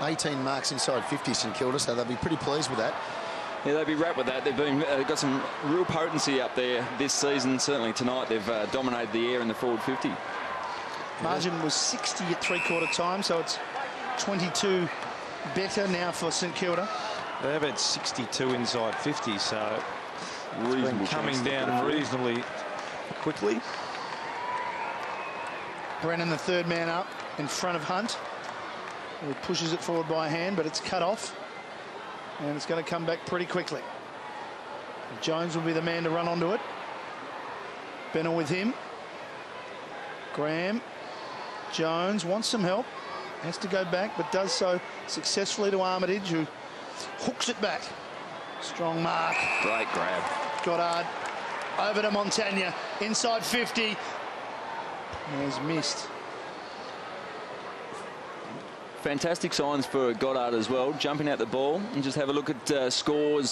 18 marks inside 50, St Kilda, so they'll be pretty pleased with that. Yeah, they'll be wrapped with that. They've got some real potency up there this season. Certainly tonight they've dominated the air in the forward 50. Margin was 60 at three-quarter time, so it's 22 better now for St Kilda. They've had 62 inside 50, so it's been coming down reasonably quickly. Brennan, the third man up in front of Hunt. He pushes it forward by hand, but it's cut off. And it's going to come back pretty quickly. Jones will be the man to run onto it. Bennell with him. Graham. Jones wants some help. Has to go back, but does so successfully to Armitage, who hooks it back. Strong mark. Great grab. Goddard over to Montagna. Inside 50. Has missed. Fantastic signs for Goddard as well, jumping out the ball. And just have a look at score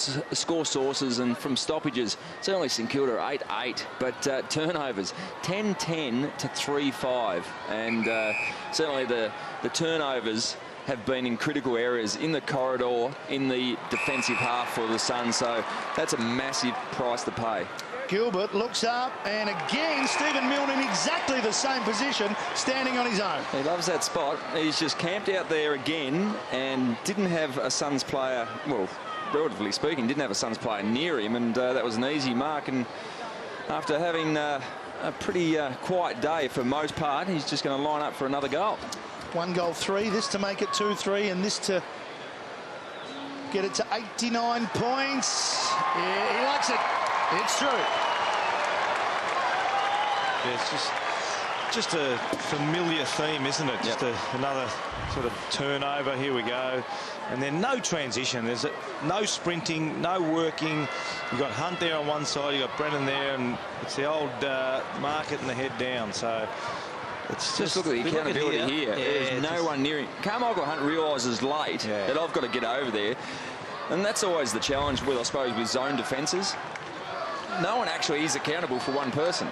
sources and from stoppages. Certainly St Kilda 8-8, but turnovers 10-10 to 3-5. And certainly the turnovers have been in critical areas in the corridor, in the defensive half for the Suns. So that's a massive price to pay. Gilbert looks up, and again Stephen Milne in exactly the same position, standing on his own. He loves that spot. He's just camped out there again and didn't have a Suns player, well, relatively speaking, didn't have a Suns player near him, and that was an easy mark. And after having a pretty quiet day for most part, he's just going to line up for another goal. 1 goal 3, this to make it 2-3, and this to get it to 89 points. Yeah, he likes it. It's true. Yeah, it's just a familiar theme, isn't it? Just another sort of turnover. Here we go. And then no transition. There's no sprinting, no working. You've got Hunt there on one side, you've got Brennan there, and it's the old market and the head down. So it's just look at the accountability here. There's no one near him. Carmichael Hunt realises late that I've got to get over there. And that's always the challenge with, I suppose, with zone defences. No one actually is accountable for one person.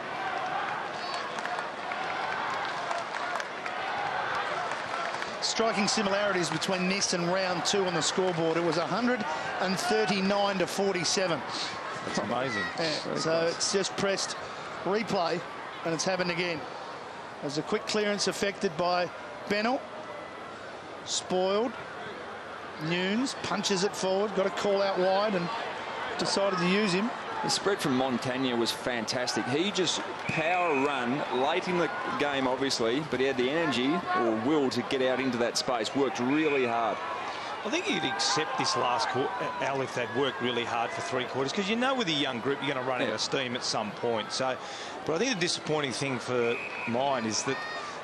Striking similarities between this and round 2 on the scoreboard. It was 139 to 47. That's amazing. Yeah, so it's just pressed replay, and it's happened again. There's a quick clearance affected by Bennell. Spoiled. Nunes punches it forward, got a call out wide and decided to use him. The spread from Montagna was fantastic. He just power run late in the game, obviously, but he had the energy or will to get out into that space. Worked really hard. I think you'd accept this last quarter, Al, if they'd worked really hard for 3 quarters, because you know with a young group you're going to run out of steam at some point. So, but I think the disappointing thing for mine is that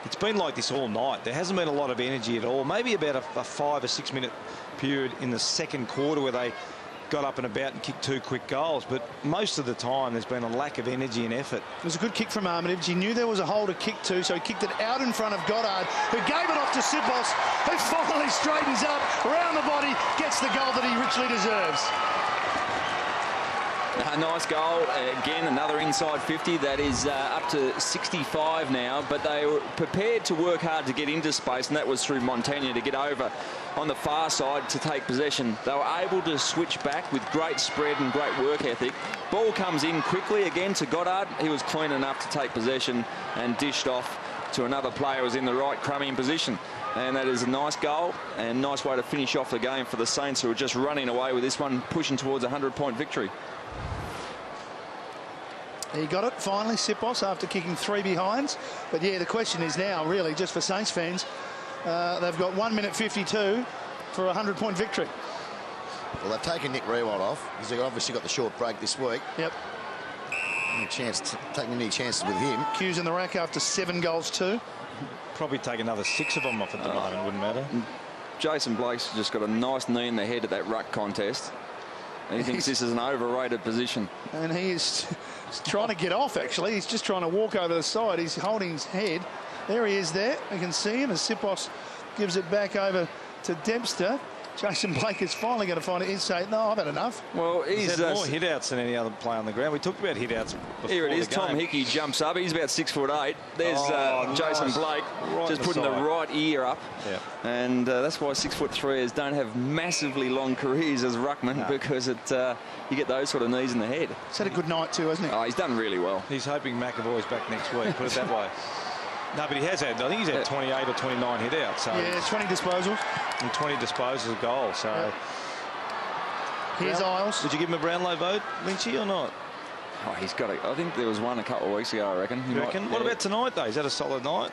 it's been like this all night. There hasn't been a lot of energy at all. Maybe about a 5 or 6 minute period in the second quarter where they got up and about and kicked 2 quick goals, but most of the time there's been a lack of energy and effort. It was a good kick from Armitage. He knew there was a hole to kick to, so he kicked it out in front of Goddard, who gave it off to Sipos, who finally straightens up, around the body, gets the goal that he richly deserves. A nice goal. Again, another inside 50. That is up to 65 now, but they were prepared to work hard to get into space, and that was through Montagna to get over on the far side to take possession. They were able to switch back with great spread and great work ethic. Ball comes in quickly again to Goddard. He was clean enough to take possession and dished off to another player who was in the right crumbing position. And that is a nice goal and nice way to finish off the game for the Saints, who are just running away with this one, pushing towards a 100-point victory. He got it finally, Sipos, after kicking 3 behinds. But yeah, the question is now, really, just for Saints fans, they've got 1 minute 52 for a 100-point victory. Well, they've taken Nick Rewald off, because they've obviously got the short break this week. Yep. No chance, taking any chances with him. Q's in the rack after 7 goals too. Probably take another 6 of them off at the moment, wouldn't matter. Jason Blake's just got a nice knee in the head at that ruck contest. He thinks this is an overrated position. And he is trying to get off, actually. He's just trying to walk over the side. He's holding his head. There he is there. You can see him as Sipos gives it back over to Dempster. Jason Blake is finally going to find it. He's saying, no, I've had enough. Well, he's had more hit-outs than any other player on the ground. We talked about hit-outs before. Here it is. The game. Tom Hickey jumps up. He's about 6'8". There's Jason nice. Blake Right just putting the right ear up. Yeah. And that's why 6'3" don't have massively long careers as ruckman, because you get those sort of knees in the head. He's had a good night too, hasn't he? Oh, he's done really well. He's hoping McAvoy's back next week, put it that way. No, but he has had, I think he's had 28 or 29 hit-outs. So yeah, 20 disposals. And 20 disposals of goals. So here's Isles. Would you give him a Brownlow vote, Lynchy, or not? Oh, he's got it. I think there was one a couple of weeks ago, I reckon. You reckon? What about tonight, though? Is that a solid night?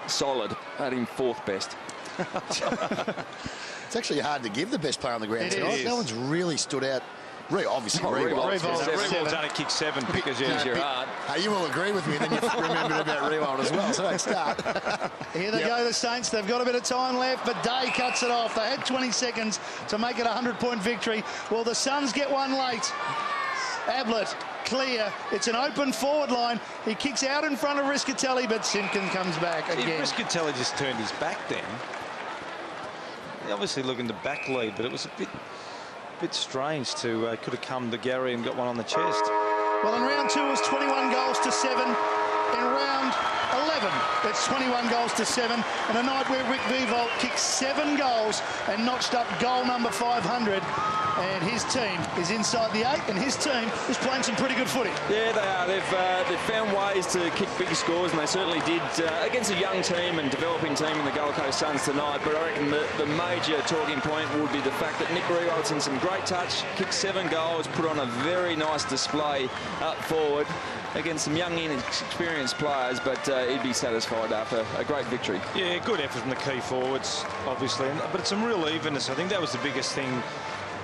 solid. I had him 4th best. It's actually hard to give the best player on the ground tonight. No one's really stood out. Obviously, Revolt's only kicked 7 because your heart. You will agree with me, and then you remembered about Revolt as well, so don't start. Here they go, the Saints. They've got a bit of time left, but Day cuts it off. They had 20 seconds to make it a 100-point victory. Well, the Suns get one late. Ablett, clear. It's an open forward line. He kicks out in front of Riscatelli, but Simpkin comes back again. Riscatelli just turned his back then. He obviously looking to back lead, but it was a bit strange to could have come to Gary and got one on the chest. Well, in round 2 it was 21 goals to 7. In round 11 it's 21 goals to 7, and a night where Rick Vivolt kicked 7 goals and notched up goal number 500, and his team is inside the 8, and his team is playing some pretty good footy. Yeah, they are. They've found ways to kick big scores, and they certainly did against a young team and developing team in the Gold Coast Suns tonight. But I reckon the major talking point would be the fact that Nick Riewoldt in some great touch, kicked 7 goals, put on a very nice display up forward against some young, inexperienced players, but he'd be satisfied after a great victory. Yeah, good effort from the key forwards, obviously, but it's some real evenness. I think that was the biggest thing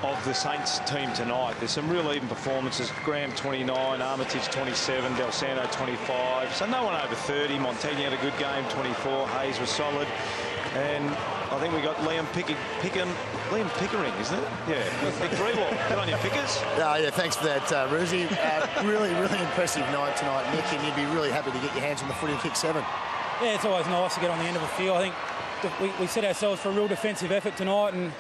of the Saints team tonight. There's some real even performances. Graham 29, Armitage 27, Del Santo 25. So no one over 30. Montague had a good game, 24. Hayes was solid. And I think we got Liam Pickering, isn't it? Yeah, Nick Riewoldt. Good on you, Pickers. Yeah, thanks for that, Ruzi. Really impressive night tonight, Nick, and you'd be really happy to get your hands on the footy and kick 7. Yeah, it's always nice to get on the end of a field. I think we set ourselves for a real defensive effort tonight, and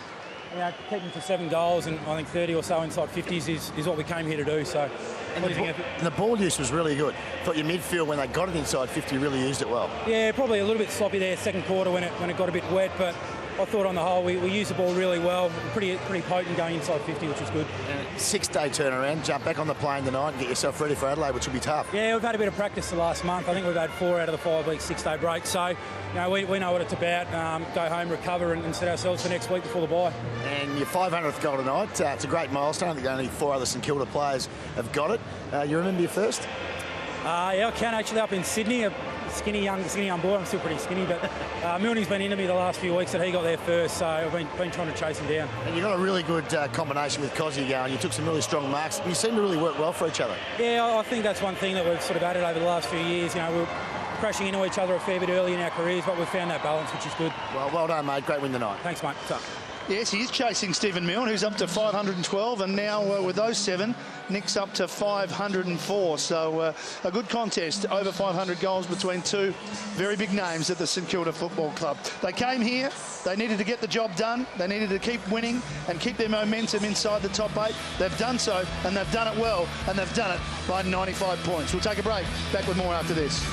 keeping for 7 goals and I think 30 or so inside 50s is what we came here to do. So, and the ball use was really good. Thought your midfield, when they got it inside 50, really used it well. Yeah, probably a little bit sloppy there second quarter when it got a bit wet, but I thought on the whole we used the ball really well. Pretty potent going inside 50, which was good. 6-day turnaround, jump back on the plane tonight and get yourself ready for Adelaide, which will be tough. Yeah, we've had a bit of practice the last month. I think we've had 4 out of the 5 weeks 6-day break. So, we know what it's about. Go home, recover, and set ourselves for next week before the bye. And your 500th goal tonight. It's a great milestone. I think only 4 other St Kilda players have got it. You remember your first? Yeah, I can actually, up in Sydney. A skinny young boy. I'm still pretty skinny, but Milne's been into me the last few weeks that he got there first, so I've been trying to chase him down. And you got a really good combination with Cozzy going. You took some really strong marks. You seem to really work well for each other. Yeah, I think that's one thing that we've sort of added over the last few years. We're crashing into each other a fair bit early in our careers, but we've found that balance, which is good. Well done, mate. Great win tonight. Thanks, mate. Tough. Yes, he is chasing Stephen Milne, who's up to 512, and now with those 7, Nick's up to 504. So a good contest, over 500 goals between 2 very big names at the St Kilda Football Club. They came here, they needed to get the job done, they needed to keep winning and keep their momentum inside the top 8. They've done so, and they've done it well, and they've done it by 95 points. We'll take a break. Back with more after this.